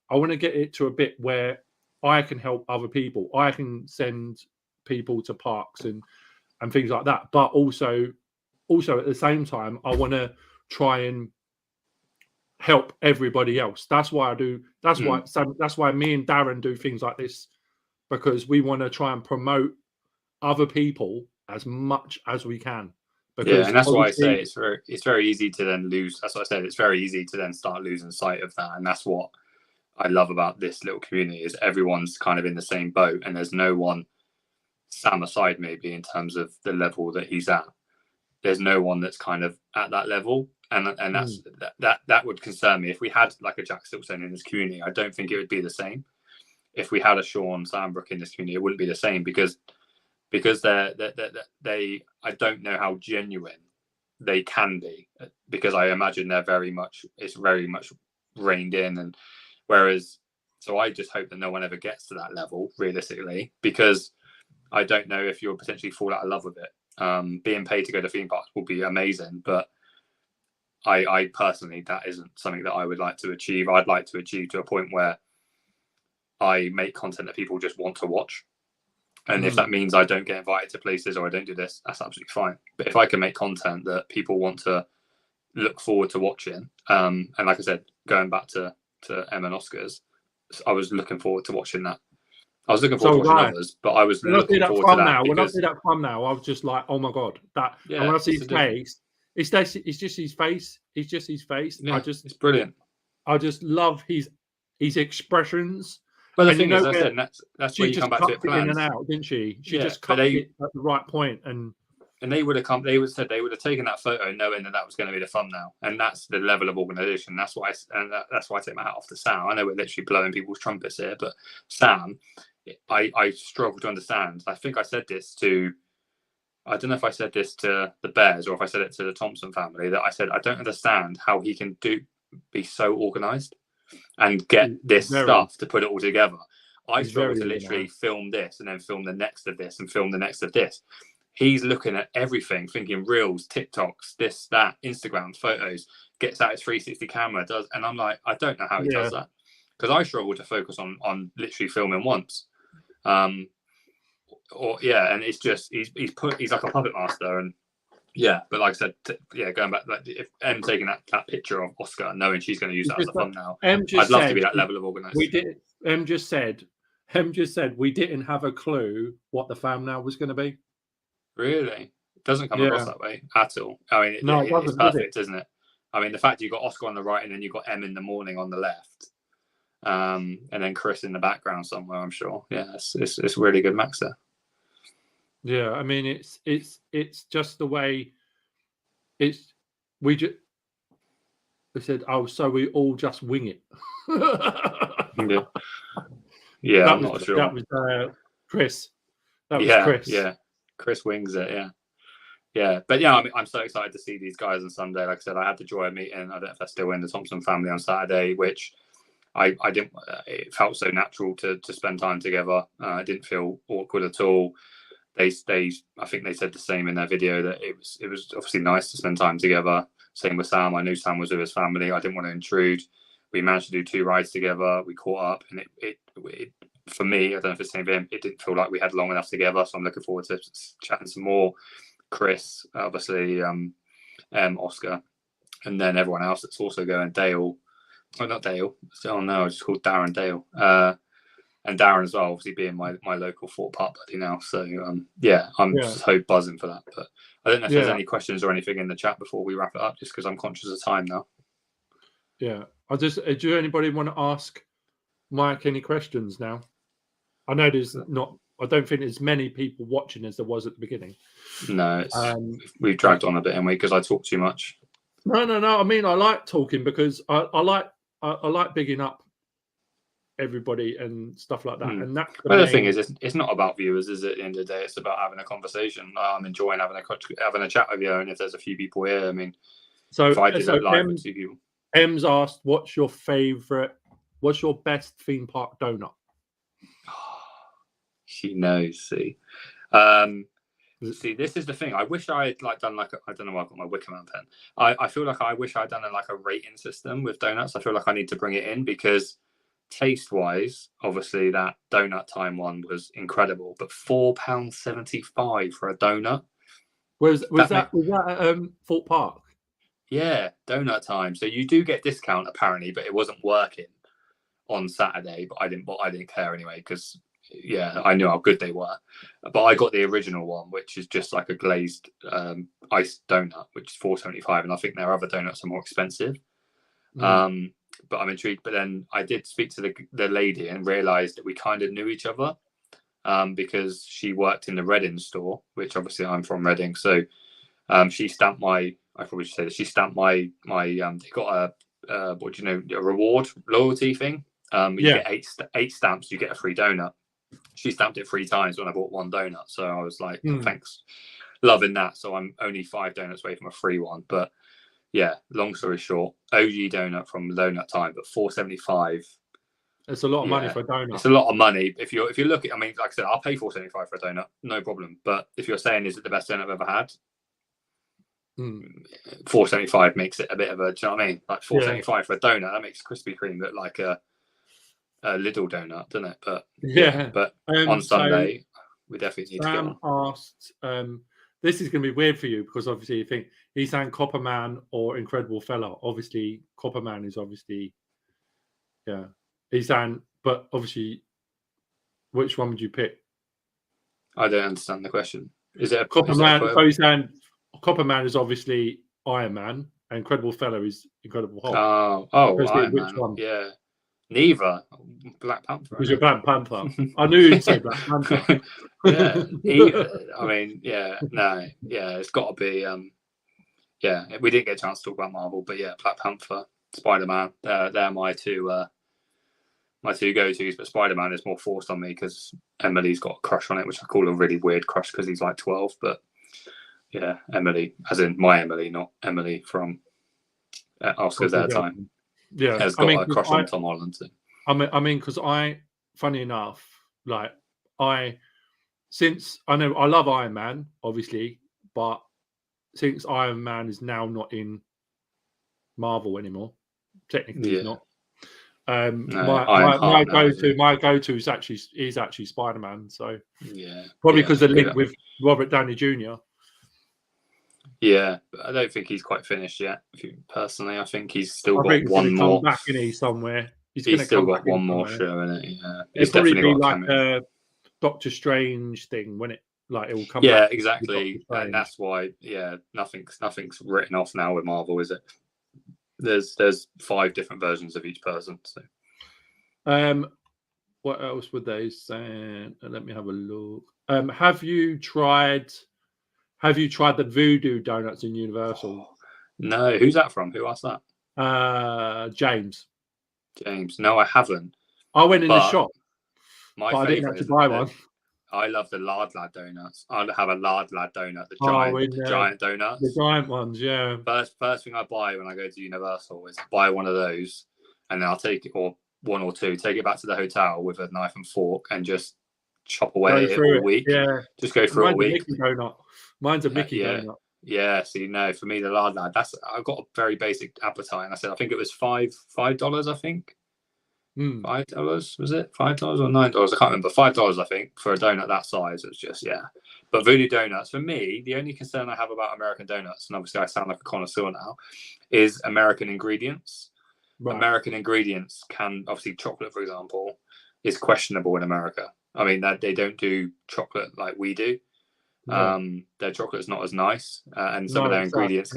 I want to get it to a bit where I can help other people. I can send people to parks and things like that. But also at the same time, I want to try and help everybody else. That's why I do. That's why me and Darren do things like this, because we want to try and promote other people as much as we can. Because and that's why I say it's very easy to then lose. That's what I said. It's very easy to then start losing sight of that, and that's what I love about this little community is everyone's kind of in the same boat, and there's no one, Sam aside maybe, in terms of the level that he's at. There's no one that's kind of at that level. And that's that would concern me. If we had like a Jack Silkstone in this community, I don't think it would be the same. If we had a Sean Sandbrook in this community, it wouldn't be the same, because they I don't know how genuine they can be, because I imagine it's very much reined in, and whereas so I just hope that no one ever gets to that level realistically, because I don't know if you'll potentially fall out of love with it. Being paid to go to theme parks will be amazing, but I personally, that isn't something that I would like to achieve. I'd like to achieve to a point where I make content that people just want to watch. And if that means I don't get invited to places or I don't do this, that's absolutely fine. But if I can make content that people want to look forward to watching, and like I said, going back to Em and Oscar's, I was looking forward to watching that. I was looking forward to watching others, but I was looking forward to that. When I see that thumbnail, I was just like, oh my God. And when I see his face, it's just his face. It's just his face. Yeah, it's brilliant. I just love his expressions. But the thing is, I said, that's where you come back to it. In and out, didn't she? She just cut it at the right point, and they would have come. They would have taken that photo knowing that was going to be the thumbnail, and that's the level of organisation. That's why I take my hat off to Sam. I know we're literally blowing people's trumpets here, but Sam, I struggle to understand. I think I said this to. I don't know if I said this to the Bears or if I said it to the Thompson family, that I said I don't understand how he can be so organised and get this stuff to put it all together. I struggle to literally film this and then film the next of this and film the next of this. He's looking at everything, thinking reels, TikToks, this, that, Instagram, photos, gets out his 360 camera, and I'm like, I don't know how he does that, because I struggle to focus on literally filming once. And it's just he's like a puppet master, and Yeah, but like I said, going back, like if M taking that picture of Oscar, knowing she's going to use that as a thumbnail, I'd love to be that level of organised. We did. M just said we didn't have a clue what the thumbnail was going to be. Really, it doesn't come across that way at all. I mean, it's perfect, isn't it? I mean, the fact you've got Oscar on the right and then you've got M in the morning on the left, and then Chris in the background somewhere. I'm sure. Yeah, it's really good max there. Yeah, I mean, it's just the way we said, oh, so we all just wing it. Yeah, I'm not sure. That was Chris. That was Chris. Yeah, Chris wings it. Yeah. But yeah, I'm so excited to see these guys on Sunday. Like I said, I had the joy of meeting. I don't know if they're still in the Thompson family on Saturday, which I didn't. It felt so natural to spend time together. I didn't feel awkward at all. I think they said the same in their video, that it was obviously nice to spend time together. Same with Sam. I knew Sam was with his family. I didn't want to intrude. We managed to do 2 rides together. We caught up, and it for me, I don't know if it's the same for him, it didn't feel like we had long enough together. So I'm looking forward to chatting some more. Chris, obviously, Oscar, and then everyone else that's also going. Dale, not Dale. Oh no, it's called Darren Dale. And Darren as well, obviously being my local Fort Park buddy now. So I'm so buzzing for that. But I don't know if there's any questions or anything in the chat before we wrap it up, just because I'm conscious of time now. Yeah, do anybody want to ask Mike any questions now? I know there's not. I don't think there's many people watching as there was at the beginning. No, we've dragged on a bit, haven't we? Because I talk too much. No. I mean, I like talking because I like bigging up everybody and stuff like that. And that. The thing is, it's not about viewers, is it? At the end of the day, it's about having a conversation. I'm enjoying having a chat with you, and if there's a few people here, I mean, if I did it live with 2 people. Em's asked, "What's your best theme park donut?" She knows. See, this is the thing. I wish I had done I don't know. I've got my Wickerman pen. I feel like I wish I'd done a rating system with donuts. I feel like I need to bring it in because taste wise, obviously that donut time one was incredible. But £4.75 for a donut. Was that at Fort Park? Yeah, donut time. So you do get discount apparently, but it wasn't working on Saturday. But I didn't care anyway because I knew how good they were. But I got the original one, which is just like a glazed iced donut, which is £4.75, and I think their other donuts are more expensive. But I'm intrigued. But then I did speak to the lady and realised that we kind of knew each other because she worked in the Reading store, which obviously I'm from Reading, so she stamped my. I probably should say that she stamped my. They got a reward loyalty thing. You get eight stamps, you get a free donut. She stamped it 3 times when I bought 1 donut, so I was like, thanks, loving that. So I'm only 5 donuts away from a free one. But yeah, long story short, OG donut from Donut Time, but £4.75. It's a lot of money for a donut. It's a lot of money. If you look at, I mean, like I said, I'll pay £4.75 for a donut, no problem. But if you're saying is it the best donut I've ever had, £4.75 makes it a bit of a. Do you know what I mean? Like £4.75 for a donut, that makes Krispy Kreme look like a little donut, doesn't it? But but on Sunday, we definitely need to get on. Asked, this is going to be weird for you because obviously you think he's saying Copperman or Incredible Fella. Obviously, Copperman is obviously, he's saying, but obviously, which one would you pick? I don't understand the question. Is it a Copperman? So he's saying Copperman is obviously Iron Man, and Incredible Fella is Incredible Hulk. Iron which Man. one? Yeah. Neither. Black Panther. Was your Black Panther? I knew you'd say Black Panther. I mean, it's got to be. We didn't get a chance to talk about Marvel, but Black Panther, Spider-Man. They're my two go-tos. But Spider-Man is more forced on me because Emily's got a crush on it, which I call a really weird crush because he's like 12. But Emily, as in my Emily, not Emily from Oscar's Airtime. Yeah, has got a crush on Tom Holland too. I mean, because funny enough, since I know I love Iron Man, obviously, but since Iron Man is now not in Marvel anymore, technically he's not. My go-to is actually Spider-Man. So probably because the link with Robert Downey Jr. Yeah, but I don't think he's quite finished yet. Personally, I think he's still I got think he's one going to come more. back in he somewhere. He's going He's to still come back got in one more somewhere. show in it. Yeah, he's It'll probably definitely be got a like cameo. a Doctor Strange thing when it will come Yeah, back. exactly. And that's why, yeah, nothing's written off now with Marvel, is it? There's 5 different versions of each person. So What else would they say? Let me have a look. Have you tried the Voodoo Donuts in Universal? No, who's that from? Who asked that? James. James. No, I haven't. I went in the shop, but I didn't actually buy one. I love the Lard Lad donuts. I'd have a Lard Lad donut, the giant donuts. The giant ones, yeah. First thing I buy when I go to Universal is buy one of those, and then I'll take it, or 1 or 2, take it back to the hotel with a knife and fork and just chop away it all week. Yeah. Just go through a week. Mine's a Mickey donut. Yeah, see, no, for me, the Lard Lad, I've got a very basic appetite. And I think it was $5, I think. $5, was it? $5 or $9? I can't remember. $5, I think, for a donut that size. It's just, yeah. But Voodoo Donuts, for me, the only concern I have about American donuts, and obviously I sound like a connoisseur now, is American ingredients. Right. American ingredients can, obviously, chocolate, for example, is questionable in America. I mean, they don't do chocolate like we do. Their chocolate is not as nice, and some of their ingredients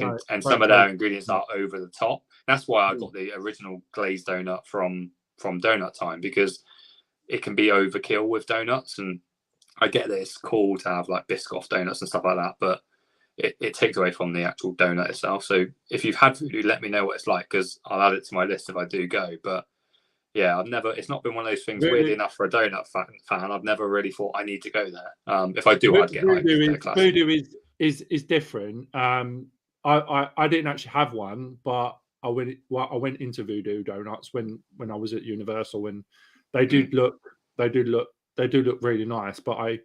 are over the top. That's why I got the original glazed donut from Donut Time, because it can be overkill with donuts, and I get that it's cool to have like Biscoff donuts and stuff like that, but it takes away from the actual donut itself. So if you've had Voodoo, let me know what it's like, because I'll add it to my list if I do go. But yeah, it's not been one of those things. Weird enough for a donut fan. I've never really thought I need to go there. If I do, I'd get Voodoo is different. I didn't actually have one, but I went into Voodoo Donuts when I was at Universal, and they do look really nice. But I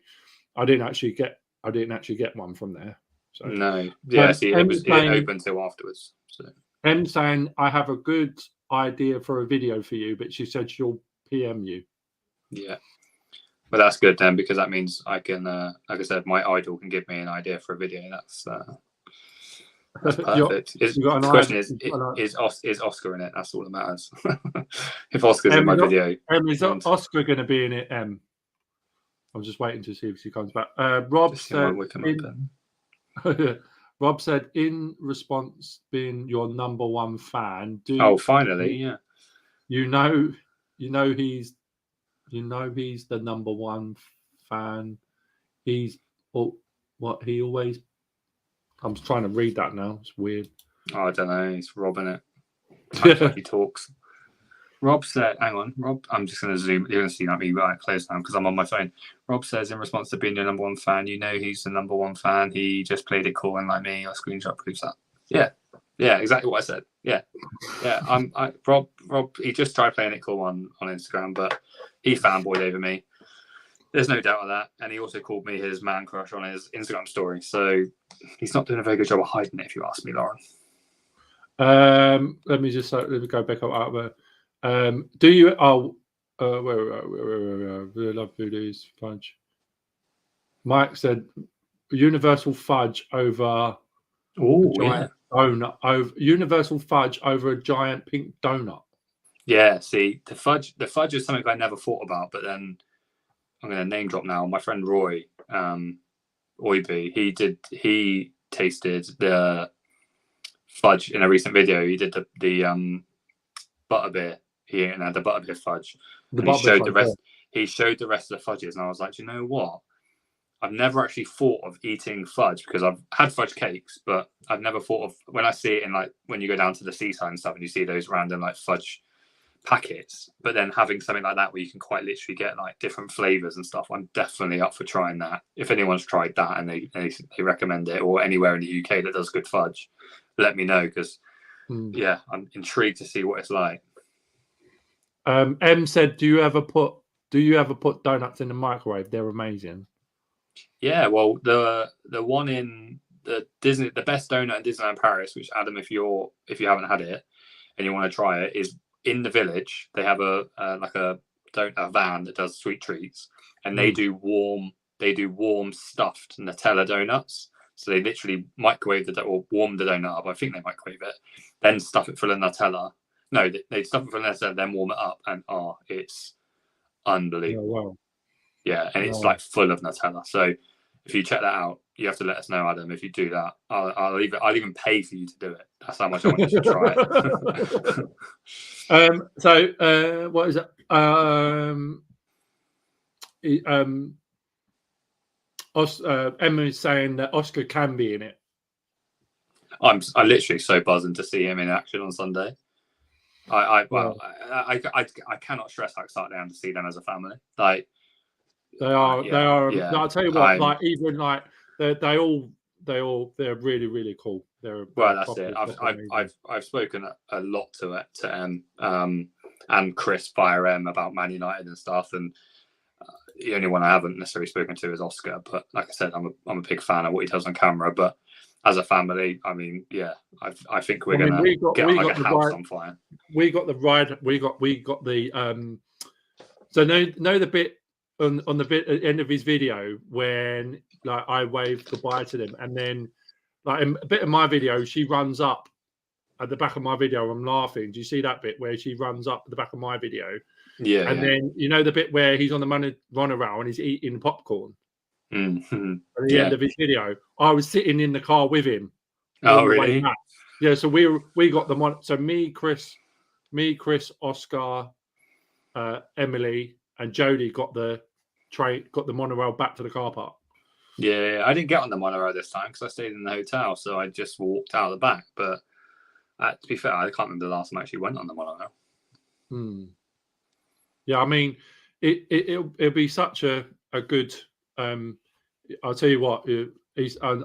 didn't actually get one from there. So no, yeah. See, it didn't open until afterwards. So M saying I have a good idea for a video for you, but she said she'll PM you. Yeah, well, that's good then, because that means I can, like I said, my idol can give me an idea for a video. That's perfect. The question is Oscar in it? That's all that matters. If Oscar's in my video, is Oscar going to be in it? I'm just waiting to see if she comes back. Rob said. Rob said, in response, being your number one fan. Finally, yeah. You know he's the number one fan. He's what he always. I'm trying to read that now. It's weird. I don't know. He's robbing it. Like he talks. Rob said, hang on, Rob, I'm just going to zoom. You're going to see that me right close now because I'm on my phone. Rob says, in response to being your number one fan, you know he's the number one fan. He just played it cool and like me. Your screenshot proves that. Yeah, exactly what I said. Yeah. Rob, he just tried playing it cool on Instagram, but he fanboyed over me. There's no doubt of that. And he also called me his man crush on his Instagram story. So he's not doing a very good job of hiding it, if you ask me, Lauren. Let me go back up out there. Do you? Where love Voodoo's fudge. Mike said Universal fudge over donut. Universal fudge over a giant pink donut. Yeah, see, the fudge is something I never thought about, but then I'm going to name drop now. My friend Roy, Oiby, he tasted the fudge in a recent video. He did the butterbeer. He had the butterbeer fudge. He showed the rest. Yeah. He showed the rest of the fudges, and I was like, you know what? I've never actually thought of eating fudge, because I've had fudge cakes, but I've never thought of, when I see it in, like, when you go down to the seaside and stuff and you see those random like fudge packets, but then having something like that where you can quite literally get like different flavors and stuff, I'm definitely up for trying that. If anyone's tried that and they recommend it, or anywhere in the UK that does good fudge, let me know, because yeah, I'm intrigued to see what it's like. M said, do you ever put donuts in the microwave? They're amazing. Yeah, well, the one in the best donut in Disneyland Paris, which, Adam, if you haven't had it and you want to try it, is in the Village. They have a van that does sweet treats, and they do warm stuffed Nutella donuts. So they literally microwave the or warm the donut up. I think they microwave it, then stuff it full of Nutella. No, they stuff it full of Nutella, then warm it up, and it's unbelievable. Oh, wow. Yeah, and it's Wow. like full of Nutella. So if you check that out, you have to let us know, Adam. If you do that, I'll even pay for you to do it. That's how much I want you to try it. So what is it? Emma is saying that Oscar can be in it. I'm literally so buzzing to see him in action on Sunday. I cannot stress how excited I am to see them as a family. Like they are. Yeah. I'll tell you what. Like even like they're really, really cool. That's it. I've spoken a lot to Em and Chris via Em about Man United and stuff, and the only one I haven't necessarily spoken to is Oscar. But like I said, I'm a big fan of what he does on camera. But as a family, I mean, yeah, I think we're gonna get like a house on fire. We got the ride. We got the So know the bit on the bit at the end of his video when like I waved goodbye to them, and then like in a bit of my video, she runs up at the back of my video. I'm laughing. Do you see that bit where she runs up at the back of my video? Yeah. And then you know the bit where he's on the runaround and he's eating popcorn. Mm-hmm. At the end of his video, I was sitting in the car with him. Oh, really? Yeah. So we got the one. So me, Chris, Oscar, Emily, and Jodie got the monorail back to the car park. Yeah, I didn't get on the monorail this time because I stayed in the hotel, so I just walked out the back. But to be fair, I can't remember the last time I actually went on the monorail. Yeah, I mean, it'll be such a good. I'll tell you what,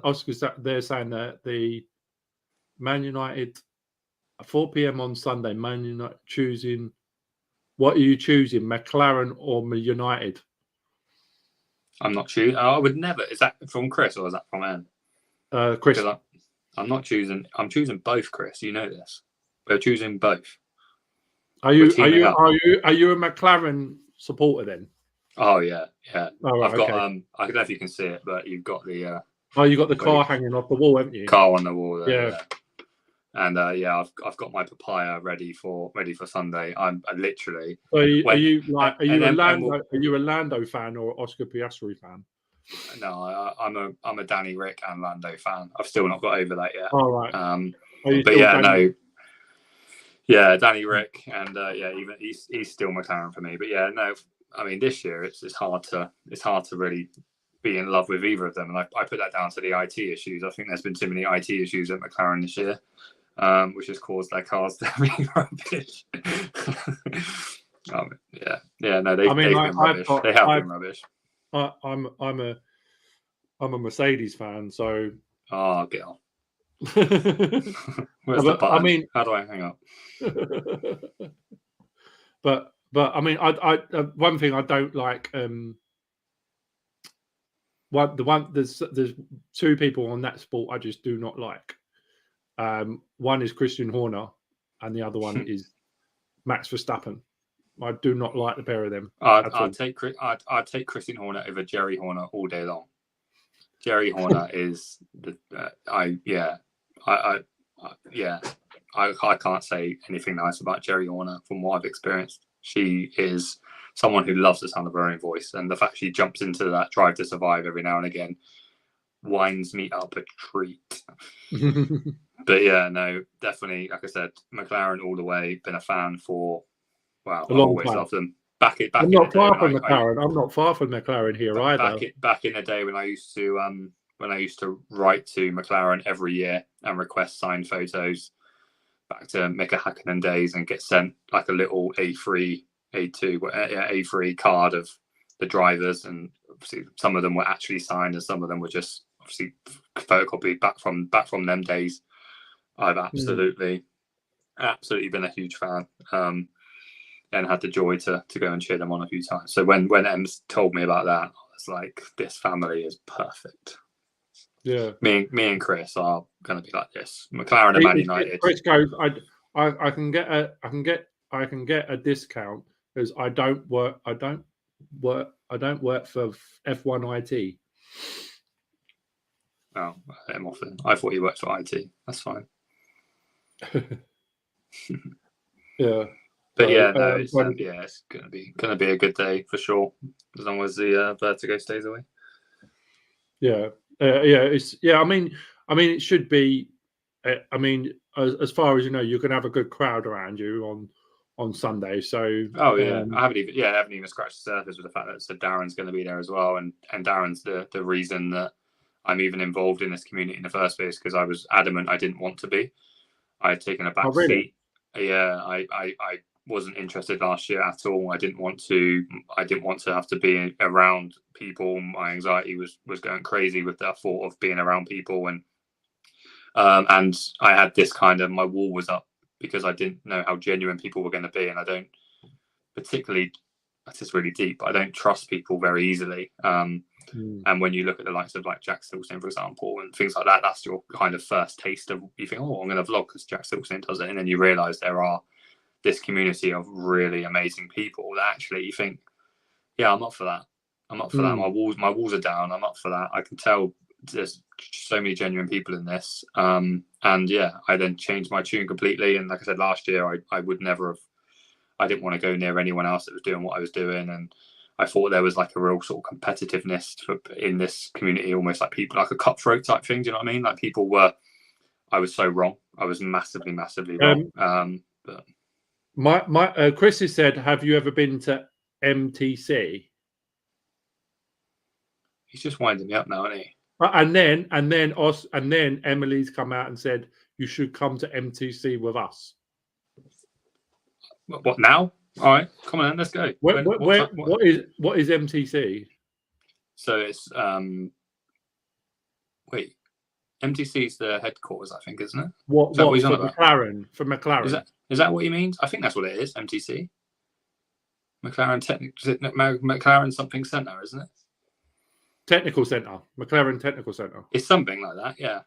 Oscar's they're saying that the Man United at 4 p.m. on Sunday. Man United choosing. What are you choosing, McLaren or United? I'm not choosing. I would never. Is that from Chris or is that from Em? Chris. I'm not choosing. I'm choosing both, Chris. You know this. We're choosing both. Are you a McLaren supporter then? Oh yeah. Oh, right, I've got I don't know if you can see it, but you've got the you got the car hanging off the wall, haven't you? Car on the wall there, yeah. And I've got my papaya ready for Sunday. I'm literally. So are you a Lando fan or Oscar Piastri fan? No, I'm a Danny Rick and Lando fan. I've still not got over that yet. All right. But yeah, no. Yeah, Danny Rick, and even he's still McLaren for me. But yeah, no. I mean, this year it's hard to really be in love with either of them, and I put that down to the IT issues. I think there's been too many IT issues at McLaren this year, which has caused their cars to be rubbish. No, they've been rubbish. They have been rubbish. I'm a Mercedes fan, so. Oh, get on. Where's the button? I mean, how do I hang up? But I mean, I one thing I don't like. There's two people on that sport I just do not like. One is Christian Horner, and the other one is Max Verstappen. I do not like the pair of them. I'd take Christian Horner over Jerry Horner all day long. Jerry Horner is I can't say anything nice about Jerry Horner from what I've experienced. She is someone who loves the sound of her own voice, and the fact she jumps into that Drive to Survive every now and again winds me up a treat. But yeah, no, definitely, like I said, McLaren all the way. Been a fan for I've always loved them. I'm not far from McLaren. I'm not far from McLaren here either. Back in the day when I used to write to McLaren every year and request signed photos, back to Mika Hakkinen days, and get sent like a little A3 card of the drivers, and obviously some of them were actually signed and some of them were just obviously photocopied back from them days. I've absolutely been a huge fan. And had the joy to go and cheer them on a few times. So when Ems told me about that, I was like, this family is perfect. Yeah. Me and Chris are going to be like this. McLaren and Man United. Chris goes, I can get a discount because I don't work for F1 IT. Oh, let him off then. I thought he worked for IT. That's fine. Yeah. But So, yeah, no, it's gonna be a good day for sure, as long as the vertigo stays away. Yeah, I mean, it should be. I mean, as far as you know, you're going to have a good crowd around you on Sunday. So, oh yeah, I haven't even scratched the surface with the fact that Darren's going to be there as well, and Darren's the reason that I'm even involved in this community in the first place, because I was adamant I didn't want to be. I had taken a back seat. Yeah, I wasn't interested last year at all. I didn't want to have to be around people. My anxiety was going crazy with that thought of being around people, and I had this kind of, my wall was up because I didn't know how genuine people were going to be, and I don't particularly, that's just really deep, but I don't trust people very easily. And when you look at the likes of like Jack Silverstein, for example, and things like that, that's your kind of first taste of, you think, oh, I'm going to vlog because Jack Silverstein does it, and then you realize there are this community of really amazing people that actually you think, yeah, I'm up for that. I'm up for that. My walls are down. I'm up for that. I can tell there's so many genuine people in this. And yeah, I then changed my tune completely. And like I said, last year, I would never have, I didn't want to go near anyone else that was doing what I was doing. And I thought there was like a real sort of competitiveness in this community, almost like people, like a cutthroat type thing. Do you know what I mean? Like people were, I was so wrong. I was massively wrong. But my Chris has said, have you ever been to MTC? He's just winding me up now, isn't he? And then Emily's come out and said you should come to MTC with us. What now? All right, come on, then, let's go. What is MTC? So it's wait, MTC is the headquarters, I think, isn't it? What for McLaren? For McLaren, is that what he means? I think that's what it is. MTC, McLaren something centre, isn't it? Technical Centre, McLaren Technical Centre. It's something like that, yeah.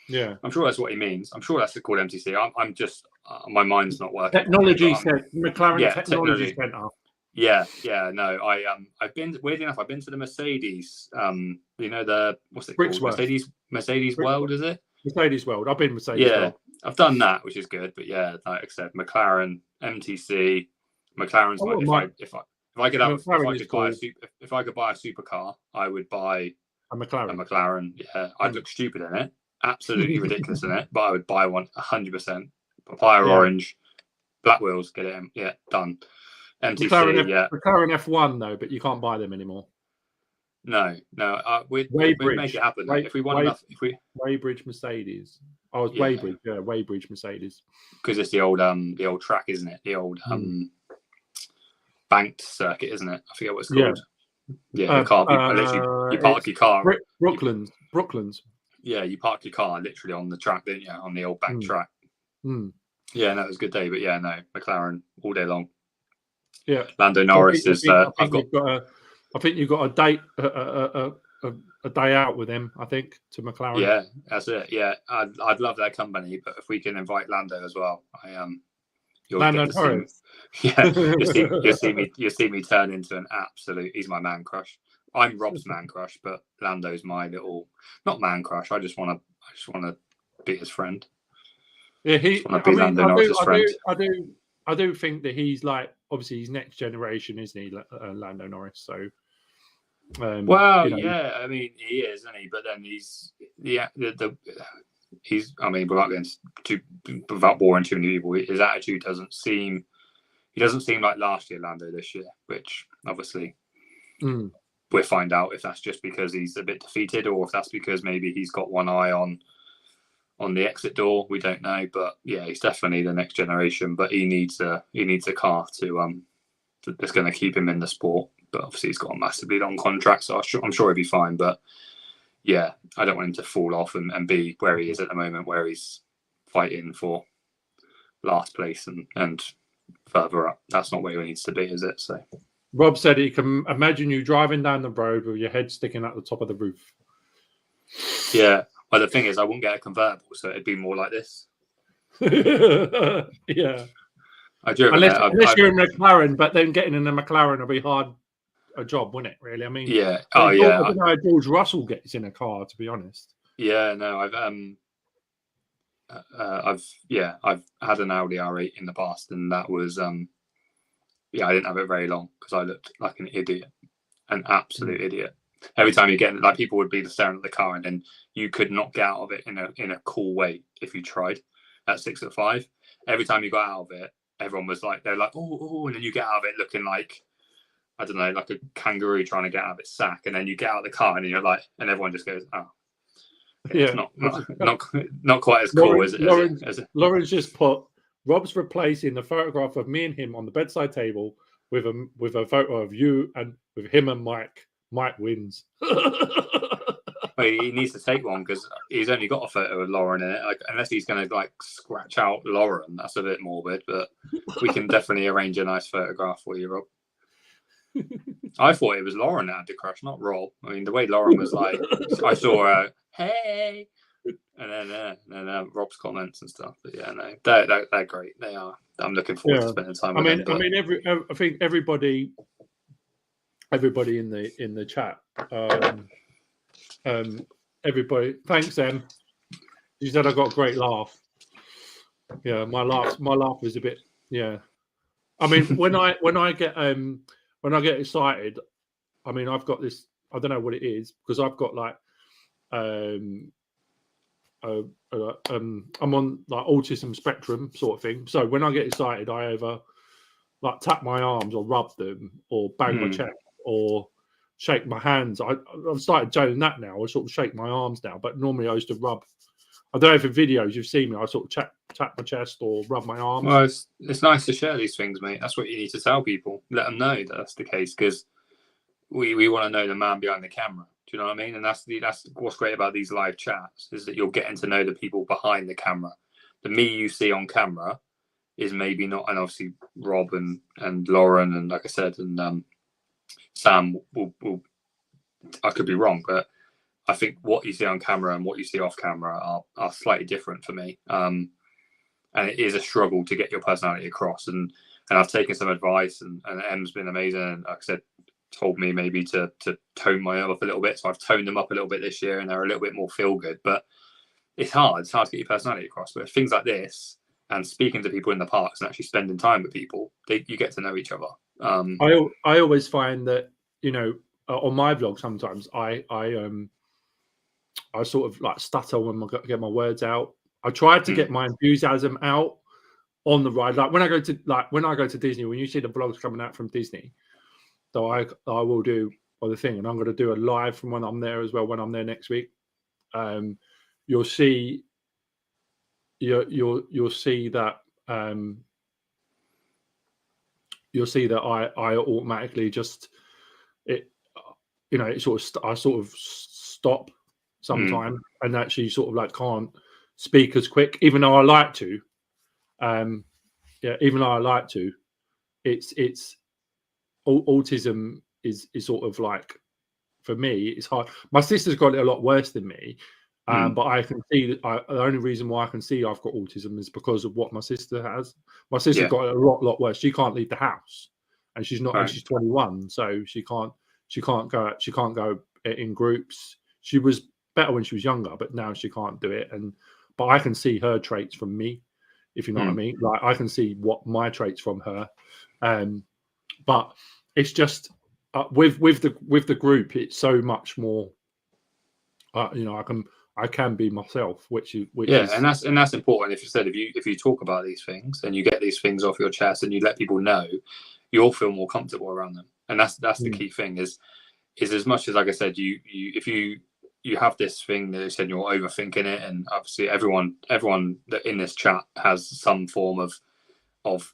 Yeah. I'm sure that's what he means. I'm sure that's called MTC. I'm just my mind's not working. Technology Centre, McLaren Technology Centre. Yeah. No, I've been, weirdly enough, I've been to the Mercedes. You know, the what's it called? Mercedes World, is it? Mercedes World. I've been Mercedes. Yeah, World. I've done that, which is good. But yeah, like I said, McLaren, MTC, McLaren's like if I could buy a supercar, I would buy a McLaren. Yeah, I'd look stupid in it, absolutely ridiculous in it, but I would buy one 100%. Papaya orange, black wheels, get it in. Yeah, done. MTC, McLaren F1 though, but you can't buy them anymore. No, we'd make it happen. If we want enough, Weybridge Mercedes. Oh, it's Weybridge, Weybridge Mercedes. Because it's the old track, isn't it? The old banked circuit, isn't it? I forget what it's called. Yeah, you park your car. Brooklands. Yeah, you park your car literally on the track, didn't you? On the old bank track. Yeah, no, it was a good day, but yeah, no, McLaren all day long. Yeah, Lando Norris is. I think you've got a date, a day out with him. I think to McLaren. Yeah, that's it. Yeah, I'd love that company, but if we can invite Lando as well, Lando Norris. Yeah, you'll see me turn into an absolute. He's my man crush. I'm Rob's man crush, but Lando's my little not man crush. I just want to be his friend. Yeah, Lando Norris's friend. I do think that he's like, obviously he's next generation, isn't he, Lando Norris? So, yeah, I mean he is, isn't he? But then he's I mean, without boring too many people, his attitude doesn't seem like last year Lando this year, which obviously we'll find out if that's just because he's a bit defeated or if that's because maybe he's got one eye on the exit door. We don't know, but yeah, he's definitely the next generation. But he needs a car that's going to keep him in the sport. But obviously, he's got a massively long contract, so I'm sure he'll be fine. But yeah, I don't want him to fall off and be where he is at the moment, where he's fighting for last place and further up. That's not where he needs to be, is it? So Rob said he can imagine you driving down the road with your head sticking out the top of the roof. Yeah. Well, the thing is, I wouldn't get a convertible, so it'd be more like this. Yeah. Unless you're in McLaren, but then getting in a McLaren will be hard a job, wouldn't it? Really, I mean, Yeah. I Oh yeah. don't know how George Russell gets in a car, to be honest. Yeah. No, I've had an Audi R8 in the past, and that was I didn't have it very long because I looked like an idiot, an absolute idiot. Every time you get like people would be staring at the car, and then you could not get out of it in a cool way if you tried. At 6'5", every time you got out of it, everyone was like, they're like, oh, and then you get out of it looking like, I don't know, like a kangaroo trying to get out of its sack, and then you get out of the car and you're like, and everyone just goes, oh, yeah, it's not quite as cool as it. Lauren's just put Rob's replacing the photograph of me and him on the bedside table with a photo of you and with him and Mike. Mike wins. Well, he needs to take one because he's only got a photo of Lauren in it. Like, unless he's going to like scratch out Lauren, that's a bit morbid. But we can definitely arrange a nice photograph for you, Rob. I thought it was Lauren that had the crush, not Rob. I mean, the way Lauren was like, I saw her, hey, and then Rob's comments and stuff. But yeah, no, they're great. They are. I'm looking forward to spending time with them. I think everybody in the chat. Everybody, thanks, Em. You said I got a great laugh. Yeah, my laugh was a bit. Yeah, I mean, when I get excited, I mean, I've got this. I don't know what it is because I've got like, I'm on like autism spectrum sort of thing. So when I get excited, I either like tap my arms or rub them or bang my chest or shake my hands. I've started doing that now. I sort of shake my arms now, but normally I used to rub. I don't know if in videos you've seen me. I sort of tap my chest or rub my arms. Well, it's nice to share these things, mate. That's what you need to tell people. Let them know that that's the case because we want to know the man behind the camera. Do you know what I mean? And that's what's great about these live chats is that you're getting to know the people behind the camera. The me you see on camera is maybe not, and obviously Rob and Lauren and like I said and Sam will I could be wrong, but I think what you see on camera and what you see off camera are slightly different for me. And it is a struggle to get your personality across. And I've taken some advice and Em's been amazing. And like I said, told me maybe to tone my up a little bit. So I've toned them up a little bit this year and they're a little bit more feel good. But it's hard. It's hard to get your personality across. But things like this and speaking to people in the parks and actually spending time with people, you get to know each other. I always find that, you know, on my vlog sometimes I sort of like stutter when I get my words out. I try to get my enthusiasm out on the ride. Like when I go to Disney, when you see the vlogs coming out from Disney, so I will do other thing, and I'm going to do a live from when I'm there as well. When I'm there next week, you'll see that I automatically just it, you know, I sort of stop sometime and actually sort of like can't speak as quick, even though I like to. Even though I like to, it's autism is sort of like, for me, it's hard. My sister's got it a lot worse than me, but I can see that the only reason why I can see I've got autism is because of what my sister has. My sister got it a lot worse. She can't leave the house, and she's not. Right. And she's 21, so she can't go in groups. She was better when she was younger, but now she can't do it. But I can see her traits from me, if you know what I mean. Like I can see what my traits from her. But it's just with the group, it's so much more. You know, I can be myself, which is and that's important. If you talk about these things and you get these things off your chest and you let people know, you'll feel more comfortable around them. And that's the key thing is as much as, like I said, if you have this thing that you said you're overthinking it, and obviously everyone that in this chat has some form of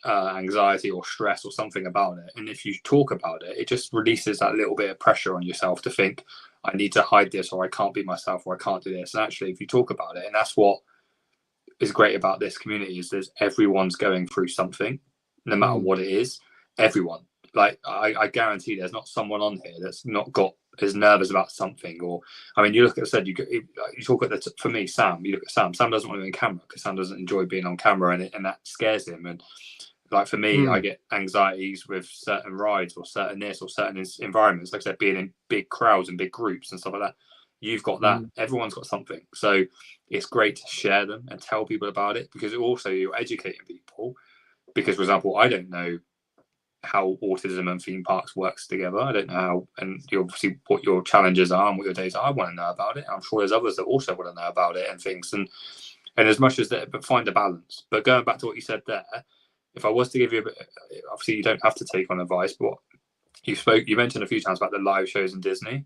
anxiety or stress or something about it, and if you talk about it, it just releases that little bit of pressure on yourself to think, I need to hide this, or I can't be myself, or I can't do this. And actually, if you talk about it, and that's what is great about this community, is there's everyone's going through something, no matter what it is. Everyone, like I guarantee there's not someone on here that's not is nervous about something. Or I mean, you look at you talk at for me, Sam, you look at Sam doesn't want to be on camera because Sam doesn't enjoy being on camera, and that scares him. And Like for me, I get anxieties with certain rides or certain this or certain environments. Like I said, being in big crowds and big groups and stuff like that. You've got that. Everyone's got something. So it's great to share them and tell people about it, because also you're educating people. Because, for example, I don't know how autism and theme parks works together. I don't know how, and obviously what your challenges are and what your days are. I want to know about it. I'm sure there's others that also want to know about it and things. And as much as that, but find a balance. But going back to what you said there, if I was to give you a bit, obviously you don't have to take on advice, but you mentioned a few times about the live shows in Disney.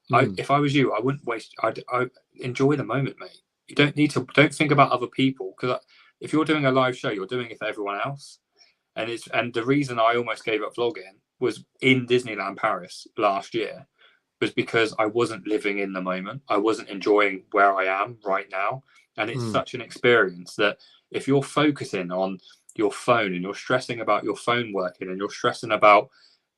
If I was you, I wouldn't waste. I enjoy the moment, mate. You don't think about other people, because if you're doing a live show, you're doing it for everyone else. And the reason I almost gave up vlogging was in Disneyland Paris last year, was because I wasn't living in the moment. I wasn't enjoying where I am right now. And it's such an experience that if you're focusing on your phone and you're stressing about your phone working and you're stressing about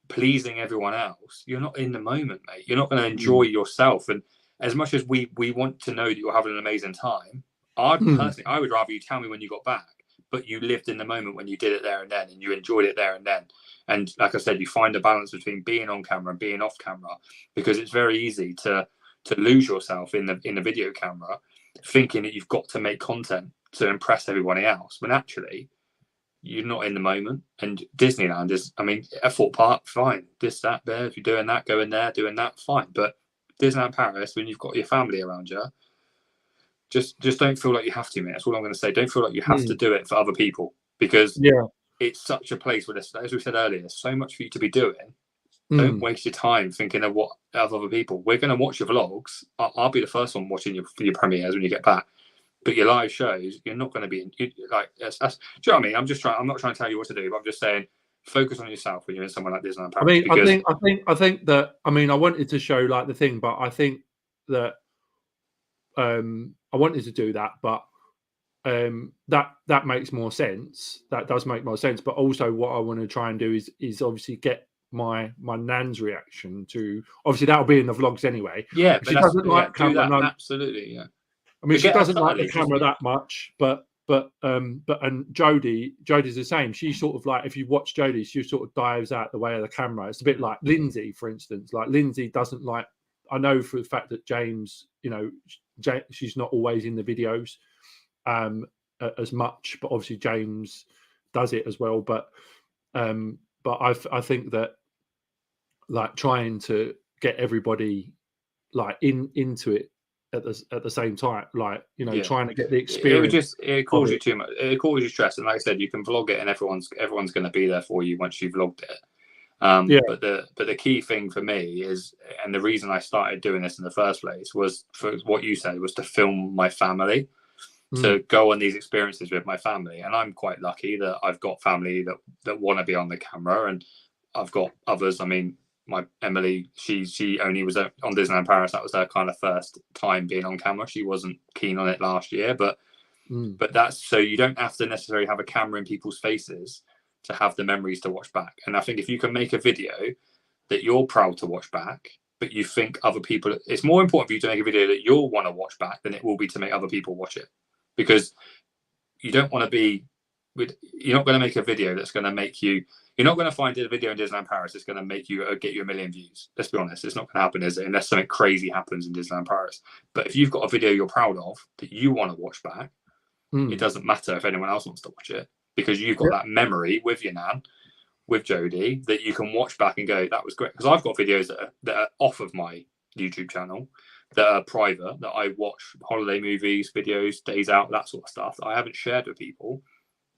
pleasing everyone else, you're not in the moment, mate. You're not going to enjoy yourself. And as much as we want to know that you're having an amazing time, I would rather you tell me when you got back, but you lived in the moment when you did it there and then, and you enjoyed it there and then. And like I said, you find a balance between being on camera and being off camera, because it's very easy to lose yourself in the video camera, thinking that you've got to make content to impress everybody else, when actually you're not in the moment. And Disneyland is, I mean, a thought park, fine. This, that, there. If you're doing that, going there, doing that, fine. But Disneyland Paris, when you've got your family around you, just don't feel like you have to, mate. That's all I'm going to say. Don't feel like you have to do it for other people, because it's such a place where, as we said earlier, there's so much for you to be doing. Don't waste your time thinking of other people. We're going to watch your vlogs. I'll be the first one watching your premieres when you get back. But your live shows, you're not going to be like. Do you know what I mean? I'm not trying to tell you what to do, but I'm just saying, focus on yourself when you're in somewhere like Disneyland Paris. I think that. I mean, I wanted to show like the thing, but I think that I wanted to do that, but that makes more sense. That does make more sense. But also, what I want to try and do is obviously get my nan's reaction to. Obviously, that'll be in the vlogs anyway. Yeah, she doesn't like camera. No, absolutely, yeah. I mean, she doesn't like the camera that much, but and Jodie's the same. She sort of like, if you watch Jodie, she sort of dives out the way of the camera. It's a bit like Lindsay, for instance. Like Lindsay doesn't like. I know for the fact that James, she's not always in the videos as much, but obviously James does it as well. But I think that like trying to get everybody like into it at the same time, like trying to get the experience. It causes you too much. It causes you stress, and like I said, you can vlog it, and everyone's going to be there for you once you've vlogged it. But the key thing for me is, and the reason I started doing this in the first place was for what you said, was to film my family, to go on these experiences with my family. And I'm quite lucky that I've got family that want to be on the camera, and I've got others. I mean, my Emily, she only was on Disneyland Paris. That was her kind of first time being on camera. She wasn't keen on it last year, but that's so you don't have to necessarily have a camera in people's faces to have the memories to watch back. And I think if you can make a video that you're proud to watch back, but you think other people, it's more important for you to make a video that you'll want to watch back than it will be to make other people watch it, because you don't want to be you're not going to make a video that's going to make you. You're not going to find a video in Disneyland Paris that's going to make you get you 1 million views. Let's be honest, it's not going to happen, is it? Unless something crazy happens in Disneyland Paris. But if you've got a video you're proud of that you want to watch back, it doesn't matter if anyone else wants to watch it, because you've got that memory with your nan, with Jodie, that you can watch back and go, that was great. Because I've got videos that are off of my YouTube channel, that are private, that I watch holiday movies, videos, days out, that sort of stuff that I haven't shared with people.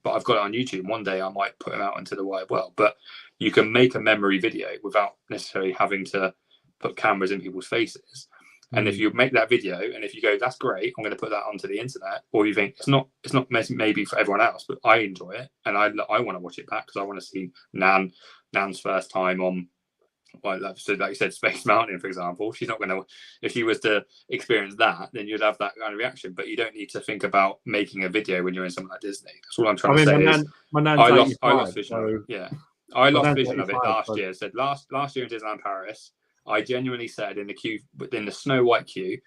But I've got it on YouTube. One day I might put them out into the wide world. But you can make a memory video without necessarily having to put cameras in people's faces. And if you make that video, and if you go, that's great, I'm going to put that onto the internet, or you think it's not maybe for everyone else, but I enjoy it, and I want to watch it back because I want to see Nan's first time on, like you said, Space Mountain, for example. She's not going to, if she was to experience that, then you'd have that kind of reaction. But you don't need to think about making a video when you're in something like Disney. That's all I'm trying to say. I lost vision of it. Yeah, I lost vision of it last year. Said last year in Disneyland Paris, I genuinely said in the Snow White queue,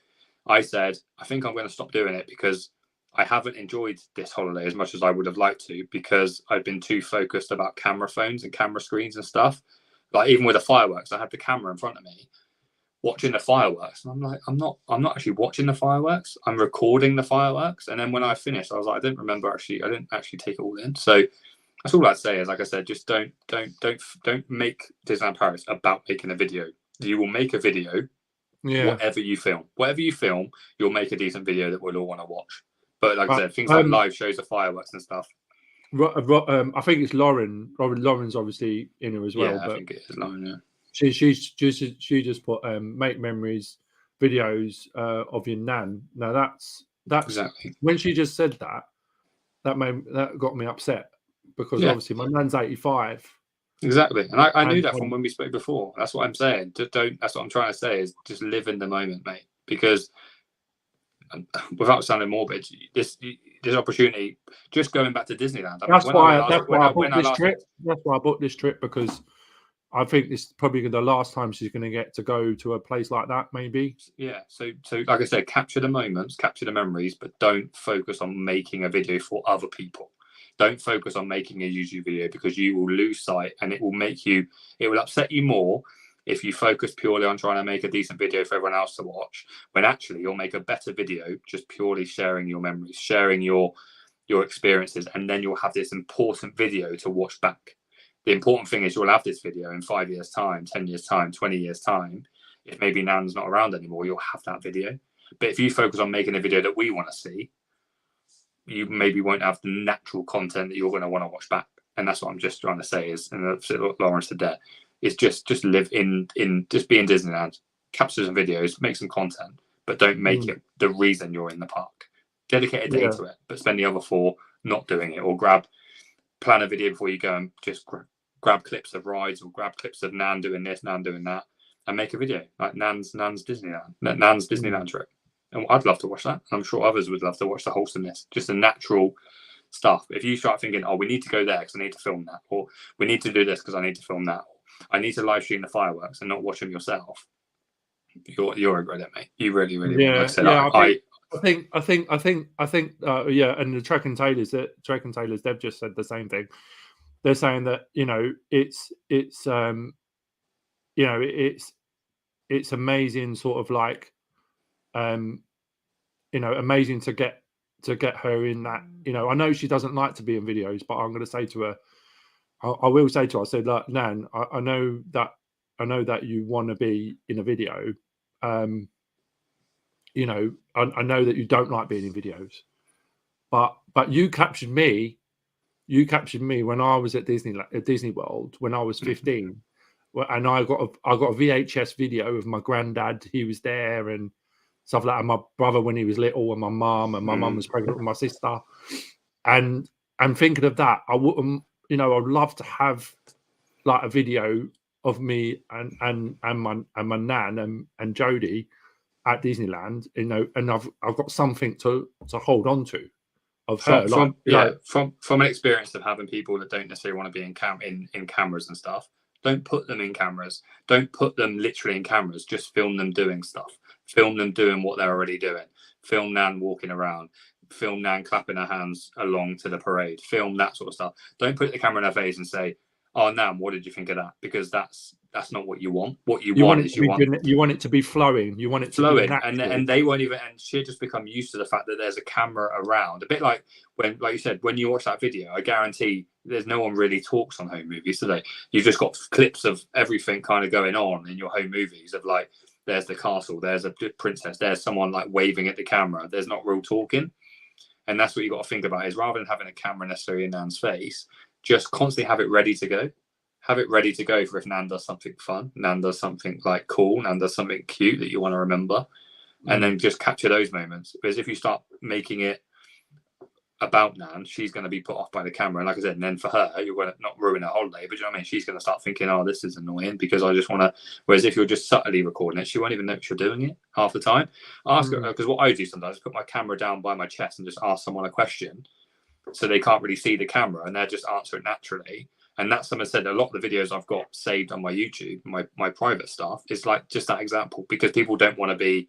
I said, I think I'm going to stop doing it because I haven't enjoyed this holiday as much as I would have liked to, because I've been too focused about camera phones and camera screens and stuff. Like even with the fireworks, I had the camera in front of me watching the fireworks, and I'm like, I'm not actually watching the fireworks. I'm recording the fireworks. And then when I finished, I was like, I didn't actually take it all in. So that's all I'd say is, like I said, just don't make Disneyland Paris about making a video. You will make a video, whatever you film, you'll make a decent video that we'll all want to watch. But like I said, things like live shows of fireworks and stuff. I think it's Lauren. Lauren's obviously in her as well. Yeah, but I think it is Lauren. Yeah. She just put make memories videos of your nan. Now that's exactly when she just said that got me upset, because obviously my nan's 85. Exactly, and I knew that from when we spoke before. That's what I'm saying. That's what I'm trying to say, is just live in the moment, mate. Because without sounding morbid, this opportunity, just going back to Disneyland. That's why I booked this trip, because I think this is probably the last time she's going to get to go to a place like that, maybe. Yeah. So like I said, capture the moments, capture the memories, but don't focus on making a video for other people. Don't focus on making a YouTube video, because you will lose sight, and it will upset you more if you focus purely on trying to make a decent video for everyone else to watch, when actually you'll make a better video just purely sharing your memories, sharing your experiences, and then you'll have this important video to watch back. The important thing is you'll have this video in 5 years' time, 10 years' time, 20 years' time. If maybe Nan's not around anymore, you'll have that video. But if you focus on making a video that we want to see, you maybe won't have the natural content that you're going to want to watch back. And that's what I'm just trying to say is, and what Lauren said there, is just live just be in Disneyland, capture some videos, make some content, but don't make it the reason you're in the park. Dedicate a day to it, but spend the other 4 not doing it, or plan a video before you go and just grab clips of rides, or grab clips of Nan doing this, Nan doing that, and make a video like Nan's Disneyland trip. And I'd love to watch that. I'm sure others would love to watch the wholesomeness, just the natural stuff. If you start thinking, oh, we need to go there because I need to film that, or we need to do this because I need to film that, or I need to live stream the fireworks and not watch them yourself, you'll regret it, mate. You really, really will. Like I said, I think, and the Trek and Taylors they've just said the same thing. They're saying that it's amazing, sort of like amazing to get her in that. I know she doesn't like to be in videos, but I'm going to say to her, I will say to her, I said, like, Nan, I know that you want to be in a video. I know that you don't like being in videos, but you captured me when I was at Disney World when I was 15, and I got a VHS video of my granddad. He was there and stuff like that, and my brother when he was little, and my mum was pregnant with my sister, and thinking of that, I wouldn't. I'd love to have like a video of me and my nan and Jodie at Disneyland, and I've got something to hold on to of her. From an experience of having people that don't necessarily want to be in cameras and stuff. Don't put them in cameras. Don't put them literally in cameras. Just film them doing stuff. Film them doing what they're already doing. Film Nan walking around. Film Nan clapping her hands along to the parade. Film that sort of stuff. Don't put the camera in her face and say, "Oh, Nan, what did you think of that?" Because that's not what you want. What you want is you want it to be flowing. You want it to flowing, be natural. and they won't even. And she'll just become used to the fact that there's a camera around. A bit like when, like you said, when you watch that video, I guarantee there's no one really talks on home movies today. You've just got clips of everything kind of going on in your home movies of like, there's the castle, there's a princess, there's someone like waving at the camera. There's not real talking. And that's what you got to think about is rather than having a camera necessarily in Nan's face, just constantly have it ready to go. Have it ready to go for if Nan does something fun, Nan does something like cool, Nan does something cute that you want to remember. And then just capture those moments. Because if you start making it about Nan, she's going to be put off by the camera. And like I said, and then for her, you're going to not ruin her holiday, but you know what I mean? She's going to start thinking, oh, this is annoying because I just want to. Whereas if you're just subtly recording it, she won't even know you're doing it half the time. Ask her, because what I do sometimes is put my camera down by my chest and just ask someone a question so they can't really see the camera and they'll just answer it naturally. And that's someone said a lot of the videos I've got saved on my YouTube, my private stuff, is like just that example because people don't want to be.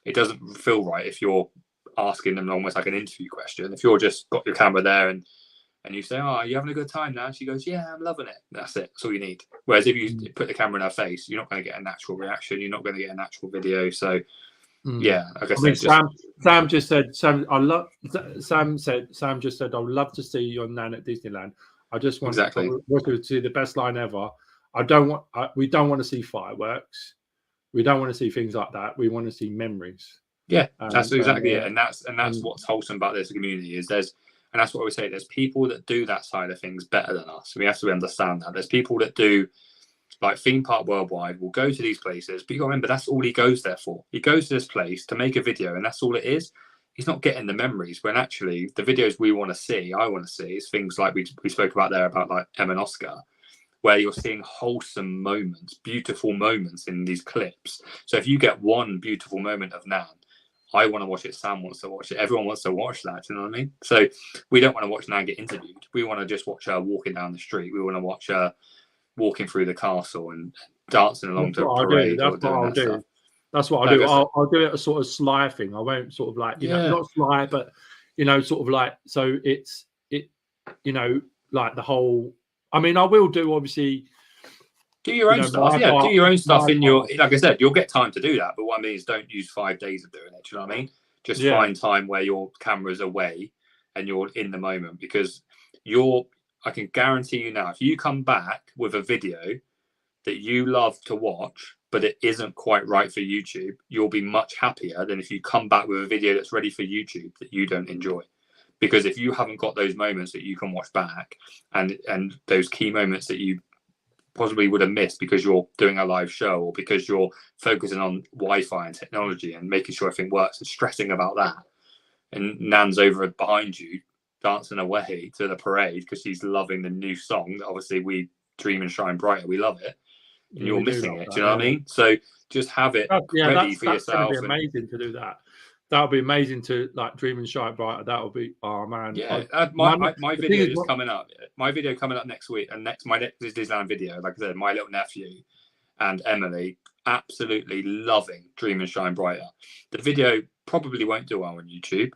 It doesn't feel right if you're asking them almost like an interview question. If you're just got your camera there and you say, "Oh, are you having a good time now?" She goes, "Yeah, I'm loving it." That's it. That's all you need. Whereas if you put the camera in her face, you're not going to get a natural reaction. You're not going to get a natural video. So yeah, like I said, Sam just said, Sam just said, "I would love to see your Nan at Disneyland. I just want to see the best line ever. We don't want to see fireworks. We don't want to see things like that. We want to see memories." Yeah, that's exactly it. And that's what's wholesome about this community is and that's what we say. There's people that do that side of things better than us. We have to understand that. There's people that do, like Theme Park Worldwide, will go to these places, but you got to remember that's all he goes there for. He goes to this place to make a video, and that's all it is. He's not getting the memories. When actually the videos we want to see, I want to see, is things like we spoke about there about like Emma and Oscar, where you're seeing wholesome moments, beautiful moments in these clips. So if you get one beautiful moment of Nan, I want to watch it. Sam wants to watch it. Everyone wants to watch that. Do you know what I mean? So we don't want to watch Nan get interviewed. We want to just watch her walking down the street. We want to watch her walking through the castle and dancing along to a parade. That's what I'll do. That's what I'll do. I'll do it a sort of sly thing. I won't sort of like, you know, not sly, but, you know, sort of like, so you know, like the whole, I mean, I will do obviously. Do your own stuff. Yeah, do your own stuff in your, like I said, you'll get time to do that. But what I mean is don't use 5 days of doing it. Do you know what I mean? Just find time where your camera's away and you're in the moment, because I can guarantee you now, if you come back with a video that you love to watch, but it isn't quite right for YouTube, you'll be much happier than if you come back with a video that's ready for YouTube that you don't enjoy. Because if you haven't got those moments that you can watch back and those key moments that you possibly would have missed because you're doing a live show or because you're focusing on Wi-Fi and technology and making sure everything works and stressing about that, and Nan's over behind you dancing away to the parade because she's loving the new song that obviously we Dream and Shine Brighter, we love it, and you're missing it. Do you know what I mean? So just have it ready for yourself. That'd be amazing to do that. That would be amazing to like Dream and Shine Brighter. That would be, oh man. Yeah, my video is coming up. My video coming up next week, and my next Disneyland video, like I said, my little nephew and Emily absolutely loving Dream and Shine Brighter. The video probably won't do well on YouTube,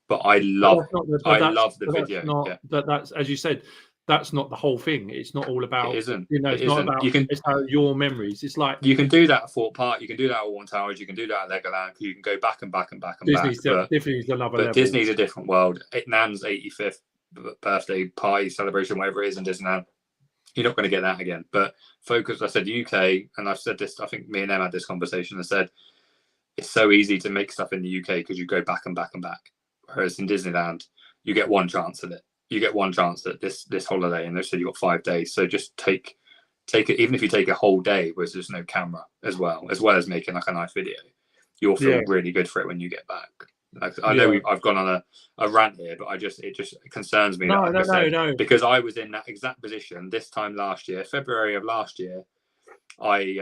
but I love it. I love the video. But that's, as you said, that's not the whole thing. It's not all about. It isn't. You know, it's not about. It's how your memories. It's like you can do that at Fort Park. You can do that at Warren Towers. You can do that at Legoland. You can go back and back and back and Disney's back. Disney's another level. Disney's a different world. Nan's 85th birthday party celebration, whatever it is in Disneyland, you're not going to get that again. But focus. I said UK, and I've said this. I think me and Em had this conversation. I said it's so easy to make stuff in the UK because you go back and back and back. Whereas in Disneyland, you get one chance at it. You get one chance at this holiday, and they said you've got 5 days. So just take it, even if you take a whole day where there's no camera as well as making like a nice video, you'll feel really good for it when you get back. Like, I know I've gone on a rant here, but it just concerns me. No. Because I was in that exact position this time last year, February of last year. I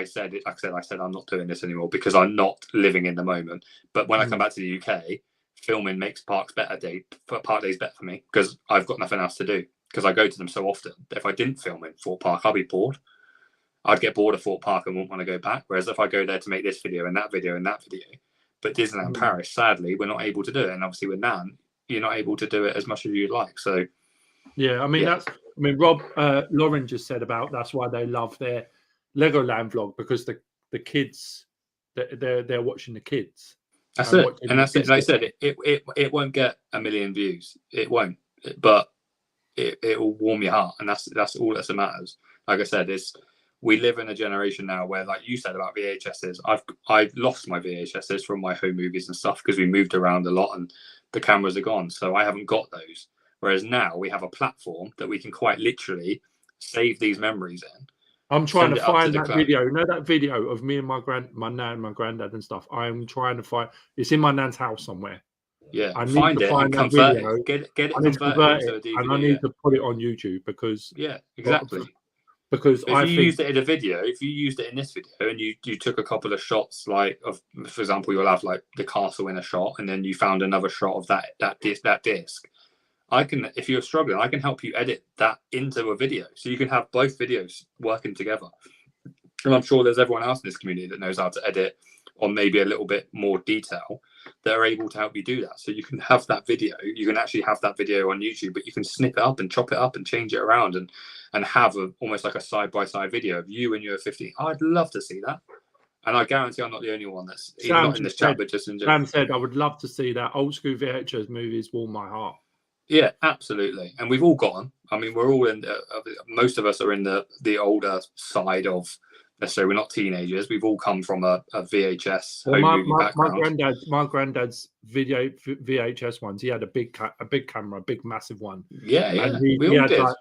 said it. Like I said, I'm not doing this anymore because I'm not living in the moment. But when I come back to the UK, filming makes park days better for me because I've got nothing else to do because I go to them so often. If I didn't film in Fort Park, I'd be bored. I'd get bored of Fort Park and wouldn't want to go back. Whereas if I go there to make this video and that video and that video, but Disneyland Paris, sadly, we're not able to do it. And obviously with Nan, you're not able to do it as much as you'd like. So yeah, I mean, Rob Lauren just said about that's why they love their Legoland vlog, because the kids they're watching the kids. That's it, and that's it. Like I said, it won't get 1 million views. It won't, but it will warm your heart, and that's all that matters. Like I said, we live in a generation now where, like you said about VHSs, I've lost my VHSs from my home movies and stuff because we moved around a lot and the cameras are gone, so I haven't got those. Whereas now we have a platform that we can quite literally save these memories in. I'm trying to find that video. You know that video of me and my nan, my granddad and stuff. I'm trying to find. It's in my nan's house somewhere. Yeah, I need to find that video. Get it converted into a DVD. And I need to put it on YouTube because exactly. Because if you used it in a video, if you used it in this video, and you took a couple of shots, like of, for example, you'll have like the castle in a shot, and then you found another shot of that disc. I can, if you're struggling, I can help you edit that into a video, so you can have both videos working together. And I'm sure there's everyone else in this community that knows how to edit on maybe a little bit more detail. that are able to help you do that. So you can have that video, you can actually have that video on YouTube, but you can snip it up and chop it up and change it around and have almost like a side-by-side video of you when you were 15. I'd love to see that. And I guarantee I'm not the only one that's not in this chat, but just in general. Sam said, I would love to see that. Old school VHS movies warm my heart. Yeah, absolutely. And we've all got them. I mean, we're all in most of us are in the older side of, let's say, we're not teenagers. We've all come from a VHS home movie background. My granddad's VHS ones. He had a big camera, a big massive one. Yeah, yeah. And he had like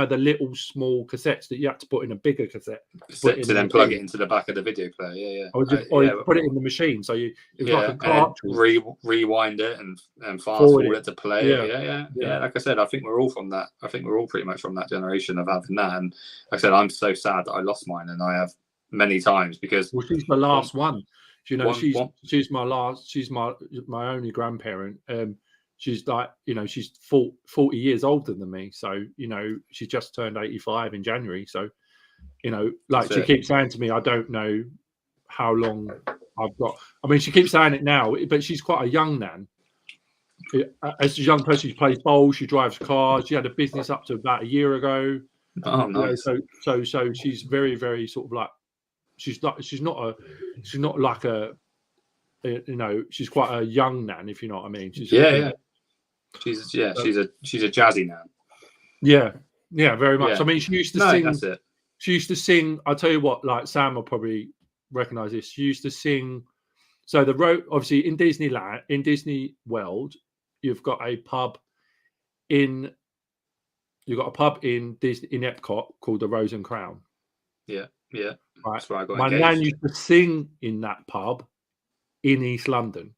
the little small cassettes that you had to put in a bigger cassette to then plug it into the back of the video player. Yeah, yeah. Or you put it in the machine, so it was like a cartridge. Rewind it and fast forward it to play. Yeah. Like I said, I think we're all from that. I think we're all pretty much from that generation of having that. And like I said, I'm so sad that I lost mine, and I have many times because. Well, she's the last one. You know, she's my last. She's my only grandparent. She's like, you know, she's 40 years older than me. So, you know, she just turned 85 in January. So, you know, like she keeps saying to me, I don't know how long I've got. I mean, she keeps saying it now, but she's quite a young nan. As a young person, she plays bowls, she drives cars. She had a business up to about a year ago. Oh, nice. You know, so she's very, very sort of like, she's not like a, you know, she's quite a young nan, if you know what I mean. She's she's a jazzy nan. Yeah, very much. Yeah. I mean, she used to sing. That's it. She used to sing. I'll tell you what, like Sam will probably recognize this. She used to sing. So the road, obviously, in Disneyland, in Disney World, you've got a pub in Epcot called the Rose and Crown. Yeah. Right. That's where I got engaged. My nan used to sing in that pub in East London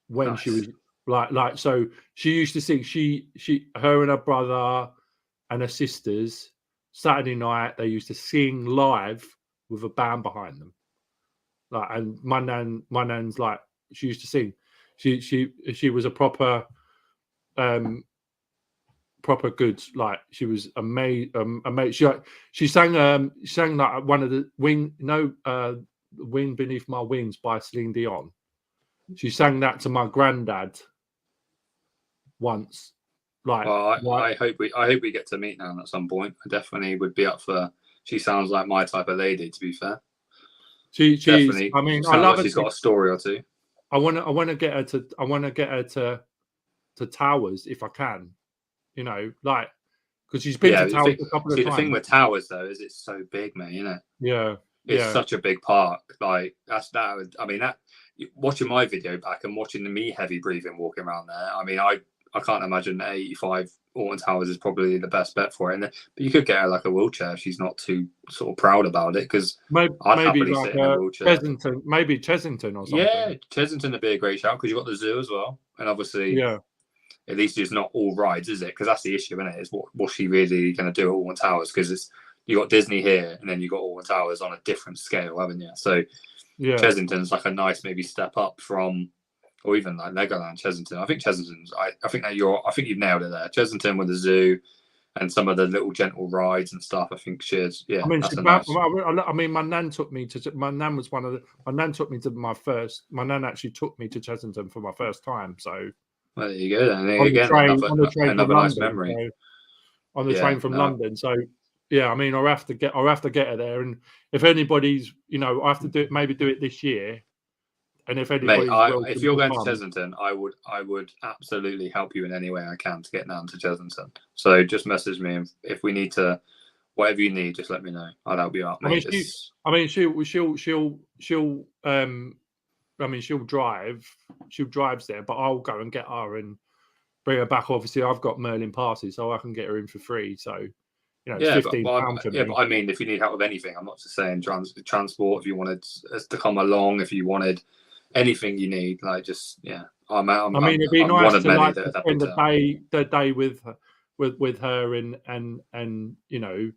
when she was like. So she used to sing. Her and her brother and her sisters, Saturday night, they used to sing live with a band behind them. Like, and my nan's like, she used to sing. She was a proper good, like, she was amazing. She sang like one of the Wind Beneath My Wings by Celine Dion. She sang that to my granddad once. Like, I hope we get to meet Nan at some point. I definitely would be up for. She sounds like my type of lady, to be fair. She's. I mean, I love. Like she's got a story or two. I want to get her to Towers if I can. You know, like, because she's been to Towers a couple of times. The thing with Towers though is it's so big, man. You know. Yeah. It's such a big park. Like watching my video back and watching me heavy breathing walking around there. I mean, I can't imagine 85 Alton Towers is probably the best bet for it. But you could get her like a wheelchair if she's not too sort of proud about it. Because I'd happily like sit in a wheelchair. Maybe Chessington or something. Yeah, Chessington would be a great shout because you've got the zoo as well, and obviously, at least it's not all rides, is it? Because that's the issue, isn't it? Is what's she really going to do at Alton Towers? Because you got Disney here, and then you got Alton Towers on a different scale, haven't you? So Chessington's like a nice maybe step up from, or even like Legoland. Chessington, I think Chessington's. I think you've nailed it there. Chessington with the zoo and some of the little gentle rides and stuff. I think she's I mean, my nan took me to. My nan was one of the. My nan took me to my first. My nan actually took me to Chessington for my first time. So. Well, there you go. Then another nice memory. So, on the train from London. So. Yeah, I mean, I'll have to get her there, and if anybody's, you know, I have to do it this year. And if anybody, if you're going to Chessington, I would absolutely help you in any way I can to get down to Chessington. So just message me if we need to, whatever you need, just let me know. I'll help you out. Mate. She'll drive. She drives there, but I'll go and get her and bring her back. Obviously, I've got Merlin passes, so I can get her in for free. So. You know, it's £15 but I mean, if you need help with anything, I'm not just saying transport. If you wanted us to come along, if you wanted anything you need, like just I mean, it'd be nice to like spend the day with her and you know,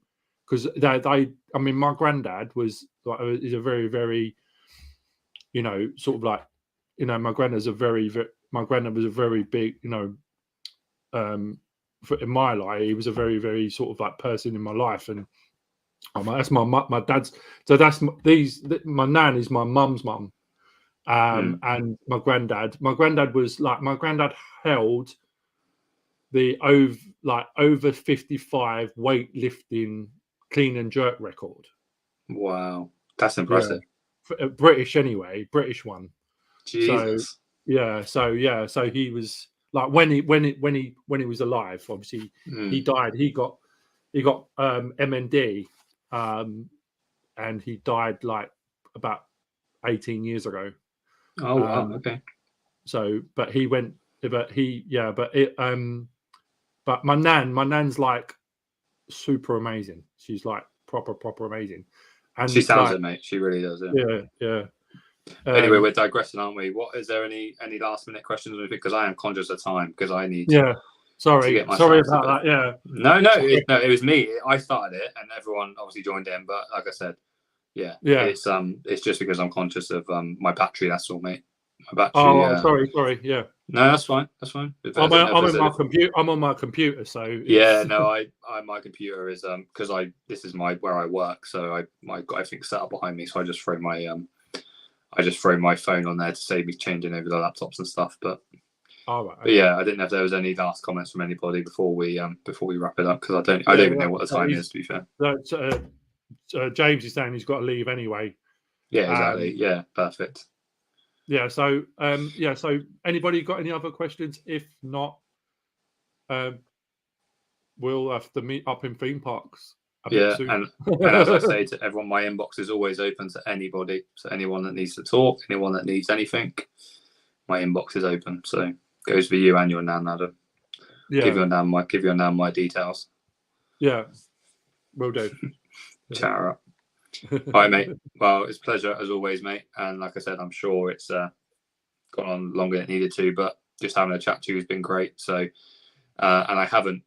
because I mean, my granddad is a very, very, you know, sort of like, you know, my granddad was a very big, you know, in my life, he was a very, very sort of like person in my life, and that's my dad's. So that's my nan is my mum's mum, And my granddad was like, my granddad held the over 55 weightlifting clean and jerk record. Wow, that's impressive. Yeah. British anyway, British one. Jesus. So he was like, when he was alive, obviously he died. He got MND, and he died like about 18 years ago. Oh wow, okay. So, but my nan's like super amazing. She's like proper amazing. And she sounds it, mate. She really does. Yeah. Anyway, we're digressing, aren't we? What is there any last minute questions? Because I am conscious of time because I need. Yeah. Sorry about that. Yeah. No, it was me. I started it, and everyone obviously joined in. But like I said, yeah. It's just because I'm conscious of my battery. That's all, mate. My battery. Oh, sorry. Yeah. No, that's fine. I'm on my computer, so yeah. No, my computer is because this is where I work, so I got everything set up behind me, so I just throw my phone on there to save me changing over the laptops and stuff. But but yeah, I didn't know if there was any last comments from anybody before we wrap it up, because I don't even know what the time is, to be fair. James is saying he's got to leave anyway. Yeah, exactly. Yeah, perfect. Yeah, so so anybody got any other questions? If not, we'll have to meet up in theme parks. Yeah, and as I say to everyone, my inbox is always open to anybody. So anyone that needs to talk, anyone that needs anything, my inbox is open. So it goes for you and your nan, Adam. Yeah. Give your nan my details. Yeah, will do. Chat her up. All right, mate. Well, it's a pleasure as always, mate. And like I said, I'm sure it's gone on longer than it needed to, but just having a chat to you has been great. So, and I haven't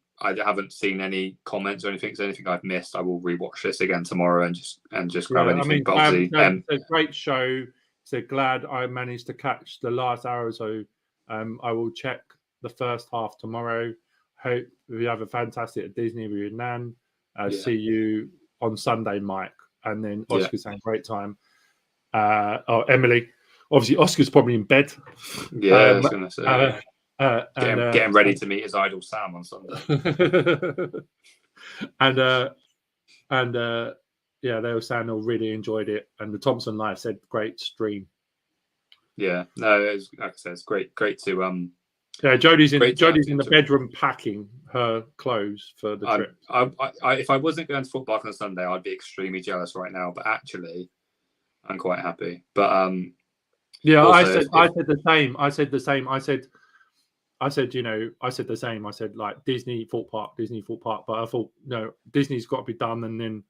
seen any comments or anything. So anything I've missed, I will rewatch this again tomorrow and just grab anything. But obviously, it's a great show. So glad I managed to catch the last hour. So I will check the first half tomorrow. Hope we have a fantastic Disney with your nan. See you on Sunday, Mike. And then Oscar's having a great time. Emily. Obviously, Oscar's probably in bed. Yeah, I was going to say. Getting ready to meet his idol Sam on Sunday. They were saying they really enjoyed it. And the Thompson Live said great stream. Yeah, no, it was, like I said, it's great to Yeah, Jodie's in the bedroom packing her clothes for the trip. If I wasn't going to football on Sunday, I'd be extremely jealous right now. But actually, I'm quite happy. But I said the same. I said the same. I said the same. I said like Disney Thought Park. But I thought no, Disney's got to be done, and then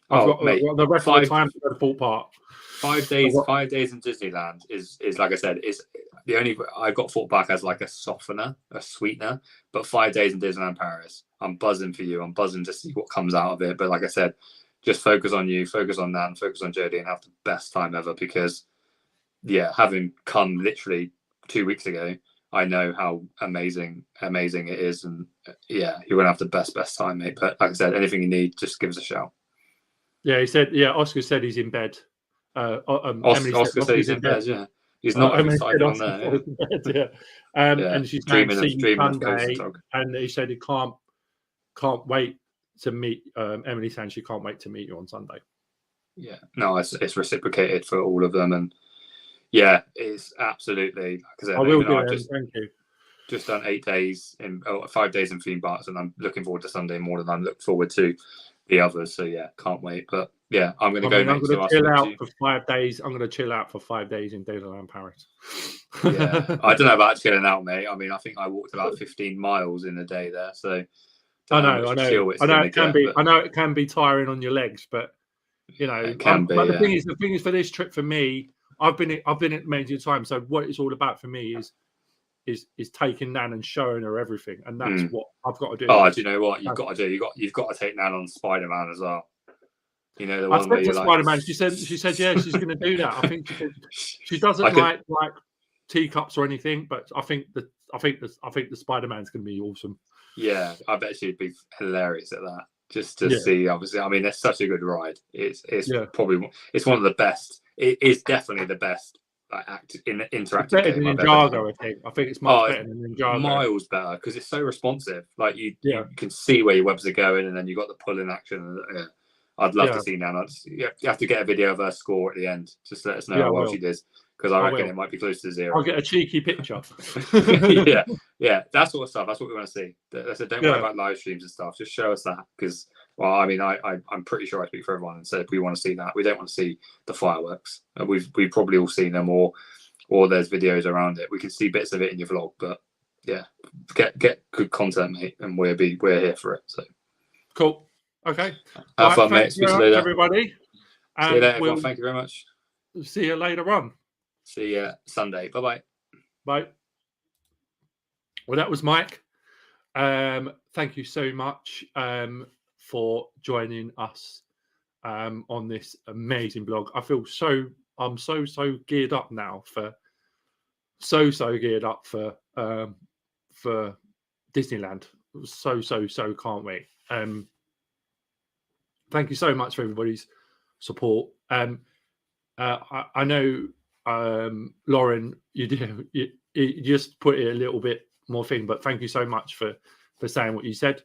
I've got the rest of the time to go to Thought Park. 5 days. 5 days in Disneyland is like I said, is the only. I've got Thought Park as like a softener, a sweetener. But 5 days in Disneyland Paris, I'm buzzing for you. I'm buzzing to see what comes out of it. But like I said, just focus on you, focus on Nan, focus on Jodie, and have the best time ever. Because having come literally 2 weeks ago, I know how amazing it is, and you're gonna have the best time, mate. But like I said, anything you need, just give us a shout. Yeah, he said. Yeah, Oscar said he's in bed. Oscar said he's in bed. Yeah, he's not excited on there. And she's dreaming Sunday, and he said he can't wait to meet. Emily saying she can't wait to meet you on Sunday. Yeah, no, it's reciprocated for all of them, and yeah, it's absolutely. Like I said, I will do it. Thank you. Just done 5 days in theme parks, and I'm looking forward to Sunday more than I'm looking forward to the others. So yeah, can't wait. But yeah, I'm going to go. I'm going to chill out for 5 days. I'm going to chill out for 5 days in Disneyland Paris. Yeah, I don't know about chilling out, mate. I mean, I think I walked about 15 miles in a day there. So I know it can be tiring on your legs, but you know, it can be. But the thing is, for this trip for me, I've been at many times. So what it's all about for me is taking Nan and showing her everything, and that's what I've got to do. Oh, do you know what you've got to do? You've got to take Nan on Spider-Man as well. You know, the one where you Spider-Man. She said yeah, she's going to do that. I think she doesn't like teacups or anything, but I think the Spider-Man's going to be awesome. Yeah, I bet she'd be hilarious at that. Just to see, obviously, I mean, it's such a good ride. It's probably one of the best. It is definitely the best It's interactive better game than I've ever done. Ninjago, I think. I think it's much It's better than Ninjago. miles better because it's so responsive. Like you can see where your webs are going, and then you got the pulling action. Yeah. I'd love to see Nana. You have to get a video of her score at the end. Just let us know how well she did, because I reckon it might be close to 0. I'll get a cheeky picture. yeah, that sort of stuff. That's what we want to see. I said, don't worry about live streams and stuff. Just show us that, because, well, I mean, I'm pretty sure I speak for everyone and said we want to see that. We don't want to see the fireworks. We've probably all seen them, or there's videos around it. We can see bits of it in your vlog, but yeah, get good content, mate, and we're here for it. So cool. Okay. Have fun, mate. Speak to you later, everybody. See you later, everyone. Thank you very much. See you later on. See you Sunday. Bye-bye. Bye. Well, that was Mike. Thank you so much for joining us on this amazing blog. I'm so geared up now for Disneyland. So can't wait. Thank you so much for everybody's support. I know, Lauren, you just put it a little bit more thing, but thank you so much for saying what you said.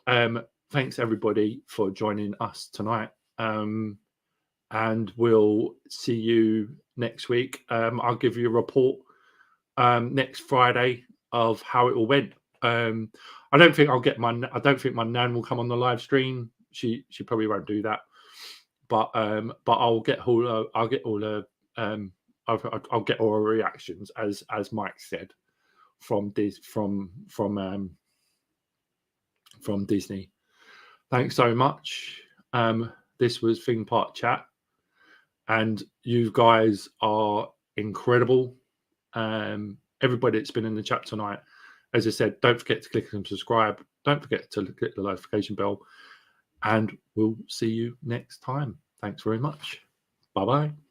Thanks everybody for joining us tonight. And we'll see you next week. I'll give you a report next Friday of how it all went. I don't think my nan will come on the live stream. She probably won't do that, but I'll get all her reactions as Mike said from Disney. Thanks so much. This was Thing Park Chat, and you guys are incredible. Everybody that's been in the chat tonight, as I said, don't forget to click and subscribe. Don't forget to click the notification bell, and we'll see you next time. Thanks very much. Bye-bye.